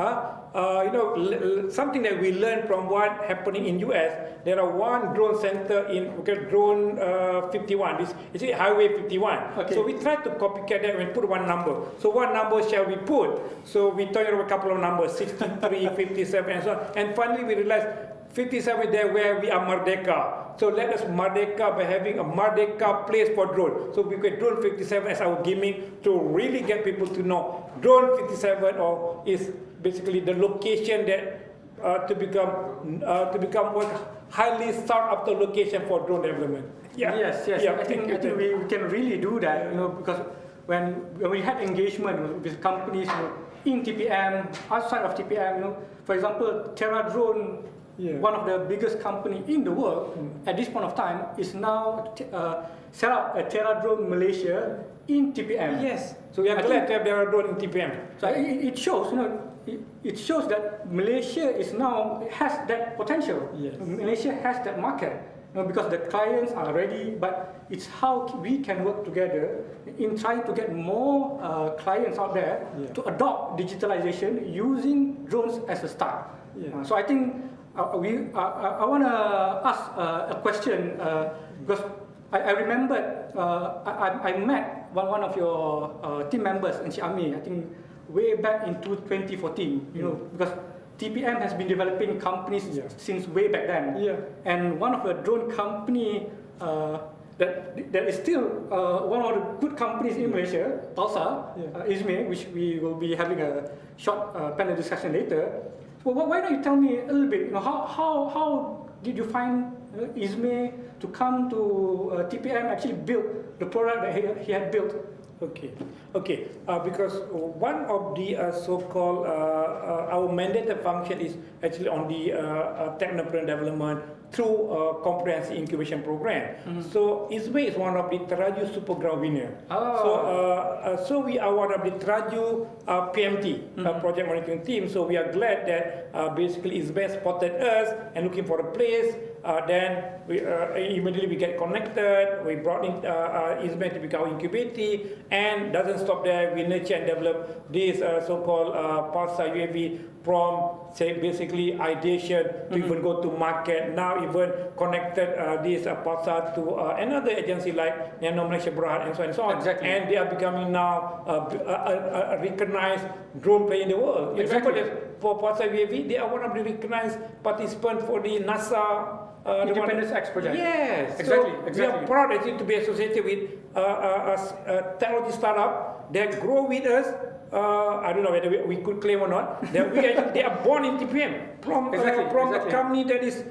something that we learned from what happening in US. There are one drone center in drone 51. This is Highway 51. Okay. So we try to copycat that and put one number. So what number shall we put? So we turn over a couple of numbers, 63, 57, and so on. And finally we realized 57 is there where we are Merdeka. So let us Merdeka by having a Merdeka place for drone. So we get drone 57 as our gimmick to really get people to know drone 57 is basically the location that to become what highly sought after location for drone development. Yeah. Yes. Yeah. I think we can really do that. Because when we had engagement with companies in TPM, outside of TPM, for example, Terra Drone. Yeah. One of the biggest company in the world at this point of time is now set up a Terra Drone Malaysia in TPM. Yes. So we are glad to have Terra Drone in TPM. So it shows, it shows that Malaysia has that potential. Yes. Malaysia has that market. Because the clients are ready, but it's how we can work together in trying to get more clients out there to adopt digitalization using drones as a start. Yeah. So I think I want to ask a question because I remembered I met one of your team members in Xiaomi, I think way back in 2014, because TPM has been developing companies since way back then. Yeah. And one of the drone company that is still one of the good companies in Malaysia, Pulsar, ISME, which we will be having a short panel discussion later. Well, why don't you tell me a little bit? How did you find ISME to come to TPM actually build the product that he had built? Okay. Because one of the so-called our mandated function is actually on the technopreneur development through a comprehensive incubation program. So ISME is one of the Teraju Super Ground winner. So we are one of the Teraju PMT project monitoring team. So we are glad that basically ISME spotted us and looking for a place. Then we immediately we get connected. We brought in ISME to become incubator, and doesn't stop there. We nurture and develop this so-called Pulsar UAV from say basically ideation to even go to market. Now even connected this Pulsar to another agency like Nano Malaysia Berhad and so on and so on. Exactly. And they are becoming now a recognized drone player in the world. Exactly. For Pulsar UAV, they are one of the recognized participants for the NASA Independence X project. Yes, exactly. We are proud actually to be associated with a technology startup that grow with us. I don't know whether we could claim or not. That they are born in TPM from a company that is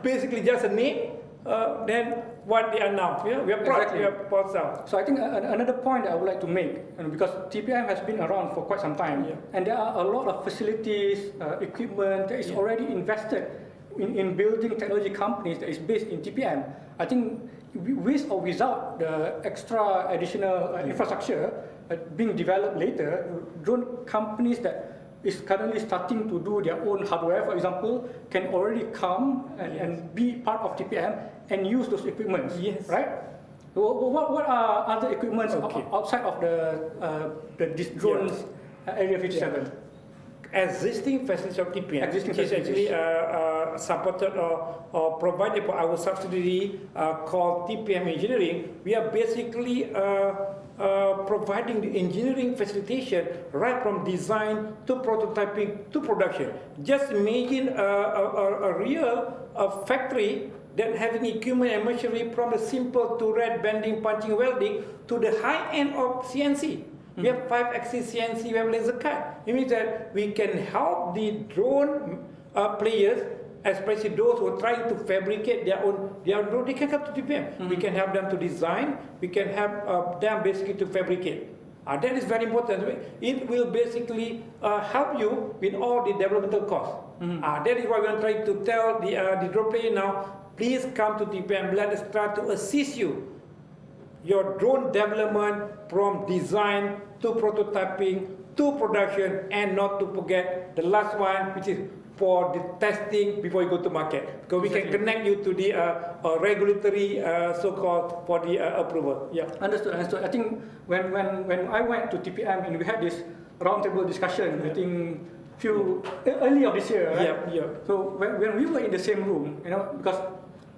basically just a name. Then what they are now. We are proud. We are proud. So I think another point that I would like to make, because TPM has been around for quite some time, and there are a lot of facilities, equipment that is already invested in building technology companies that is based in TPM. I think with or without the extra additional infrastructure being developed later, drone companies that is currently starting to do their own hardware, for example, can already come and be part of TPM and use those equipments. Yes. Right? What are other equipments outside of the drones Area 57? Existing facilities of TPM, which is actually supported or provided by our subsidiary called TPM Engineering. We are basically providing the engineering facilitation right from design to prototyping to production. Just imagine a real factory that having equipment and machinery from the simple to red bending, punching, welding to the high end of CNC. We have 5-axis CNC, we have laser cut. It means that we can help the drone players, especially those who are trying to fabricate their own drone. They can come to TPM. We can help them to design. We can help them basically to fabricate. That is very important. It will basically help you with all the developmental costs. That is why we are trying to tell the drone player now, please come to TPM. Let us try to assist you. Your drone development from design to prototyping to production, and not to forget the last one, which is for the testing before you go to market, because we can connect you to the regulatory so-called for the approval. Yeah. Understood. I think when I went to TPM and we had this roundtable discussion, I think early of this year, right? Yeah. So when we were in the same room, because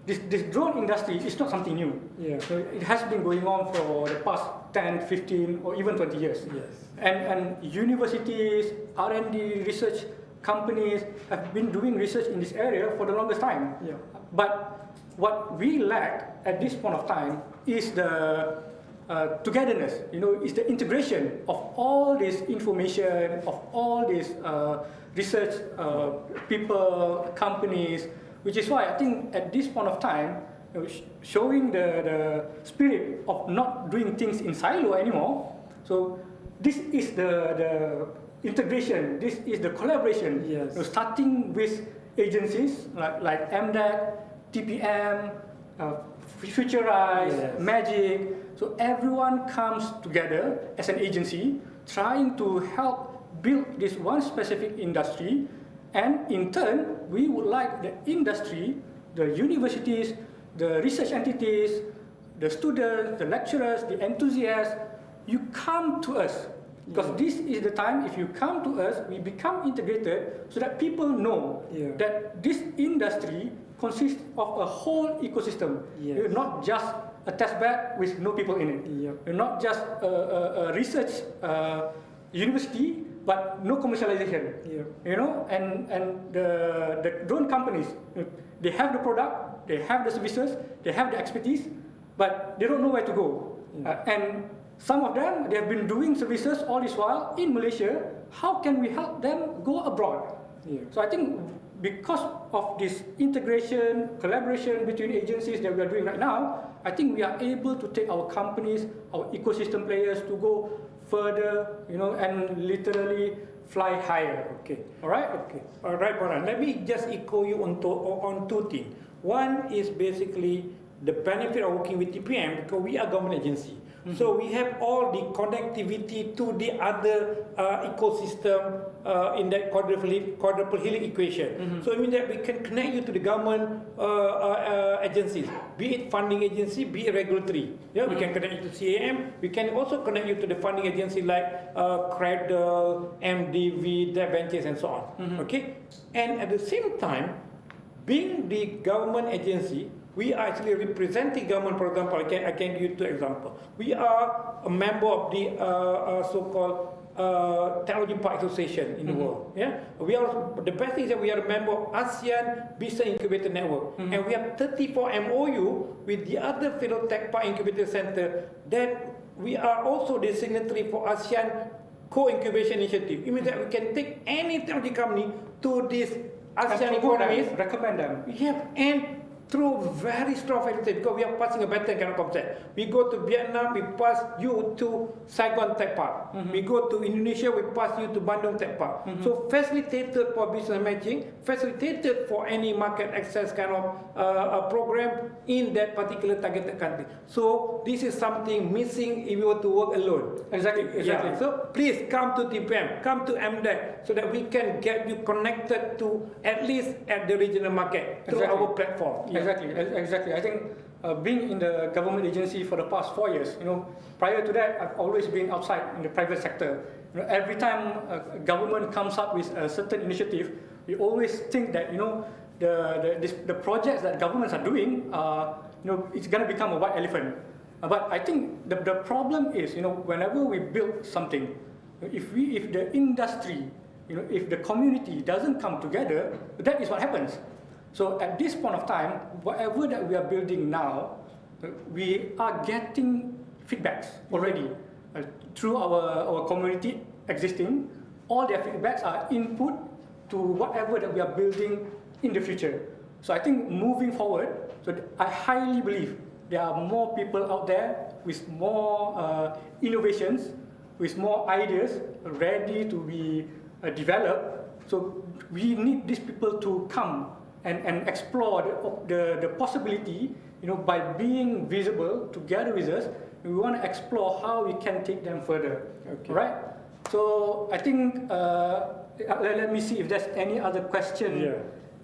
this drone industry is not something new. Yeah. So it has been going on for the past 10, 15, or even 20 years. Yes. And universities, R&D, research companies have been doing research in this area for the longest time. Yeah. But what we lack at this point of time is the togetherness, is the integration of all this information, of all these research people, companies, which is why I think at this point of time, showing the spirit of not doing things in silo anymore. So this is the integration, this is the collaboration, yes. Starting with agencies like MDEC, TPM, Futurize, yes. Magic. So everyone comes together as an agency trying to help build this one specific industry, and in turn, we would like the industry, the universities, the research entities, the students, the lecturers, the enthusiasts, you come to us. Because this is the time, if you come to us, we become integrated so that people know that this industry consists of a whole ecosystem. Yes. Not just a test bed with no people in it. Yep. Not just a research university, but no commercialization. And the drone companies, they have the product, they have the services, they have the expertise, but they don't know where to go. And some of them, they have been doing services all this while in Malaysia. How can we help them go abroad? So I think because of this integration, collaboration between agencies that we are doing right now, I think we are able to take our companies, our ecosystem players to go further, and literally fly higher. Okay. All right? Okay. All right, Farhan. Let me just echo you on two things. One is basically the benefit of working with TPM, because we are a government agency. So we have all the connectivity to the other ecosystem in that quadruple helix equation. So it means that we can connect you to the government agencies, be it funding agency, be it regulatory. We can connect you to CAAM. We can also connect you to the funding agency like Cradle, MDV, Debt Ventures, and so on. Okay, and at the same time, being the government agency, we are actually representing government. For example, I can give you two examples. We are a member of the so-called Technology Park Association in the world. We are, the best thing is that we are a member of ASEAN Business Incubator Network, and we have 34 MOU with the other fellow tech park incubator center that we are also the signatory for ASEAN Co-Incubation Initiative. It means that we can take any technology company to this ASEAN economies, recommend them. And through very strong facilitation, because we are passing a better kind of concept. We go to Vietnam, we pass you to Saigon Tech Park. We go to Indonesia, we pass you to Bandung Tech Park. So facilitated for business matching, facilitated for any market access kind of program in that particular targeted country. So this is something missing if we were to work alone. Exactly. So please come to TPM, come to MDEC, so that we can get you connected to at least at the regional market through our platform. Exactly. I think being in the government agency for the past 4 years, prior to that, I've always been outside in the private sector. Every time a government comes up with a certain initiative, we always think that the projects that governments are doing, it's going to become a white elephant. But I think the problem is, whenever we build something, if the industry, if the community doesn't come together, that is what happens. So at this point of time, whatever that we are building now, we are getting feedbacks already through our community existing. All their feedbacks are input to whatever that we are building in the future. So I think moving forward, I highly believe there are more people out there with more innovations, with more ideas ready to be developed. So we need these people to come and explore the possibility, by being visible together with us. We want to explore how we can take them further. Okay. Right? So I think let me see if there's any other question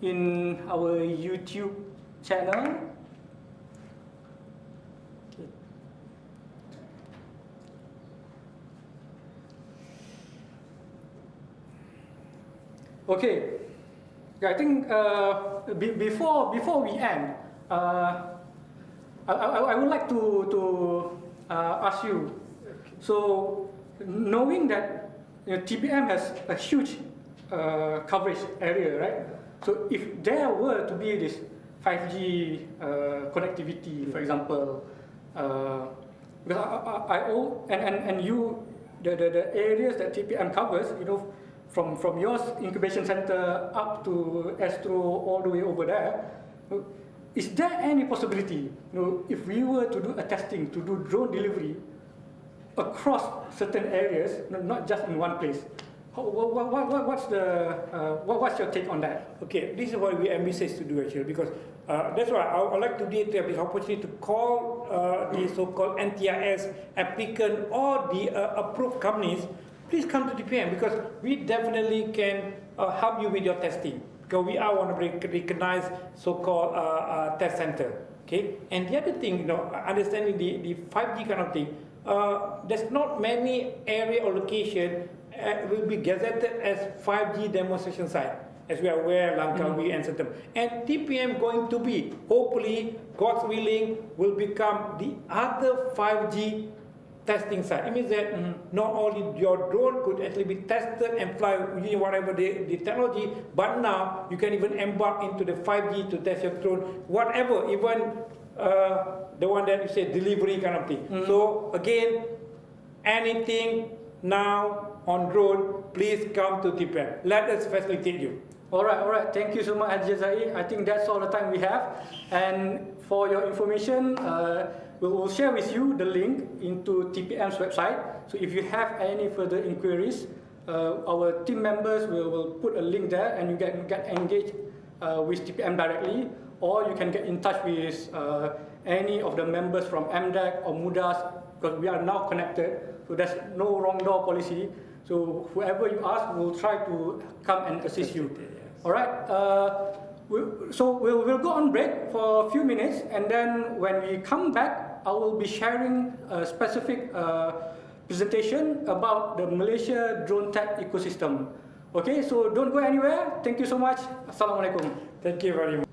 in our YouTube channel. Okay, I think before we end, I would like to ask you. So, knowing that TPM has a huge coverage area, right? So, if there were to be this 5G connectivity, for example, because the areas that TPM covers, from your incubation center up to Astro, all the way over there, is there any possibility, if we were to do a testing, to do drone delivery across certain areas, not just in one place? What's your take on that? Okay, this is what we envisage to do actually, because that's why I would like to have this opportunity to call the so-called NTIS applicant or the approved companies. Please come to TPM, because we definitely can help you with your testing, because we are one of the recognized so-called test center. Okay, and the other thing, understanding the 5G kind of thing, there's not many area or location will be gazetted as 5G demonstration site, as we are aware, Langkawi and Setem. And TPM going to be, hopefully, God's willing, will become the other 5G testing site. It means that not only your drone could actually be tested and fly using whatever the technology, but now you can even embark into the 5G to test your drone, whatever, even the one that you say delivery kind of thing. So again, anything now on drone, please come to TPM. Let us facilitate you. All right. Thank you so much, Haji Zai. I think that's all the time we have. And for your information, we will share with you the link into TPM's website. So if you have any further inquiries, our team members will put a link there, and you can get engaged with TPM directly, or you can get in touch with any of the members from MDEC or MUDAS, because we are now connected. So there's no wrong door policy. So whoever you ask, we'll try to come and assist you. All right. So we'll go on break for a few minutes, and then when we come back, I will be sharing a specific presentation about the Malaysia DroneTech ecosystem. Okay, so don't go anywhere. Thank you so much. Assalamualaikum. Thank you very much.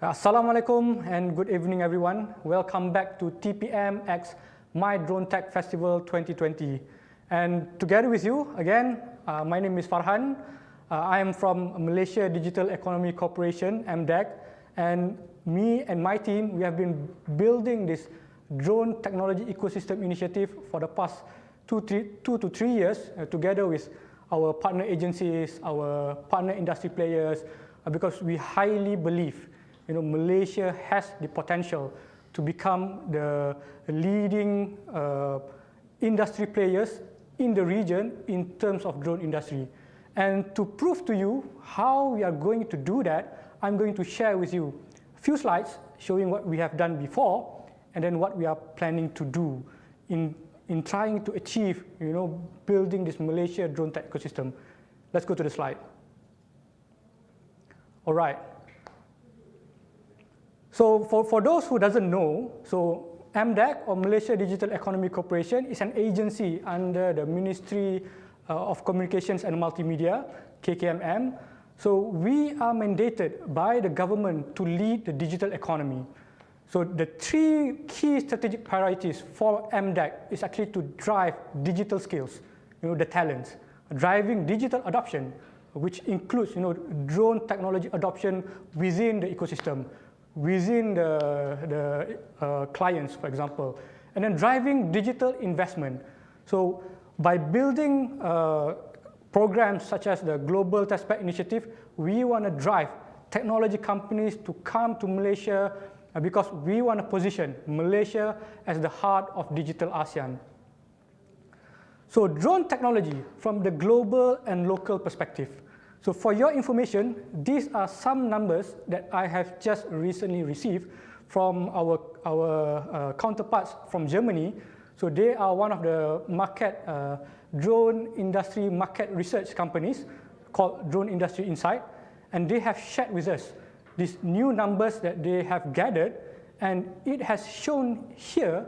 Assalamualaikum and good evening everyone. Welcome back to TPM X MYDroneTech Festival 2020. And together with you again, my name is Farhan. I am from Malaysia Digital Economy Corporation, MDEC, and me and my team, we have been building this drone technology ecosystem initiative for the past 2 to 3 years together with our partner agencies, our partner industry players, because we highly believe Malaysia has the potential to become the leading industry players in the region in terms of drone industry. And to prove to you how we are going to do that, I'm going to share with you a few slides showing what we have done before and then what we are planning to do in trying to achieve, building this Malaysia drone tech ecosystem. Let's go to the slide. All right. So for those who doesn't know, so MDEC or Malaysia Digital Economy Corporation is an agency under the Ministry of Communications and Multimedia, CAAM. So we are mandated by the government to lead the digital economy. So the 3 key strategic priorities for MDEC is actually to drive digital skills, the talents, driving digital adoption, which includes drone technology adoption within the ecosystem, within the clients, for example, and then driving digital investment. So by building programs such as the Global Testbed Initiative, we want to drive technology companies to come to Malaysia because we want to position Malaysia as the heart of digital ASEAN. So drone technology from the global and local perspective. So for your information, these are some numbers that I have just recently received from our counterparts from Germany. So they are one of the drone industry market research companies called Drone Industry Insight, and they have shared with us these new numbers that they have gathered, and it has shown here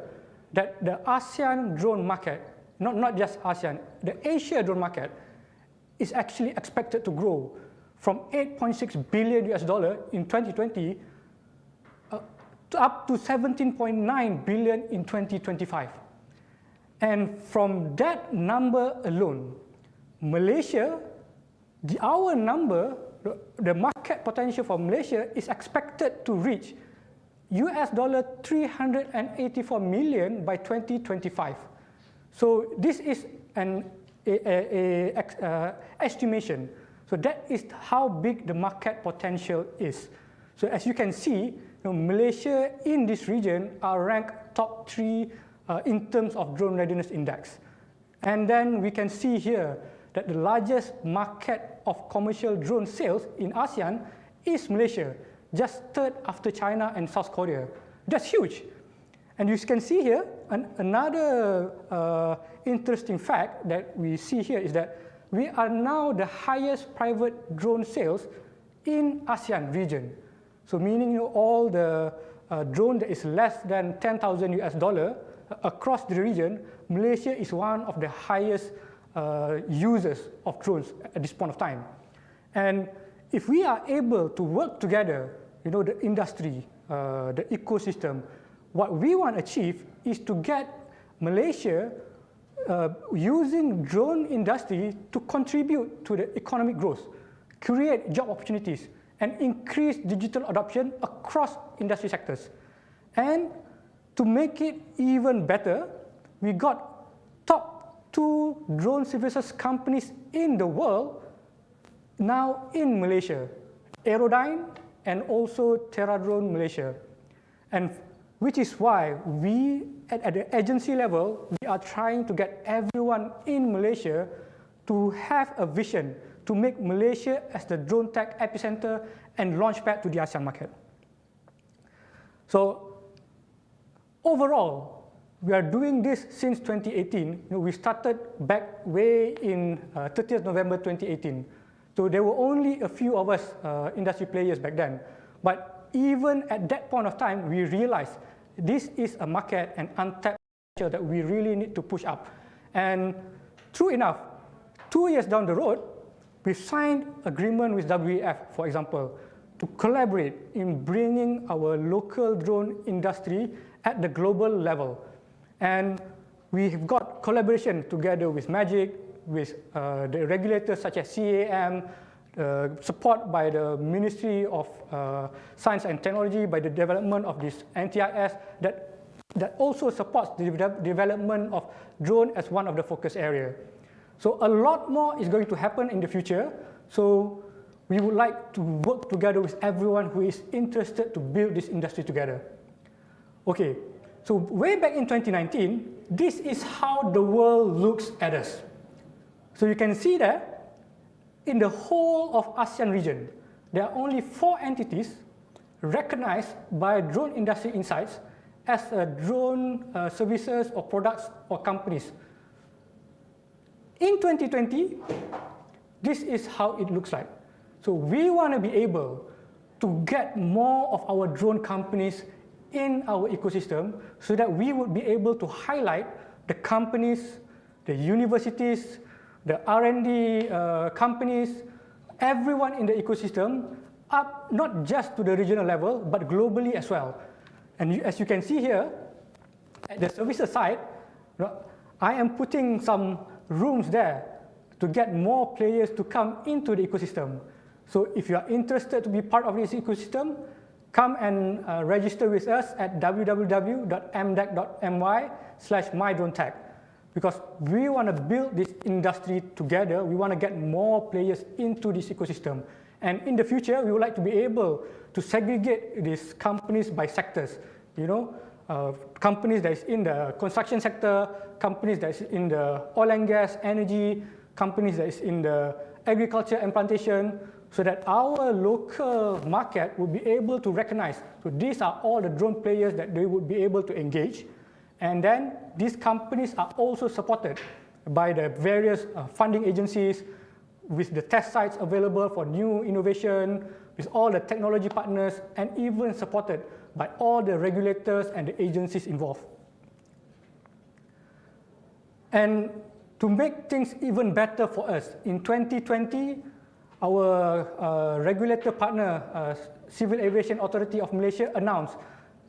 that the ASEAN drone market, not just ASEAN, the Asia drone market is actually expected to grow from $8.6 billion in 2020 to up to $17.9 billion in 2025. And from that number alone, Malaysia, our number, the market potential for Malaysia is expected to reach $384 million by 2025. So this is an estimation. So that is how big the market potential is. So as you can see, Malaysia in this region are ranked top 3 in terms of drone readiness index. And then we can see here that the largest market of commercial drone sales in ASEAN is Malaysia, just 3rd after China and South Korea. That's huge. And you can see here, another interesting fact that we see here is that we are now the highest private drone sales in ASEAN region. So meaning all the drone that is less than $10,000 across the region, Malaysia is one of the highest users of drones at this point of time. And if we are able to work together, the industry, the ecosystem, what we want to achieve is to get Malaysia using drone industry to contribute to the economic growth, create job opportunities, and increase digital adoption across industry sectors. And to make it even better, we got top 2 drone services companies in the world now in Malaysia, Aerodyne and also TerraDrone Malaysia. And which is why we, at the agency level, we are trying to get everyone in Malaysia to have a vision to make Malaysia as the drone tech epicenter and launchpad to the ASEAN market. So overall, we are doing this since 2018. We started back way in 30th November 2018. So there were only a few of us industry players back then. But even at that point of time, we realized this is a market and untapped potential that we really need to push up. And true enough, 2 years down the road, we signed agreement with WEF, for example, to collaborate in bringing our local drone industry at the global level. And we've got collaboration together with MAGIC, with the regulators such as CAAM, support by the Ministry of Science and Technology, by the development of this NTIS that also supports the development of drone as one of the focus area. So a lot more is going to happen in the future. So we would like to work together with everyone who is interested to build this industry together. Okay, so way back in 2019, this is how the world looks at us. So you can see that in the whole of ASEAN region, there are only 4 entities recognized by Drone Industry Insights as drone services or products or companies. In 2020, this is how it looks like. So we want to be able to get more of our drone companies in our ecosystem so that we would be able to highlight the companies, the universities, the R&D companies, everyone in the ecosystem, up not just to the regional level, but globally as well. And as you can see here, at the services side, I am putting some rooms there to get more players to come into the ecosystem. So if you are interested to be part of this ecosystem, come and register with us at www.mdec.my/MyDroneTech, because we want to build this industry together. We want to get more players into this ecosystem. And in the future, we would like to be able to segregate these companies by sectors. You know, companies that is in the construction sector, companies that is in the oil and gas, energy, companies that is in the agriculture and plantation, so that our local market will be able to recognize. So these are all the drone players that they would be able to engage. And then these companies are also supported by the various funding agencies, with the test sites available for new innovation, with all the technology partners, and even supported by all the regulators and the agencies involved. And to make things even better for us, in 2020, our regulator partner, Civil Aviation Authority of Malaysia, announced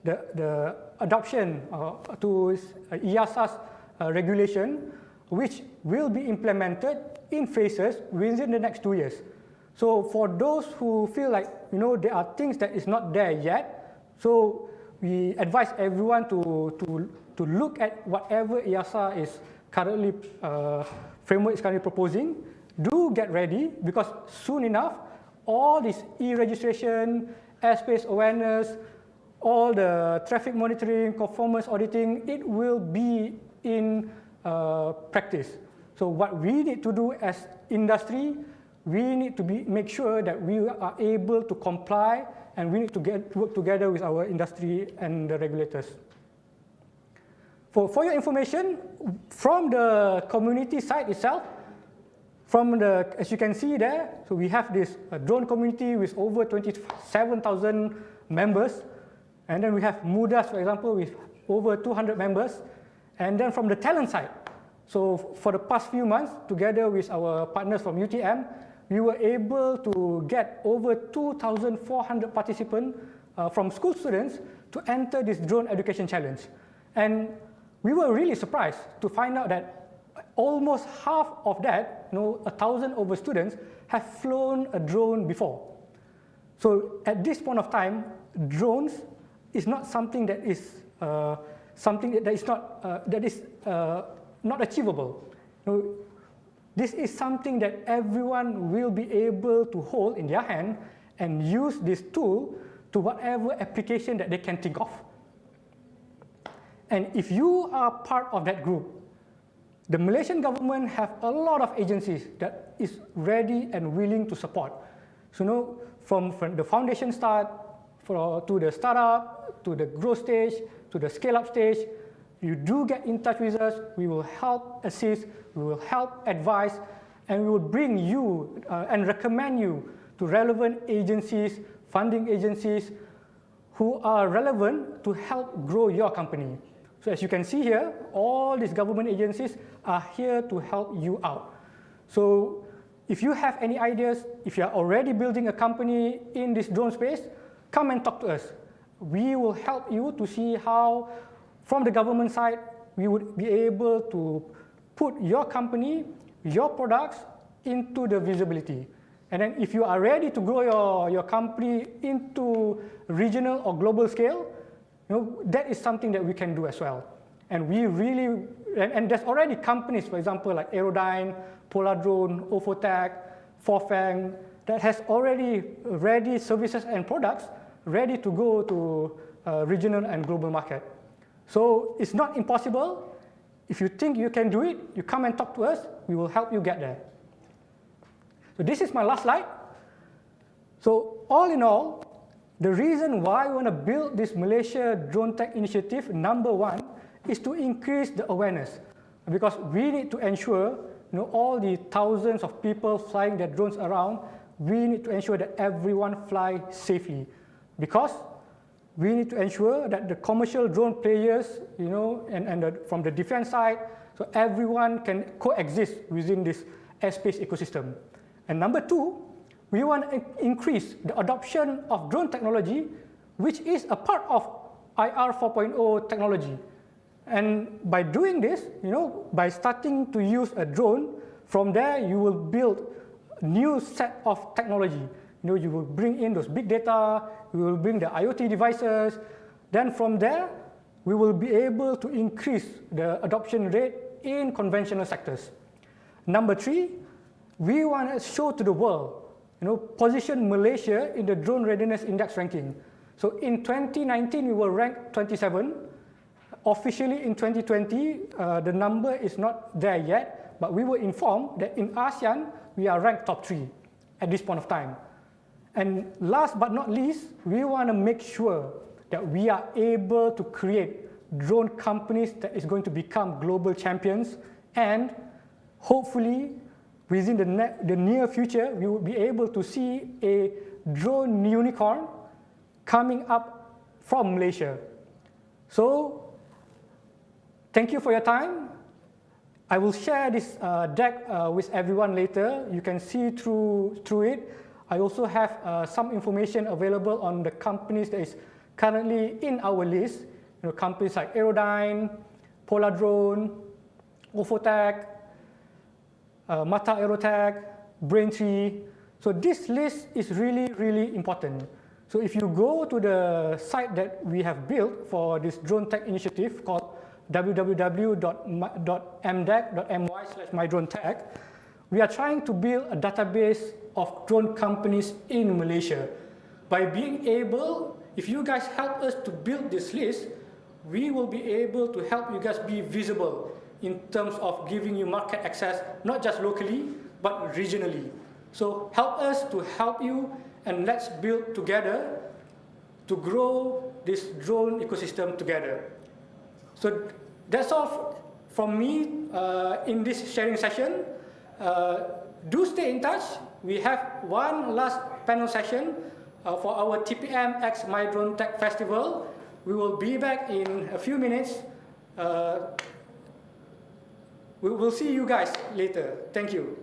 the adoption to EASA's regulation, which will be implemented in phases within the next 2 years. So for those who feel like, you know, there are things that is not there yet, so we advise everyone to look at whatever EASA is currently, framework is currently proposing. Do get ready, because soon enough, all this e-registration, airspace awareness, all the traffic monitoring, conformance auditing, it will be in practice. So what we need to do as industry, we need to make sure that we are able to comply, and we need to work together with our industry and the regulators. For your information, from the community side itself, as you can see there, so we have this drone community with over 27,000 members, and then we have MUDAS, for example, with over 200 members, and then from the talent side, so for the past few months, together with our partners from UTM, we were able to get over 2,400 participants from school students to enter this drone education challenge. And we were really surprised to find out that almost half of that, 1,000 over students, have flown a drone before. So at this point of time, drones is not something that is not achievable. This is something that everyone will be able to hold in their hand and use this tool to whatever application that they can think of. And if you are part of that group, the Malaysian government have a lot of agencies that is ready and willing to support. So from the foundation start, to the startup, to the growth stage, to the scale-up stage, you do get in touch with us, we will help assist, we will help advise, and we will bring you and recommend you to relevant agencies, funding agencies who are relevant to help grow your company. So as you can see here, all these government agencies are here to help you out. So if you have any ideas, if you are already building a company in this drone space, come and talk to us. We will help you to see how, from the government side, we would be able to put your company, your products into the visibility. And then if you are ready to grow your company into regional or global scale, that is something that we can do as well. And we really, and there's already companies, for example, like Aerodyne, Polar Drone, Ofotech, Forfang, that has already ready services and products ready to go to regional and global market. So it's not impossible. If you think you can do it, you come and talk to us, we will help you get there. So this is my last slide. So all in all, the reason why we want to build this Malaysia DroneTech initiative, number one, is to increase the awareness. Because we need to ensure, all the thousands of people flying their drones around, we need to ensure that everyone fly safely. Because we need to ensure that the commercial drone players, from the defense side, so everyone can coexist within this airspace ecosystem. And number two, we want to increase the adoption of drone technology, which is a part of IR 4.0 technology. And by doing this, by starting to use a drone, from there you will build a new set of technology. You will bring in those big data, you will bring the IoT devices. Then from there, we will be able to increase the adoption rate in conventional sectors. Number three, we want to show to the world, position Malaysia in the Drone Readiness Index ranking. So in 2019, we were ranked 27. Officially in 2020, the number is not there yet, but we were informed that in ASEAN, we are ranked top 3 at this point of time. And last but not least, we want to make sure that we are able to create drone companies that is going to become global champions, and hopefully within the near future, we will be able to see a drone unicorn coming up from Malaysia. So thank you for your time. I will share this deck with everyone later. You can see through it. I also have some information available on the companies that is currently in our list. Companies like Aerodyne, Polar Drone, Ofotech, Mata Aerotech, Braintree. So this list is really, really important. So if you go to the site that we have built for this DroneTech initiative called www.mdec.my/MydroneTech, we are trying to build a database of drone companies in Malaysia. By being able, if you guys help us to build this list, we will be able to help you guys be visible in terms of giving you market access, not just locally, but regionally. So help us to help you, and let's build together to grow this drone ecosystem together. So that's all from me in this sharing session. Do stay in touch. We have one last panel session for our TPM x MYDroneTech Festival. We will be back in a few minutes. We will see you guys later. Thank you.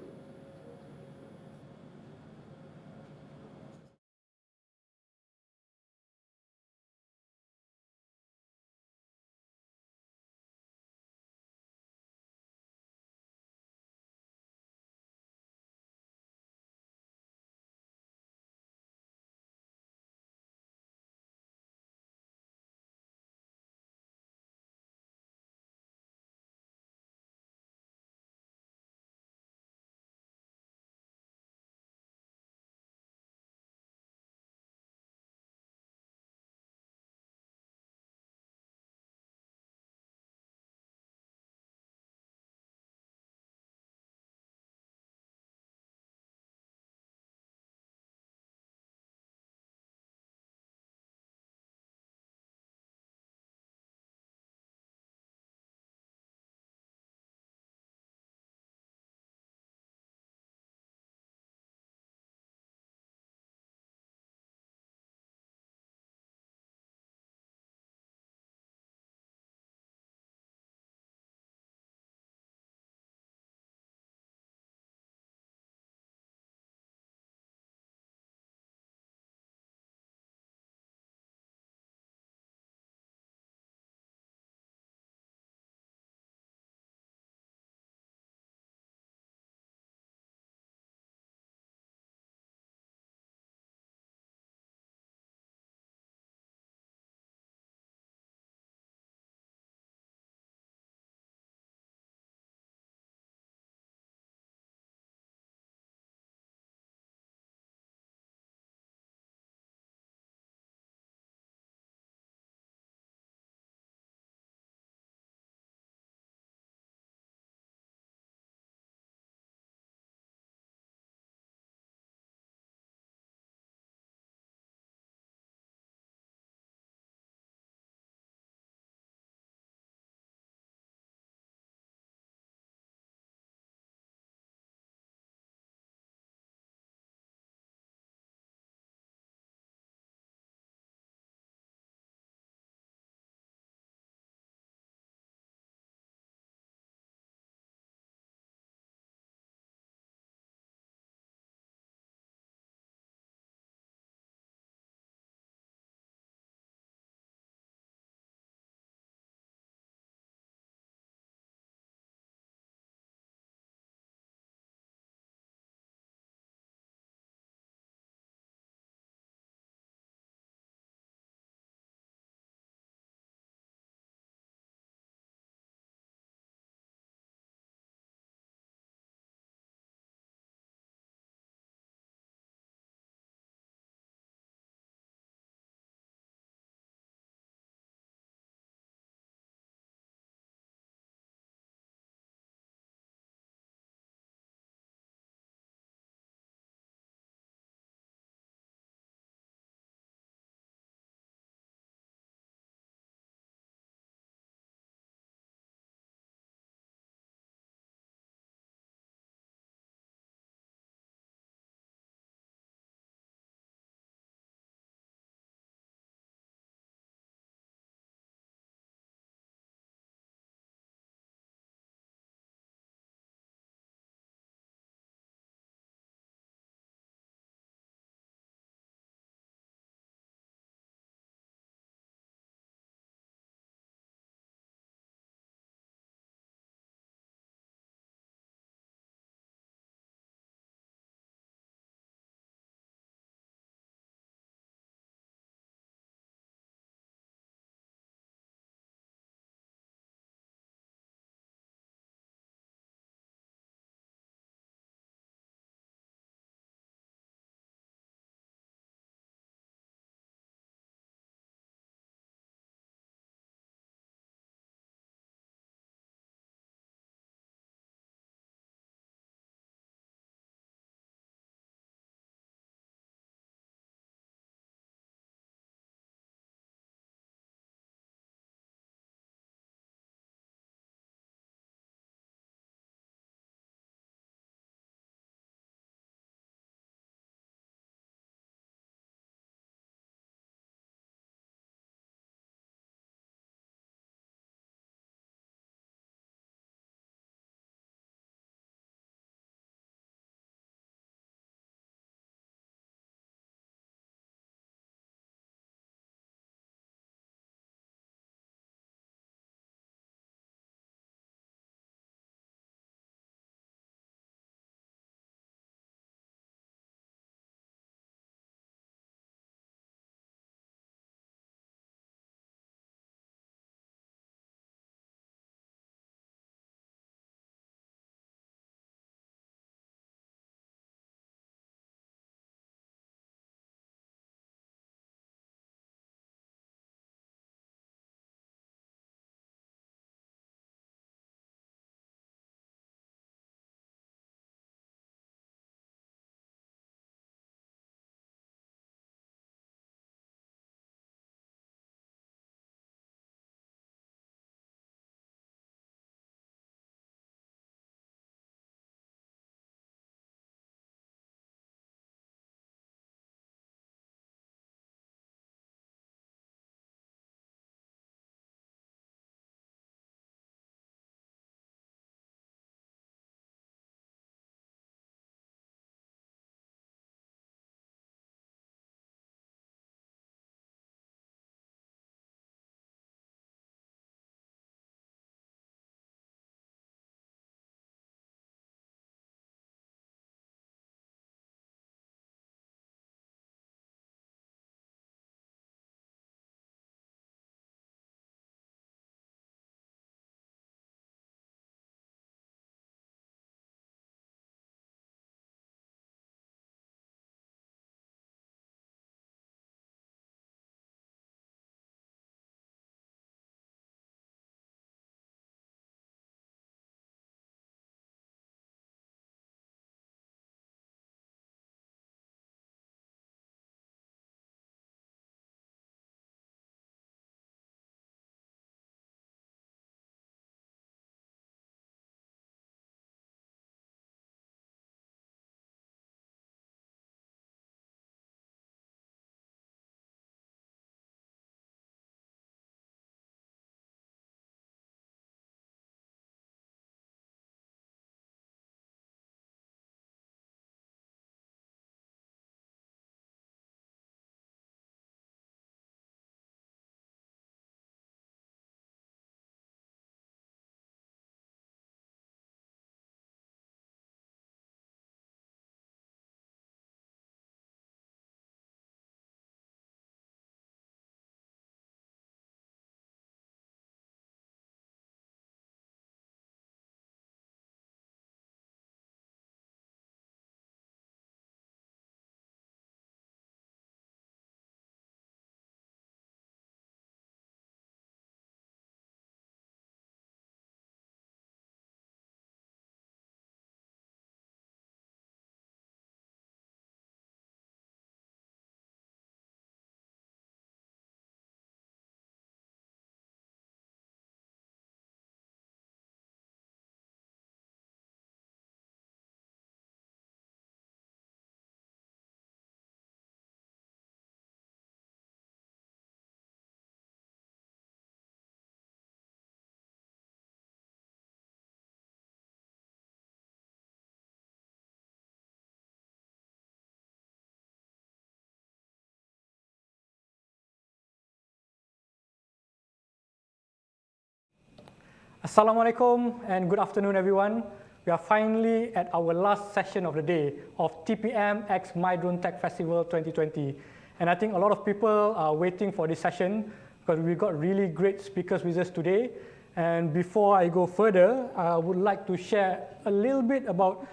Assalamualaikum and good afternoon, everyone. We are finally at our last session of the day of TPM x MYDroneTech Festival 2020. And I think a lot of people are waiting for this session because we got really great speakers with us today. And before I go further, I would like to share a little bit about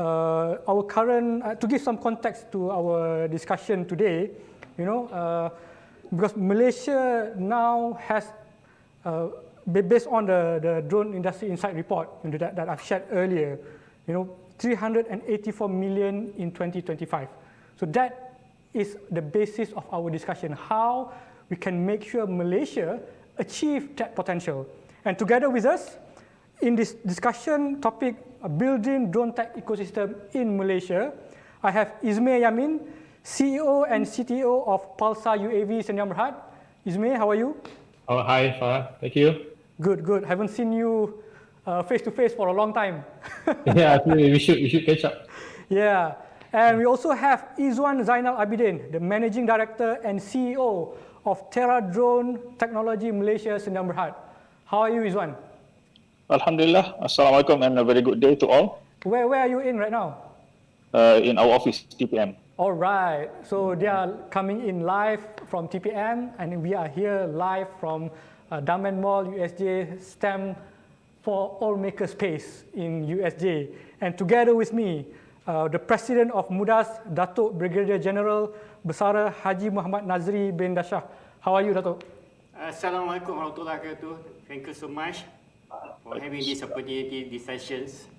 our current, to give some context to our discussion today, because Malaysia now has, based on the Drone Industry Insight report that I've shared earlier, 384 million in 2025. So that is the basis of our discussion, how we can make sure Malaysia achieve that potential. And together with us, in this discussion topic, building DroneTech ecosystem in Malaysia, I have Ismail Yamin, CEO and CTO of Pulsar UAV Sdn Bhd. Ismail, how are you? Oh, hi, Farhan. Thank you. Good, good. Haven't seen you face to face for a long time. Yeah, we should catch up. Yeah, and we also have Izwan Zainal Abidin, the Managing Director and CEO of Terra Drone Technology Malaysia Sdn Bhd. How are you, Izwan? Alhamdulillah. Assalamualaikum and a very good day to all. Where are you in right now? In our office, TPM. All right. So they are coming in live from TPM, and we are here live from Diamond Mall, USJ, STEM for All Makerspace in USJ. And together with me, the President of MUDAS, Datuk Brigadier General Besara Haji Muhammad Nazri bin Dashah. How are you, Datuk? Assalamualaikum warahmatullahi wabarakatuh. Thank you so much for having this opportunity, these sessions.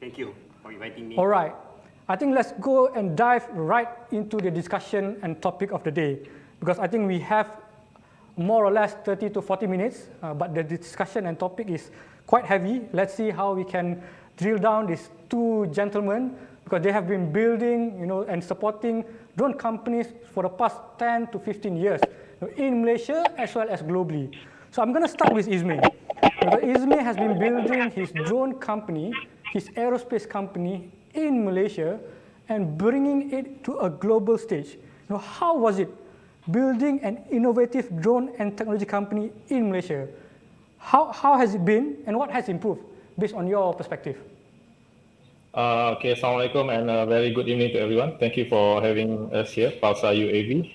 Thank you for inviting me. All right. I think let's go and dive right into the discussion and topic of the day, because I think we have more or less 30 to 40 minutes, but the discussion and topic is quite heavy. Let's see how we can drill down these two gentlemen, because they have been building, and supporting drone companies for the past 10 to 15 years in Malaysia as well as globally. So I'm going to start with Ismail. Ismail has been building his drone company, his aerospace company in Malaysia and bringing it to a global stage. How was it building an innovative drone and technology company in Malaysia? How has it been and what has improved based on your perspective? Okay, Assalamualaikum and a very good evening to everyone. Thank you for having us here, Pulsar UAV.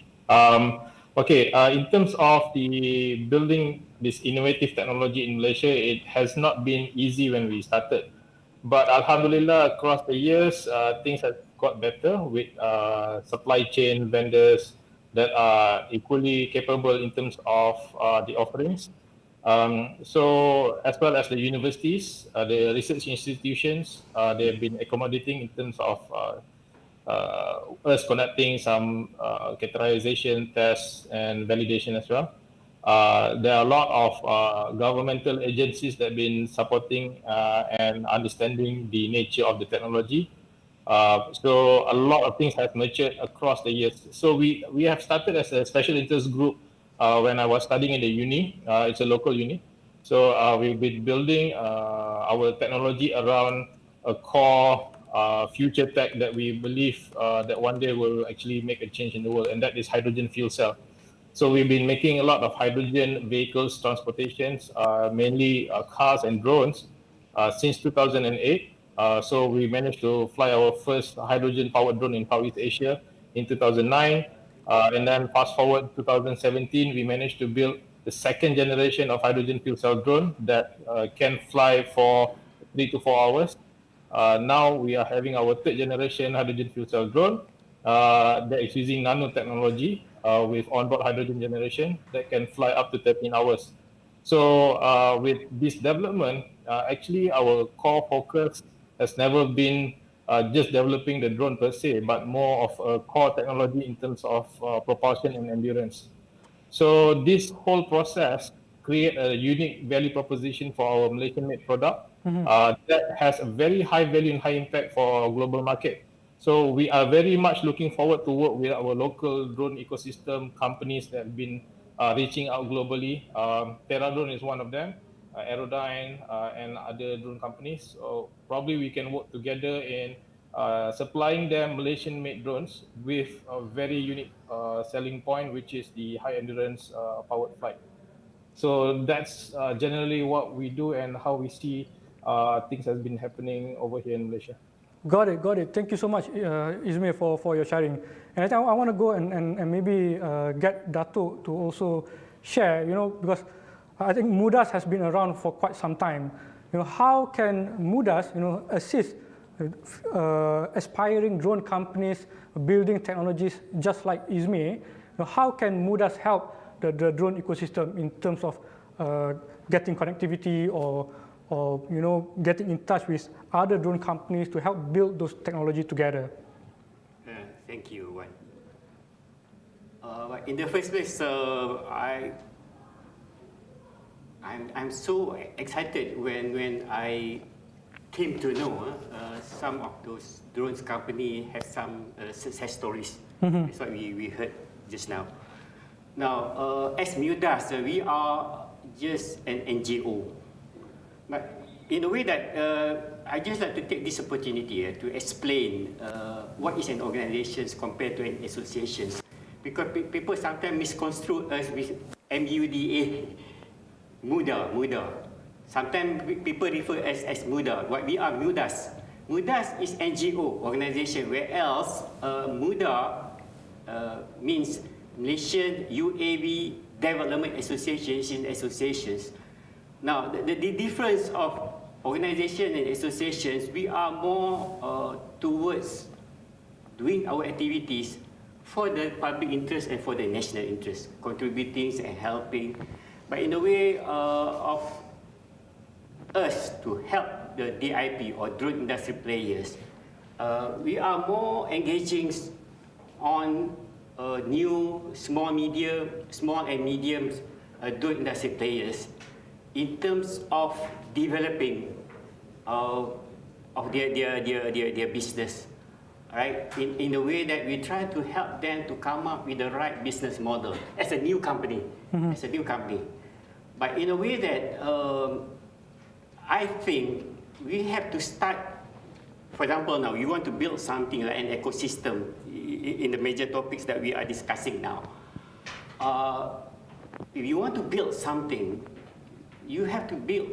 In terms of the building this innovative technology in Malaysia, it has not been easy when we started. But Alhamdulillah, across the years, things have got better with supply chain vendors that are equally capable in terms of the offerings. So as well as the universities, the research institutions, they have been accommodating in terms of us conducting some categorization tests and validation as well. There are a lot of governmental agencies that have been supporting and understanding the nature of the technology. So a lot of things have matured across the years. So we have started as a special interest group when I was studying in the uni. It's a local uni. So we've been building our technology around a core future tech that we believe that one day will actually make a change in the world, and that is hydrogen fuel cell. So we've been making a lot of hydrogen vehicles, transportations, mainly cars and drones since 2008. So we managed to fly our first hydrogen-powered drone in Southeast Asia in 2009. And then fast forward 2017, we managed to build the second generation of hydrogen fuel cell drone that can fly for 3 to 4 hours. Now we are having our third generation hydrogen fuel cell drone that is using nanotechnology with onboard hydrogen generation that can fly up to 13 hours. So with this development, actually our core focus has never been just developing the drone per se, but more of a core technology in terms of propulsion and endurance. So this whole process create a unique value proposition for our Malaysian-made product that has a very high value and high impact for our global market. So we are very much looking forward to work with our local drone ecosystem companies that have been reaching out globally. Terra Drone is one of them, Aerodyne and other drone companies. So probably we can work together in supplying them Malaysian-made drones with a very unique selling point, which is the high endurance powered flight. So that's generally what we do and how we see things has been happening over here in Malaysia. Got it, got it. Thank you so much, Ismail, for your sharing. And I think I want to go and maybe get Dato to also share, because I think MUDAS has been around for quite some time. How can MUDAS, assist aspiring drone companies building technologies just like Ismail? How can MUDAS help the drone ecosystem in terms of getting connectivity or getting in touch with other drone companies to help build those technology together? Thank you, Wan. In the first place, I'm so excited when I came to know some of those drones company have some success stories. That's what we heard just now. Now, as MUDAS, we are just an NGO. But in a way that I just like to take this opportunity to explain what is an organization compared to an association. Because people sometimes misconstrue us with MUDA, MUDA. Sometimes people refer us as MUDA. What we are MUDAS. MUDAS is NGO organization, where else MUDA means Malaysian UAV Development Associations. Now, the difference of organization and associations, we are more towards doing our activities for the public interest and for the national interest, contributing and helping, but in a way of us to help the DIP or drone industry players. We are more engaging on new small and medium drone industry players in terms of developing of their business, right? In a way that we try to help them to come up with the right business model as a new company, But in a way that I think we have to start. For example, now you want to build something like an ecosystem in the major topics that we are discussing now. If you want to build something, you have to build,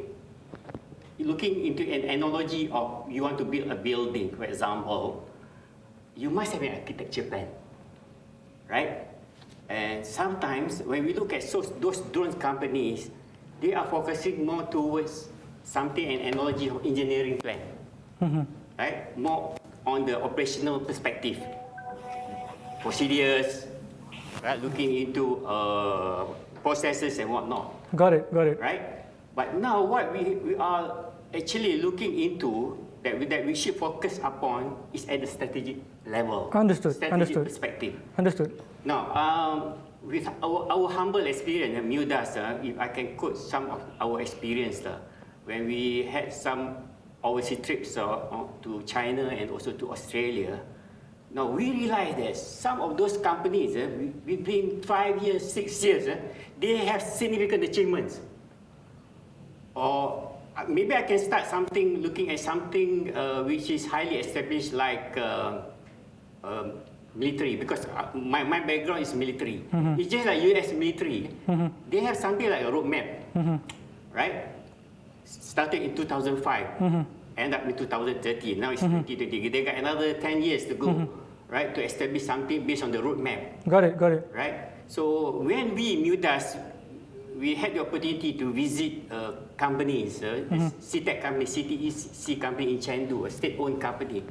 looking into an analogy of you want to build a building, for example, you must have an architecture plan, right? And sometimes when we look at those drone companies, they are focusing more towards something, an analogy of engineering plan, right? More on the operational perspective, procedures, right? Looking into processes and whatnot. Got it. Right? But now what we are actually looking into that we should focus upon is at the strategic level. Understood. Strategic perspective. Understood. Now, with our humble experience at MUDAS, if I can quote some of our experience, when we had some overseas trips to China and also to Australia, now we realize that some of those companies, within 5 years, 6 years, they have significant achievements. Or maybe I can start looking at something which is highly established, like military, because my background is military. It's just like US military. They have something like a roadmap, right? Started in 2005, end up in 2030. Now it's 2020. They got another 10 years to go, right, to establish something based on the roadmap. Got it. Right. So when we MUDAS, we had the opportunity to visit companies, CTEC company, CTEC company in Chengdu, a state-owned company.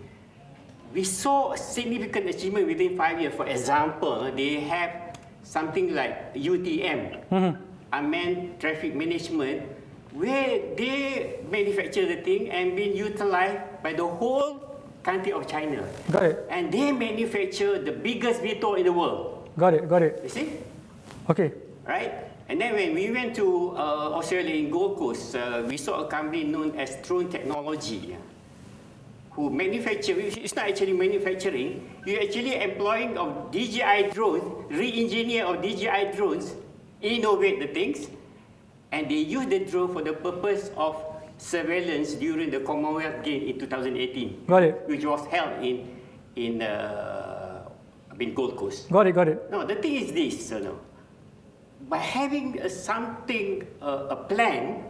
We saw a significant achievement within 5 years. For example, they have something like UTM, Unmanned Traffic Management, where they manufacture the thing and being utilized by the whole country of China. Got it. And they manufacture the biggest VTOL in the world. Got it. You see? Okay. Right? And then when we went to Australia in Gold Coast, we saw a company known as Drone Technology, who manufacture, it's not actually manufacturing, you're actually employing of DJI drones, re-engineer of DJI drones, innovate the things, and they use the drone for the purpose of surveillance during the Commonwealth Games in 2018. Got it. Which was held in Gold Coast. Got it. No, the thing is this, by having a plan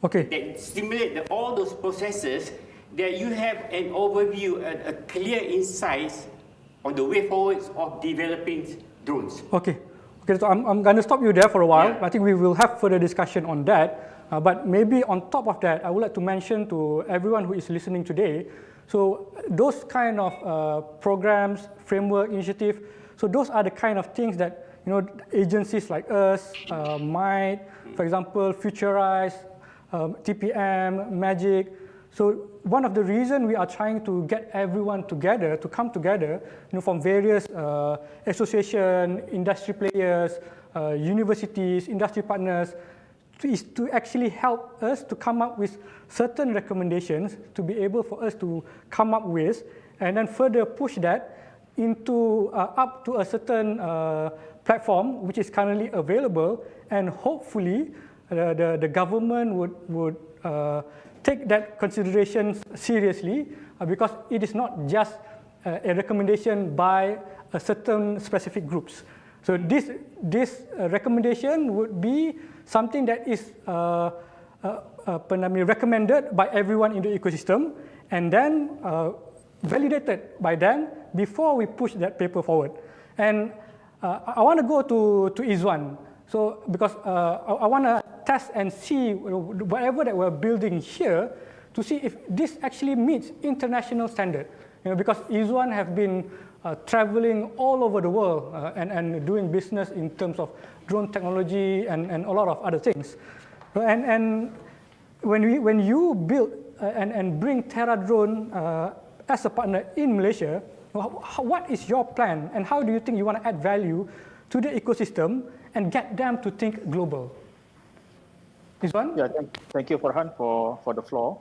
that stimulate all those processes, that you have an overview, a clear insights on the way forwards of developing drones. Okay, so I'm going to stop you there for a while. I think we will have further discussion on that. But maybe on top of that, I would like to mention to everyone who is listening today, so those kind of programs, framework, initiative, so those are the kind of things that agencies like us, MIND, for example, Futurize, TPM, Magic. So one of the reasons we are trying to get everyone together, to come together, from various association, industry players, universities, industry partners, is to actually help us to come up with certain recommendations to be able for us to come up with, and then further push that into up to a certain platform which is currently available, and hopefully the government would take that consideration seriously, because it is not just a recommendation by a certain specific groups. So this recommendation would be something that is recommended by everyone in the ecosystem, and then validated by them before we push that paper forward. And I want to go to Izwan. So because I want to test and see whatever that we're building here, to see if this actually meets international standard. Because Izwan have been traveling all over the world and doing business in terms of drone technology and a lot of other things. And when you build and bring TerraDrone as a partner in Malaysia, what is your plan, and how do you think you want to add value to the ecosystem and get them to think global? This one? Yeah, thank you, Farhan, for the floor.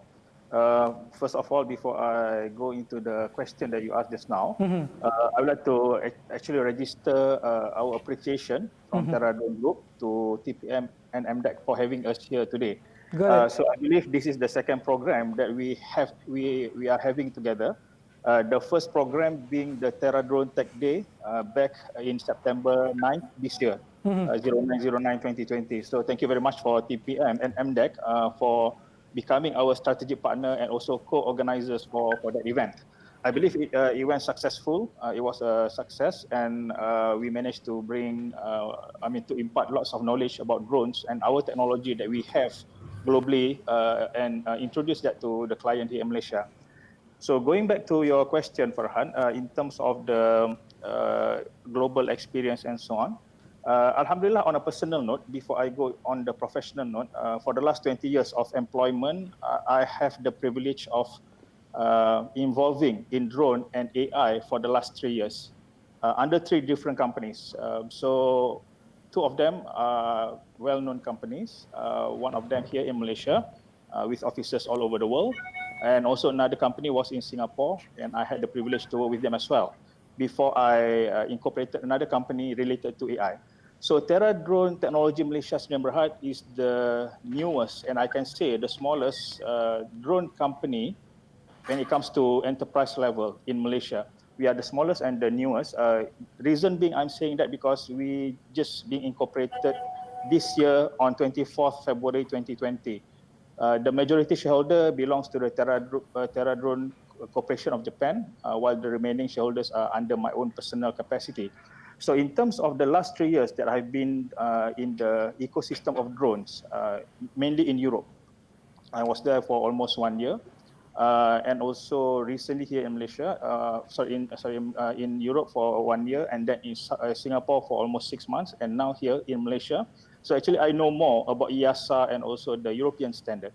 First of all, before I go into the question that you asked just now, I would like to actually register our appreciation from TerraDrone Group to TPM and MDEC for having us here today. So I believe this is the second program that we are having together. The first program being the TerraDrone Tech Day back in September 9th this year, 09/09/2020. So thank you very much for TPM and MDEC for becoming our strategic partner and also co-organizers for that event. I believe it went successful. It was a success, and we managed to bring, to impart lots of knowledge about drones and our technology that we have globally, and introduce that to the client here in Malaysia. So going back to your question, Farhan, in terms of the global experience and so on, Alhamdulillah, on a personal note, before I go on the professional note, for the last 20 years of employment, I have the privilege of involving in drone and AI for the last 3 years under 3 different companies. So 2 of them are well-known companies, one of them here in Malaysia with offices all over the world, and also another company was in Singapore, and I had the privilege to work with them as well before I incorporated another company related to AI. So TerraDrone Technology Malaysia Sdn Bhd is the newest, and I can say the smallest drone company when it comes to enterprise level in Malaysia. We are the smallest and the newest. Reason being, I'm saying that because we just being incorporated this year on 24th February 2020. The majority shareholder belongs to the TerraDrone Corporation of Japan, while the remaining shareholders are under my own personal capacity. So in terms of the last 3 years that I've been in the ecosystem of drones, mainly in Europe, I was there for almost 1 year, and also recently here in Malaysia, in Europe for 1 year, and then in Singapore for almost 6 months, and now here in Malaysia. So actually, I know more about EASA and also the European standard.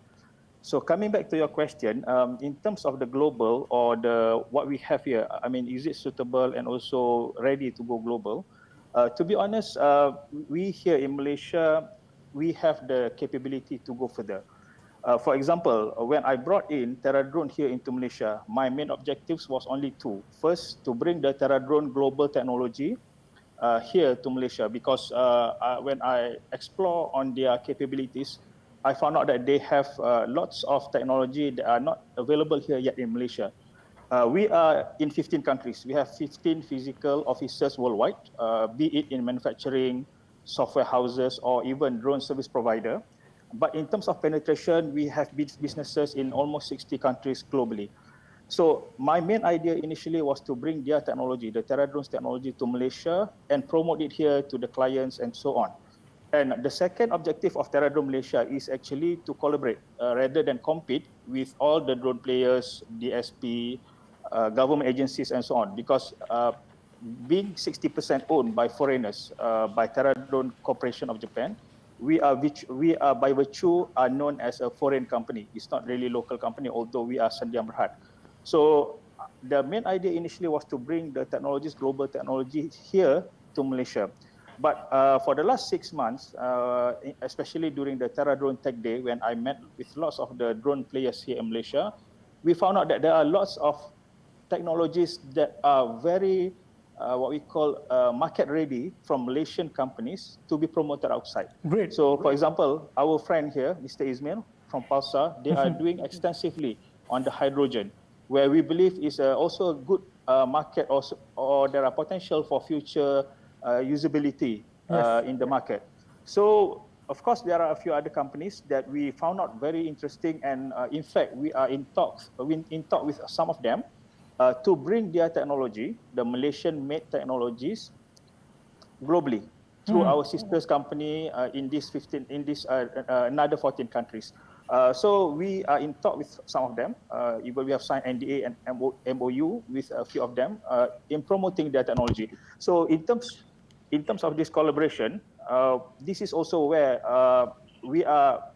So coming back to your question, in terms of the global or what we have here, is it suitable and also ready to go global? To be honest, we here in Malaysia, we have the capability to go further. For example, when I brought in TerraDrone here into Malaysia, my main objectives was only 2. First, to bring the TerraDrone global technology here to Malaysia, because when I explore on their capabilities, I found out that they have lots of technology that are not available here yet in Malaysia. We are in 15 countries. We have 15 physical offices worldwide, be it in manufacturing, software houses, or even drone service provider. But in terms of penetration, we have businesses in almost 60 countries globally. So my main idea initially was to bring their technology, the TerraDrone's technology, to Malaysia and promote it here to the clients and so on. And the second objective of TerraDrone Malaysia is actually to collaborate rather than compete with all the drone players, DSP, government agencies and so on, because being 60% owned by foreigners, by TerraDrone Corporation of Japan, we are by virtue are known as a foreign company. It's not really local company, although we are Sandiang Berhad. So the main idea initially was to bring the technologies, global technology here to Malaysia. But for the last 6 months, especially during the TerraDrone Tech Day, when I met with lots of the drone players here in Malaysia, we found out that there are lots of technologies that are very what we call market ready from Malaysian companies to be promoted outside. Great. So for example, our friend here, Mr. Ismail from Pulsar, they are doing extensively on the hydrogen, where we believe is also a good market also, or there are potential for future usability in the market. So of course, there are a few other companies that we found out very interesting, and in fact, we are in talk with some of them to bring their technology, the Malaysian-made technologies, globally through our sisters company in another 14 countries. So we are in talk with some of them. Even we have signed NDA and MOU with a few of them in promoting their technology. So in terms of this collaboration, this is also where we are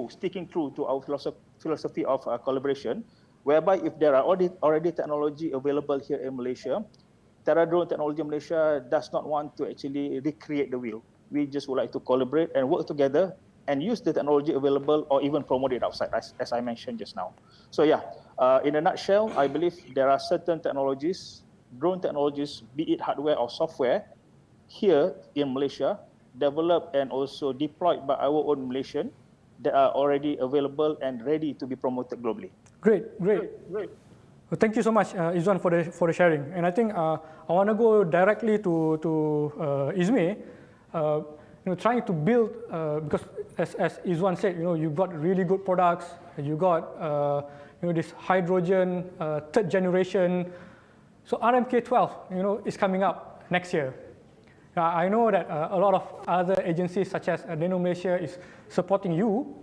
sticking true to our philosophy of collaboration, whereby if there are already technology available here in Malaysia, TerraDrone Technology Malaysia does not want to actually recreate the wheel. We just would like to collaborate and work together and use the technology available or even promote it outside, as I mentioned just now. So yeah, in a nutshell, I believe there are certain technologies, drone technologies, be it hardware or software, here in Malaysia, developed and also deployed by our own Malaysian, that are already available and ready to be promoted globally. Great. Well, thank you so much, Izwan, for the sharing. And I think I want to go directly to Ismail. Trying to build, because as Izwan said, you've got really good products. You got this hydrogen third generation. So RMK12, is coming up next year. I know that a lot of other agencies such as Nano Malaysia is supporting you.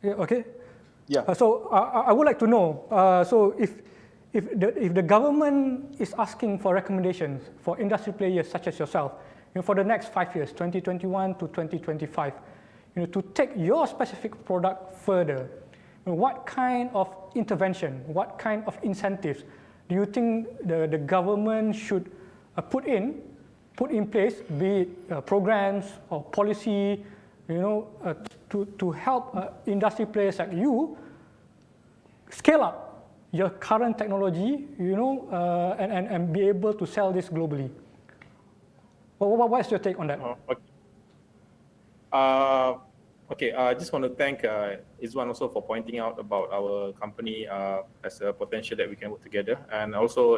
Yeah, okay. Yeah. So I would like to know. So if the government is asking for recommendations for industry players such as yourself, for the next 5 years, 2021 to 2025, to take your specific product further, what kind of intervention, what kind of incentives do you think the government should put in place, be it programs or policy, to help industry players like you scale up your current technology, and be able to sell this globally? What's your take on that? Okay, I just want to thank Izwan also for pointing out about our company as a potential that we can work together. And also,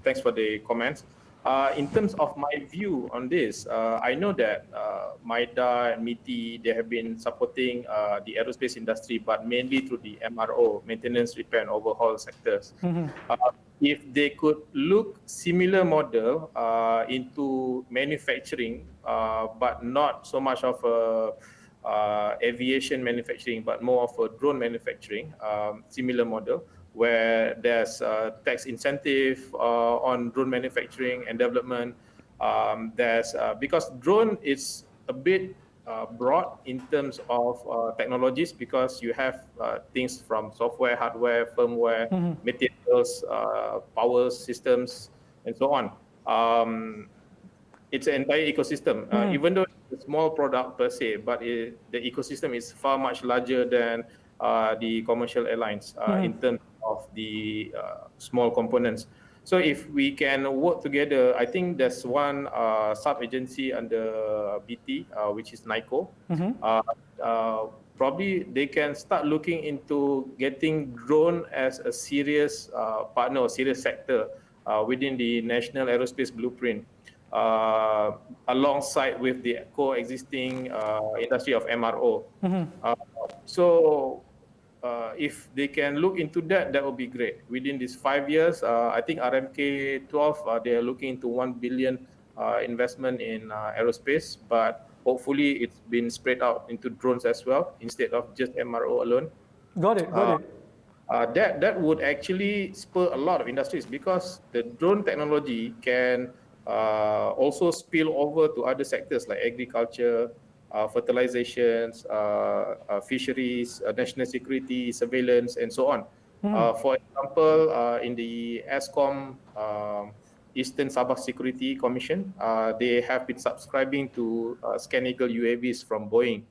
thanks for the comments. In terms of my view on this, I know that MYDA and MITI, they have been supporting the aerospace industry, but mainly through the MRO, maintenance, repair and overhaul sectors. If they could look similar model into manufacturing, but not so much of a aviation manufacturing, but more of a drone manufacturing, similar model, where there's tax incentive on drone manufacturing and development. Because drone is a bit broad in terms of technologies, because you have things from software, hardware, firmware, materials, power systems, and so on. It's an entire ecosystem, even though it's a small product per se, but the ecosystem is far much larger than the commercial airlines in terms of the small components. So if we can work together, I think there's one sub-agency under BT, which is NICO. Probably they can start looking into getting drone as a serious partner or serious sector within the National Aerospace Blueprint, alongside with the coexisting industry of MRO. So if they can look into that, that would be great. Within these 5 years, I think RMK 12, they are looking into 1 billion investment in aerospace, but hopefully it's been spread out into drones as well, instead of just MRO alone. Got it. That would actually spur a lot of industries, because the drone technology can also spill over to other sectors like agriculture, fertilizations, fisheries, national security, surveillance, and so on. For example, in the ASCOM Eastern Sabah Security Commission, they have been subscribing to Scan Eagle UAVs from Boeing.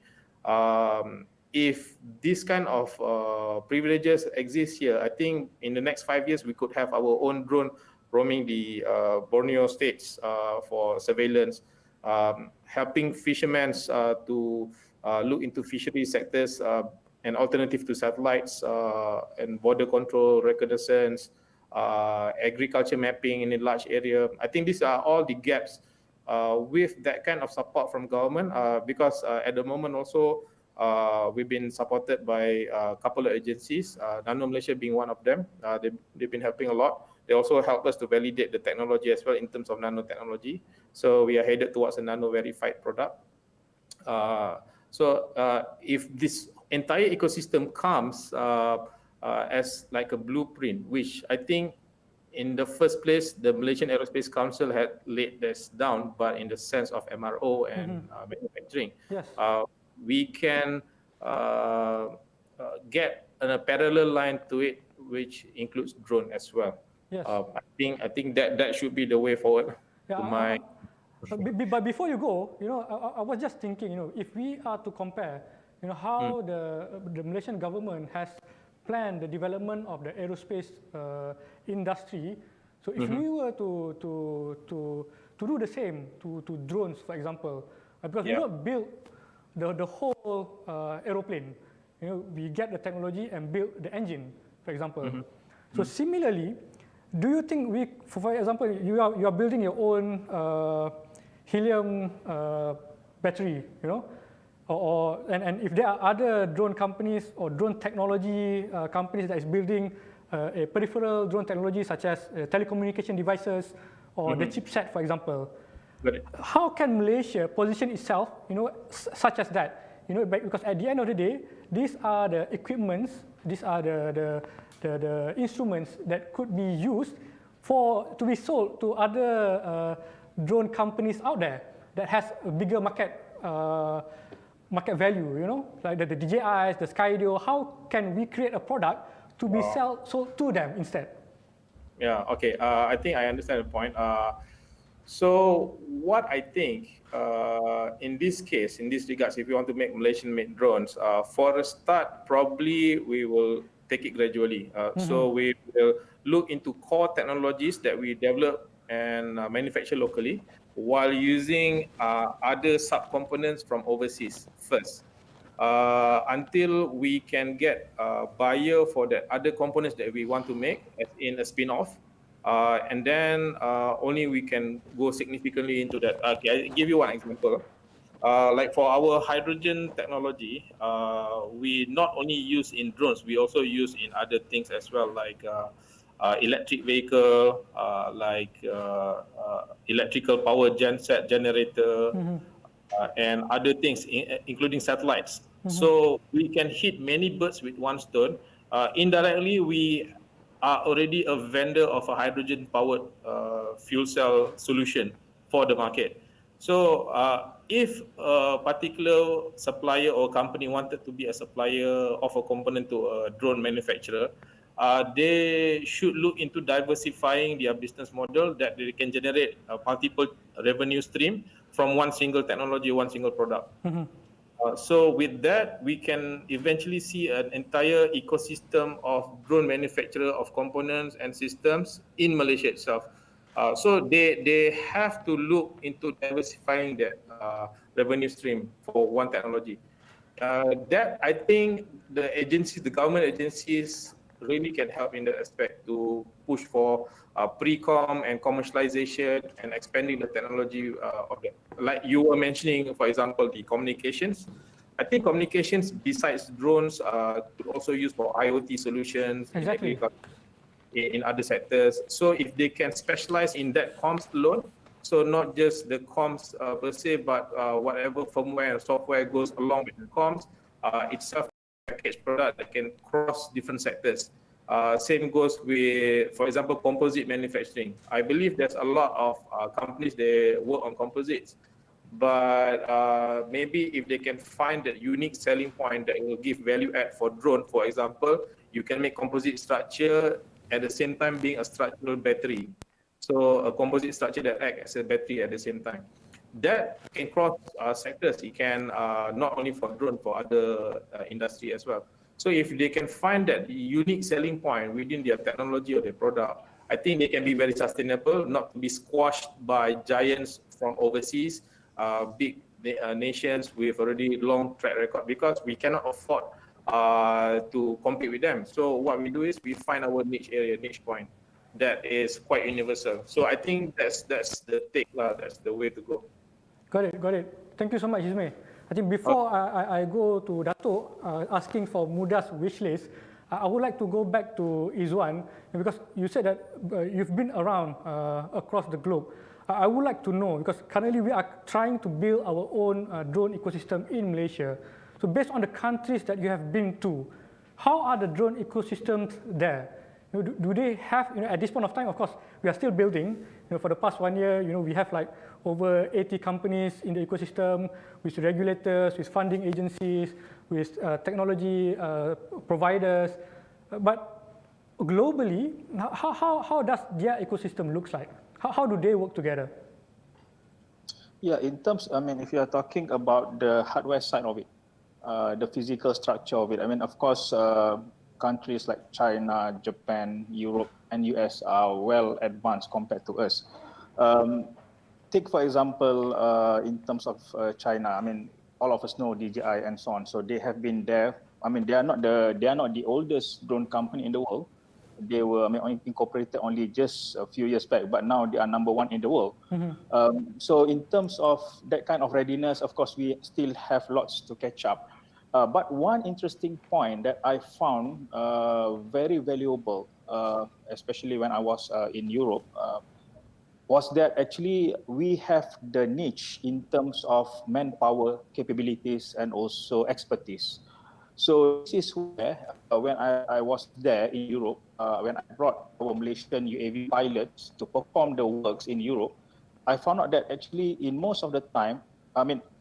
If this kind of privileges exist here, I think in the next 5 years we could have our own drone roaming the Borneo states for surveillance, helping fishermen to look into fishery sectors, an alternative to satellites, and border control, reconnaissance, agriculture mapping in a large area. I think these are all the gaps with that kind of support from government, because at the moment also we've been supported by a couple of agencies, Nano Malaysia being one of them. They've been helping a lot. They also help us to validate the technology as well in terms of nanotechnology. So we are headed towards a nano-verified product. If this entire ecosystem comes as like a blueprint, which I think in the first place, the Malaysian Aerospace Council had laid this down, but in the sense of MRO and manufacturing, we can get a parallel line to it, which includes drone as well. I think that should be the way forward. But before you go, I was just thinking, if we are to compare, how the Malaysian government has planned the development of the aerospace industry. So if we were to do the same to drones, for example, because we not build the whole aeroplane, we get the technology and build the engine, for example. So similarly, do you think for example, you are building your own helium battery, and if there are other drone companies or drone technology companies that is building a peripheral drone technology such as telecommunication devices or the chipset, for example, how can Malaysia position itself, such as that? Because at the end of the day, these are the equipments, these are the instruments that could be used to be sold to other drone companies out there that has a bigger market value, like the DJIs, the Skydio. How can we create a product to be sold to them instead? I think I understand the point. So what I think in this case, in this regards, if you want to make Malaysian-made drones, for a start, probably we will take it gradually. So we will look into core technologies that we develop and manufacture locally, while using other sub-components from overseas first, until we can get a buyer for the other components that we want to make, as in a spin-off. And then only we can go significantly into that. Okay, I'll give you one example. Like for our hydrogen technology, we not only use in drones, we also use in other things as well, like electric vehicle, like electrical power genset generator, and other things, including satellites. So we can hit many birds with one stone. Indirectly, we are already a vendor of a hydrogen-powered fuel cell solution for the market. So if a particular supplier or company wanted to be a supplier of a component to a drone manufacturer, they should look into diversifying their business model, that they can generate a multiple revenue stream from one single technology, one single product. So with that, we can eventually see an entire ecosystem of drone manufacturer of components and systems in Malaysia itself. So they have to look into diversifying that revenue stream for one technology. That, I think, the agencies, the government agencies, really can help in that aspect to push push for pre-com and commercialization and expanding the technology of that. Like you were mentioning, for example, the communications. I think communications besides drones could also use for IoT solutions Exactly. in other sectors. So if they can specialize in that comms alone, so not just the comms per se, but whatever firmware and software goes along with the comms, itself packaged product that can cross different sectors. Same goes with, for example, composite manufacturing. I believe there's a lot of companies that work on composites, but maybe if they can find that unique selling point that will give value add for drone, for example, you can make composite structure at the same time being a structural battery. So a composite structure that acts as a battery at the same time. That can cross sectors. It can not only for drone, for other industry as well. So if they can find that unique selling point within their technology or their product, I think they can be very sustainable, not to be squashed by giants from overseas, big nations with already long track record, because we cannot afford to compete with them. So what we do is we find our niche area, niche point that is quite universal. So I think that's the take, that's the way to go. Got it. Thank you so much, Ismail. I think before I go to Dato asking for MUDAS wishlist, I would like to go back to Izwan, because you said that you've been around across the globe. I would like to know, because currently we are trying to build our own drone ecosystem in Malaysia. So based on the countries that you have been to, how are the drone ecosystems there? Do they have, at this point of time, of course, we are still building. For the past 1 year, we have like over 80 companies in the ecosystem, with regulators, with funding agencies, with technology providers. But globally, how does their ecosystem look like? How do they work together? Yeah, in terms, if you are talking about the hardware side of it, the physical structure of it, of course, countries like China, Japan, Europe, and US are well advanced compared to us. Take, for example, in terms of China, all of us know DJI and so on. So they have been there. They are not the oldest drone company in the world. They were incorporated only just a few years back, but now they are #1 in the world. So in terms of that kind of readiness, of course, we still have lots to catch up. But one interesting point that I found very valuable, especially when I was in Europe, was that actually we have the niche in terms of manpower capabilities and also expertise. So this is where, when I was there in Europe, when I brought our Malaysian UAV pilots to perform the works in Europe, I found out that actually in most of the time,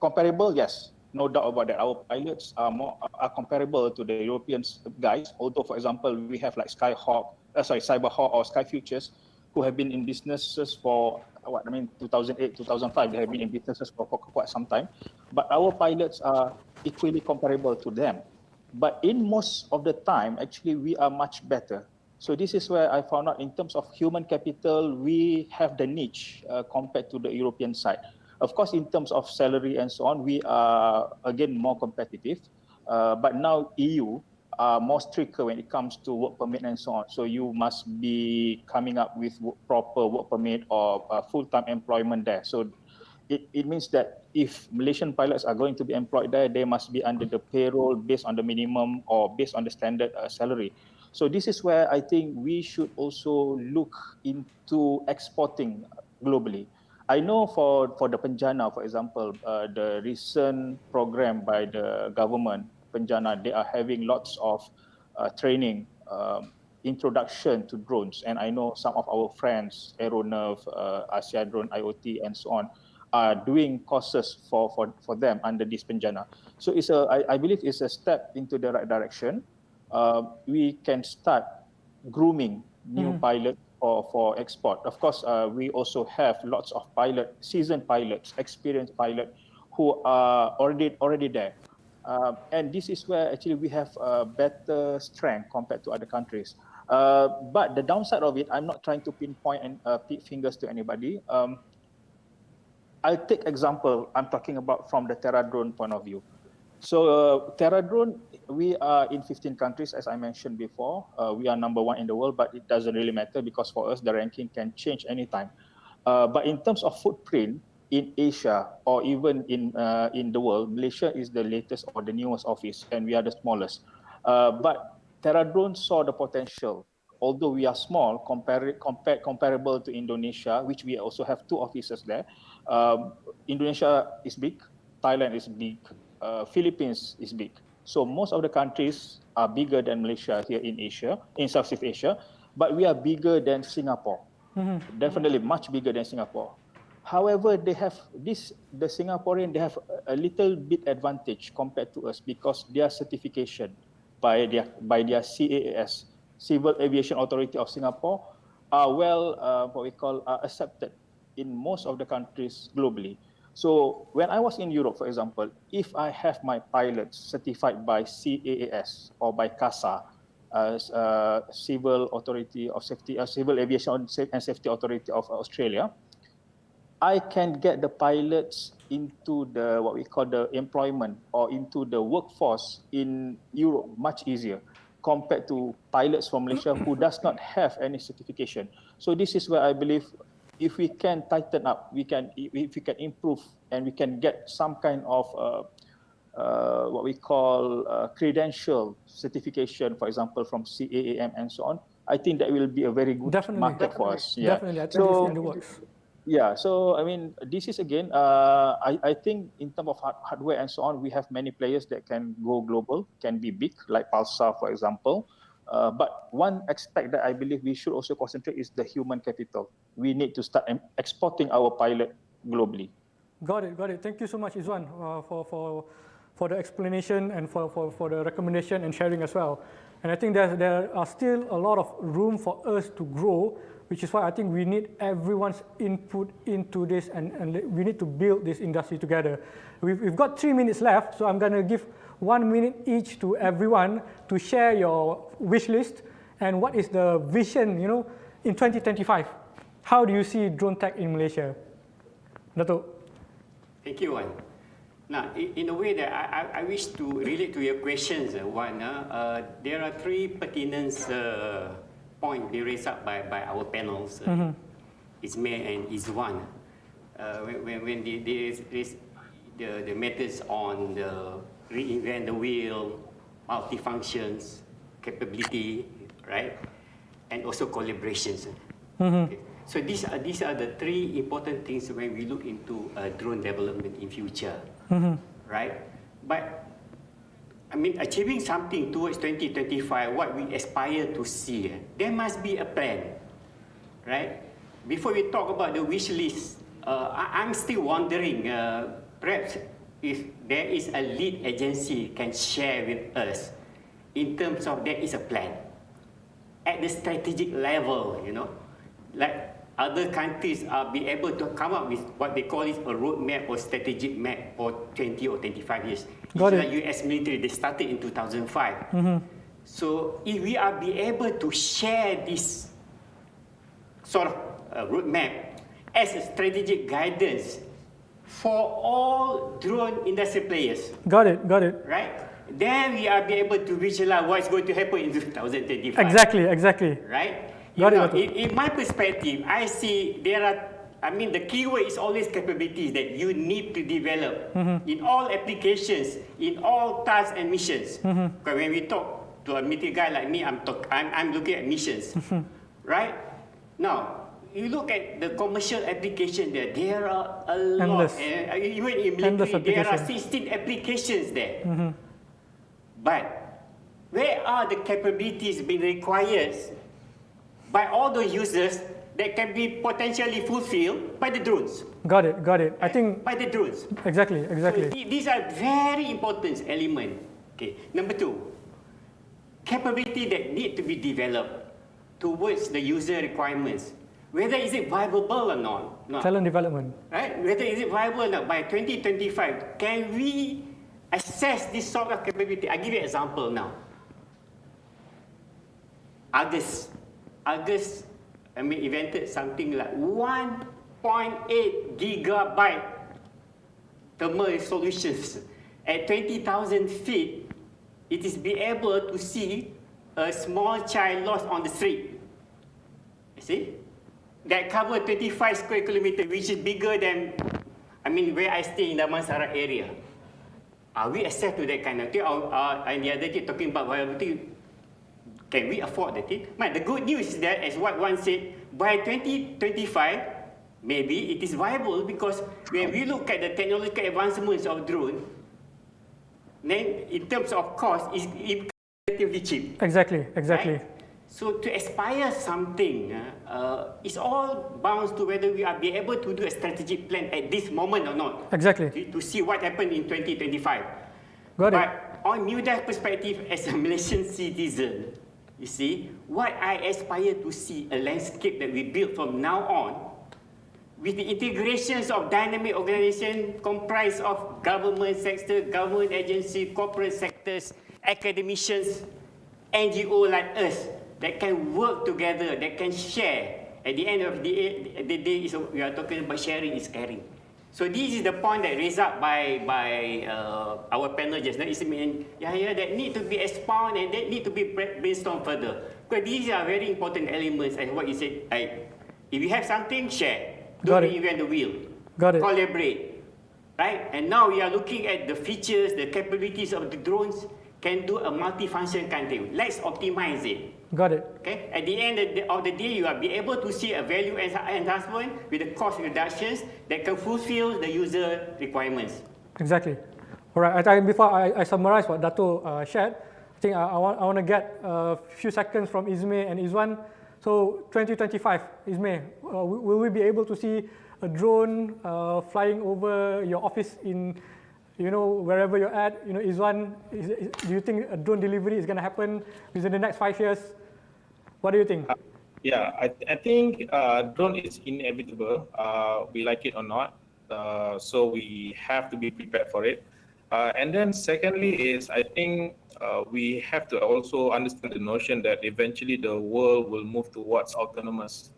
comparable, yes, no doubt about that. Our pilots are comparable to the European guys. Although, for example, we have like Cyberhawk or Sky Futures, who have been in businesses for 2008, 2005. They have been in businesses for quite some time. But our pilots are equally comparable to them. But in most of the time, actually, we are much better. So this is where I found out in terms of human capital, we have the niche compared to the European side. Of course, in terms of salary and so on, we are, again, more competitive. But now EU are more stricter when it comes to work permit and so on. So you must be coming up with proper work permit or full-time employment there. So it means that if Malaysian pilots are going to be employed there, they must be under the payroll based on the minimum or based on the standard salary. So this is where I think we should also look into exporting globally. I know for the Penjana, for example, the recent program by the government, Penjana, they are having lots of training, introduction to drones. And I know some of our friends, Aeronerve, Asia Drone IoT, and so on, are doing courses for them under this Penjana. So I believe it's a step into the right direction. We can start grooming new pilots for export. Of course, we also have lots of seasoned pilots, experienced pilots who are already there. And this is where actually we have better strength compared to other countries. But the downside of it, I'm not trying to pinpoint and pick fingers to anybody. I'll take example, I'm talking about from the Terra drone point of view. So TerraDrone, we are in 15 countries, as I mentioned before. We are #1 in the world, but it doesn't really matter because for us, the ranking can change anytime. But in terms of footprint in Asia or even in the world, Malaysia is the latest or the newest office, and we are the smallest. But TerraDrone saw the potential. Although we are small, comparable to Indonesia, which we also have 2 offices there. Indonesia is big, Thailand is big, Philippines is big. So most of the countries are bigger than Malaysia here in Asia, in Southeast Asia, but we are bigger than Singapore. Definitely much bigger than Singapore. However, they have the Singaporean, they have a little bit advantage compared to us because their certification by their CAAS, Civil Aviation Authority of Singapore, are accepted in most of the countries globally. So when I was in Europe, for example, if I have my pilots certified by CAAS or by CASA, Civil Authority of Safety, Civil Aviation and Safety Authority of Australia, I can get the pilots into the what we call the employment or into the workforce in Europe much easier compared to pilots from Malaysia who does not have any certification. So this is where I believe if we can tighten up, if we can improve and we can get some kind of what we call credential certification, for example, from CAAM and so on, I think that will be a very good market for us. Yeah. Definitely, I think it's in the works. Yeah, so I mean, this is again, I think in terms of hardware and so on, we have many players that can go global, can be big, like Pulsar, for example. But one aspect that I believe we should also concentrate is the human capital. We need to start exporting our pilot globally. Got it, got it. Thank you so much, Izwan, for the explanation and for the recommendation and sharing as well. And I think there are still a lot of room for us to grow, which is why I think we need everyone's input into this and we need to build this industry together. We've got 3 minutes left, so I'm going to give 1 minute each to everyone to share your wish list and what is the vision, you know, in 2025. How do you see drone tech in Malaysia? Dato'. Thank you, Wan. Now, in a way that I wish to relate to your questions, Wan, there are 3 pertinent points being raised up by our panels, Ismail and Izwan. When they raise the matters on the reinvent the wheel, multi-functions, capability, right? And also collaborations. Okay. So these are the 3 important things when we look into drone development in future, right? But I mean, achieving something towards 2025, what we aspire to see, there must be a plan, right? Before we talk about the wish list, I'm still wondering, perhaps if there is a lead agency can share with us in terms of there is a plan at the strategic level, you know, like other countries are be able to come up with what they call it a roadmap or strategic map for 20 or 25 years. It's like US military, they started in 2005. So if we are be able to share this sort of roadmap as a strategic guidance for all drone industry players. Got it, got it. Right? Then we are be able to visualize what's going to happen in 2025. Exactly. Right? Got it. In my perspective, I see there are, I mean, the keyword is always capabilities that you need to develop in all applications, in all tasks and missions. Because when we talk to a military guy like me, I'm looking at missions, right? Now, you look at the commercial application there are a lot. Even in military, there are 16 applications there. But where are the capabilities being required by all the users that can be potentially fulfilled by the drones? Got it. I think by the drones. Exactly. So these are very important elements. Okay. Number 2, capability that need to be developed towards the user requirements. Whether is it viable or not. Talent development. Right? Whether is it viable or not by 2025, can we assess this sort of capability? I give you an example now. August, I mean, invented something like 1.8 gigabyte thermal solutions. at 20,000 feet, it is be able to see a small child lost on the street. You see? That cover 25 square kilometer, which is bigger than, where I stay in the Damansara area. Are we accept to that kind of thing? And the other thing talking about viability, can we afford that thing? But the good news is that, as what one said, by 2025, maybe it is viable, because when we look at the technological advancements of drone, then in terms of cost, it's relatively cheap. Exactly. Right? So to aspire something, it's all bound to whether we are be able to do a strategic plan at this moment or not. Exactly. To see what happened in 2025. Got it. But on MUDAS perspective, as a Malaysian citizen, you see, what I aspire to see a landscape that we build from now on, with the integrations of dynamic organization comprised of government sector, government agency, corporate sectors, academicians, NGO like us, that can work together, that can share. At the end of the day, we are talking about sharing is caring. So this is the point that raised up by our panel just now. That need to be expounded and that need to be brainstormed further. Because these are very important elements, as what you said. If you have something, share. Don't reinvent the wheel. Got it. Collaborate. Right? And now we are looking at the features, the capabilities of the drones can do a multifunction kind of thing. Let's optimize it. Got it. Okay. At the end of the day, you will be able to see a value enhancement with the cost reductions that can fulfill the user requirements. Exactly. All right. I think before I summarize what Dato shared, I think I want to get a few seconds from Ismay and Izwan. So 2025, Ismay, will we be able to see a drone flying over your office in, wherever you're at? Izwan, do you think a drone delivery is going to happen within the next 5 years? What do you think? I think drone is inevitable. We like it or not. So we have to be prepared for it. And then secondly is, I think we have to also understand the notion that eventually the world will move towards autonomous,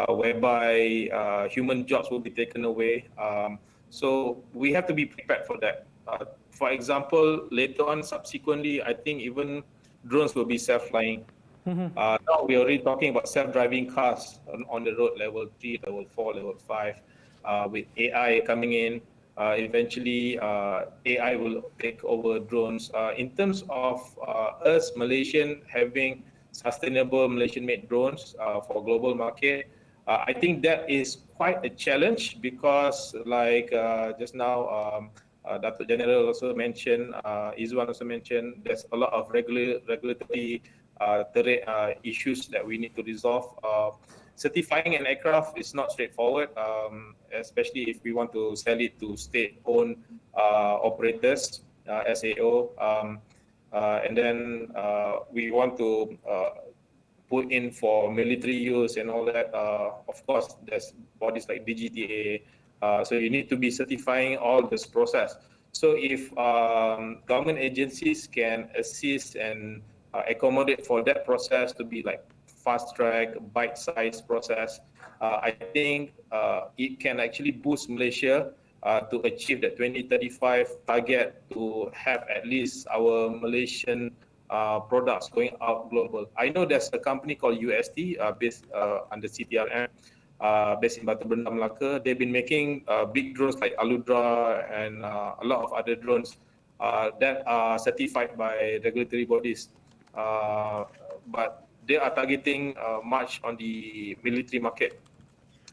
whereby human jobs will be taken away. So we have to be prepared for that. For example, later on, subsequently, I think even drones will be self-flying. Now we're already talking about self-driving cars on the road, level 3, level 4, level 5, with AI coming in. Eventually, AI will take over drones. In terms of us, Malaysian, having sustainable Malaysian-made drones for global market, I think that is quite a challenge because, like just now, Dato' General also mentioned, Izwan also mentioned, there's a lot of regulatory issues that we need to resolve. Certifying an aircraft is not straightforward, especially if we want to sell it to state-owned operators, SAO, and then we want to put in for military use and all that. Of course, there's bodies like DGTA, so you need to be certifying all this process. So if government agencies can assist and accommodate for that process to be like fast-track, bite-sized process, I think it can actually boost Malaysia to achieve that 2035 target to have at least our Malaysian products going out global. I know there's a company called UST based under CTRM, based in Batu Benda, Melaka. They've been making big drones like Aludra and a lot of other drones that are certified by regulatory bodies. But they are targeting much on the military market,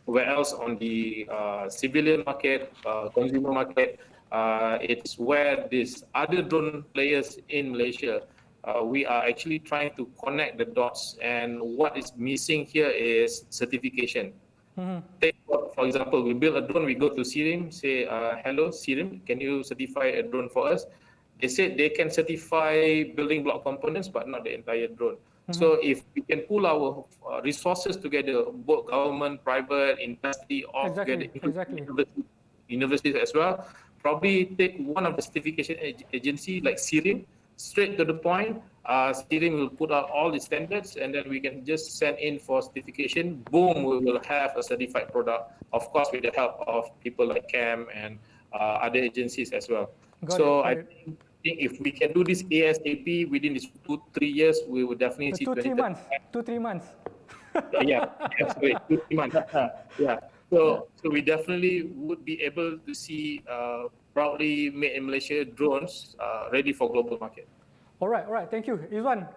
where else on the civilian market, consumer market, it's where these other drone players in Malaysia, we are actually trying to connect the dots, and what is missing here is certification. Take, for example, we build a drone, we go to SIRIM, say, hello SIRIM, can you certify a drone for us? They said they can certify building block components, but not the entire drone. So if we can pool our resources together, both government, private, industry, all together, universities as well, probably take one of the certification agency like SIRIM, straight to the point. SIRIM will put out all the standards, and then we can just send in for certification. Boom, we will have a certified product, of course, with the help of people like CAAM and other agencies as well. I think if we can do this ASAP within these 2-3 years, we will definitely see 2-3 months. 2-3 months. Sorry, 2-3 months. So we definitely would be able to see proudly made in Malaysia drones ready for global market. All right. Thank you, Izwan.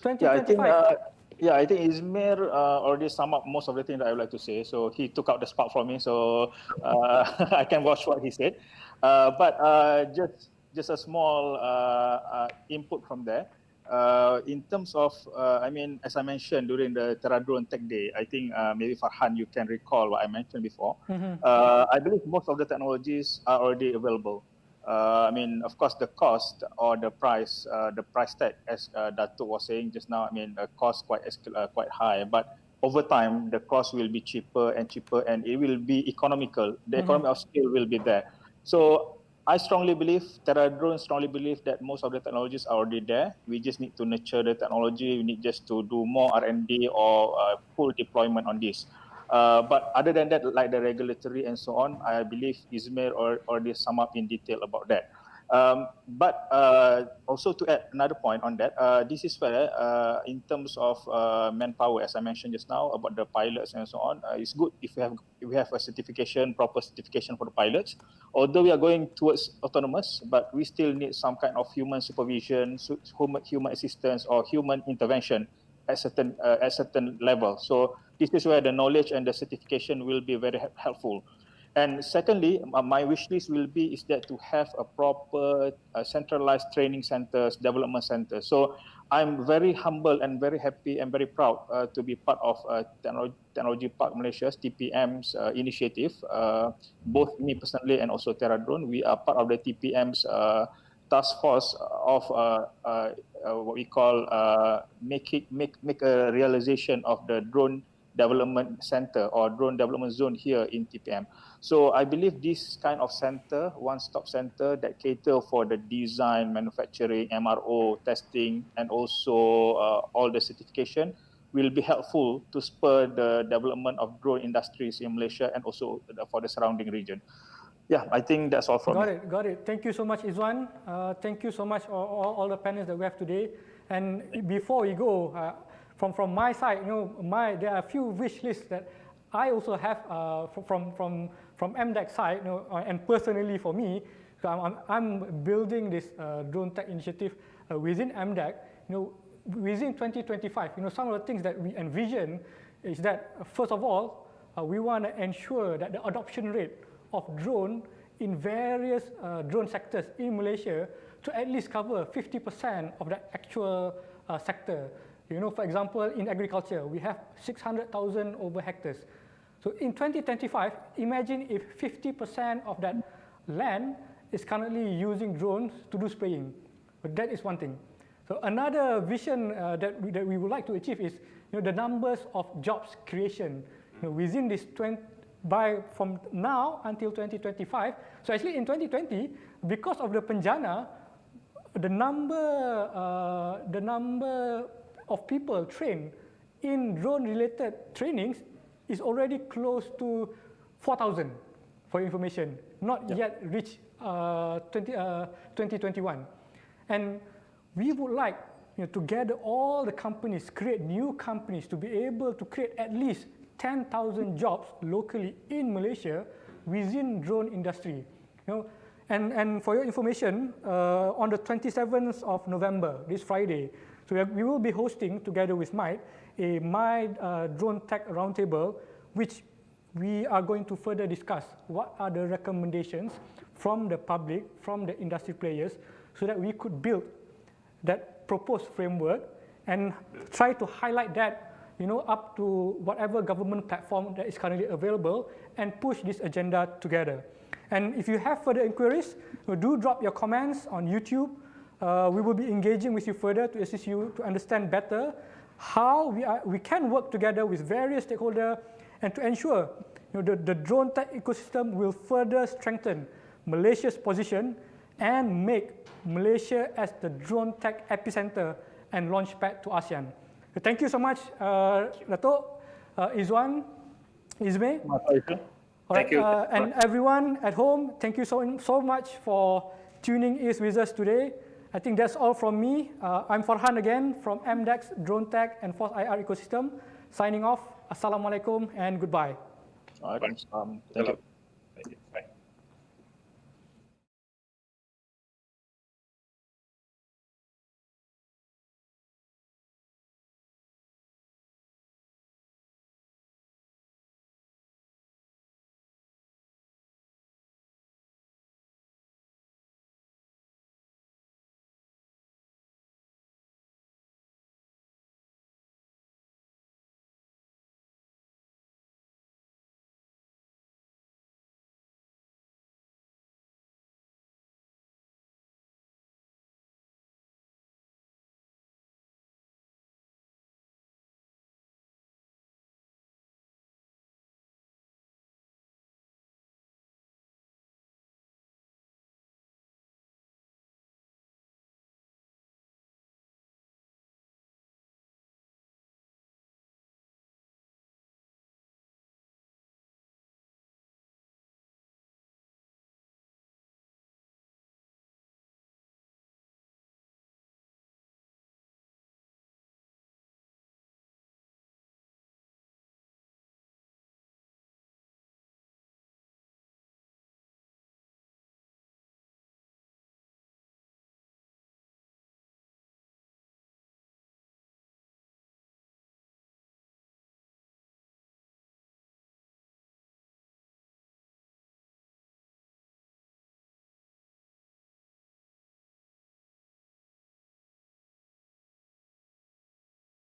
2025. I think Izmir already summed up most of the things that I would like to say. So he took out the spark from me, so I can watch what he said. But just a small input from there. In terms of, as I mentioned during the DroneTech Day, I think maybe Farhan, you can recall what I mentioned before. I believe most of the technologies are already available. Of course, the cost or the price tag, as Datuk was saying just now, the cost quite high. But over time, the cost will be cheaper, and it will be economical. The economy of scale will be there. So I strongly believe, TerraDrone strongly believe that most of the technologies are already there. We just need to nurture the technology. We need just to do more R&D or full deployment on this. But other than that, like the regulatory and so on, I believe Izmir already sum up in detail about that. But also to add another point on that, this is where in terms of manpower, as I mentioned just now about the pilots and so on, it's good if we have a certification, proper certification for the pilots. Although we are going towards autonomous, but we still need some kind of human supervision, human assistance, or human intervention at certain level. So this is where the knowledge and the certification will be very helpful. And secondly, my wish list is that to have a proper centralized training centers, development centers. So I'm very humble and very happy and very proud to be part of Technology Park Malaysia's TPM's initiative. Both me personally and also TerraDrone, we are part of the TPM's task force of what we call make a realization of the drone development center or drone development zone here in TPM. So I believe this kind of center, one-stop center that cater for the design, manufacturing, MRO, testing, and also all the certification will be helpful to spur the development of drone industries in Malaysia and also for the surrounding region. Yeah, I think that's all from me. Got it. Thank you so much, Izwan. Thank you so much all the panels that we have today. And before we go, from my side, there are a few wish lists that I also have from MDEC side, and personally for me, I'm building this DroneTech initiative within MDEC. Within 2025, some of the things that we envision is that first of all, we want to ensure that the adoption rate of drone in various drone sectors in Malaysia to at least cover 50% of the actual sector. For example, in agriculture, we have 600,000 over hectares. So in 2025, imagine if 50% of that land is currently using drones to do spraying. But that is one thing. So another vision that we would like to achieve is the numbers of jobs creation within this from now until 2025. So actually in 2020, because of the Penjana, the number of people trained in drone-related trainings is already close to 4,000, for information, not yet reached 2021. And we would like to gather all the companies, create new companies to be able to create at least 10,000 jobs locally in Malaysia within drone industry. And for your information, on the 27th of November, this Friday, so we will be hosting, together with Mike, a MYDroneTech Roundtable, which we are going to further discuss what are the recommendations from the public, from the industry players, so that we could build that proposed framework and try to highlight that up to whatever government platform that is currently available and push this agenda together. And if you have further inquiries, do drop your comments on YouTube. We will be engaging with you further to assist you to understand better how we can work together with various stakeholders and to ensure the DroneTech ecosystem will further strengthen Malaysia's position and make Malaysia as the DroneTech epicenter and launchpad to ASEAN. So thank you so much, Datuk, Izwan, Izmir. My pleasure. All right, Thank you. and everyone at home, thank you so much for tuning in with us today. I think that's all from me. I'm Farhan again from MDEC, DroneTech, and Force IR Ecosystem. Signing off. Assalamualaikum and goodbye. All right. Thank you.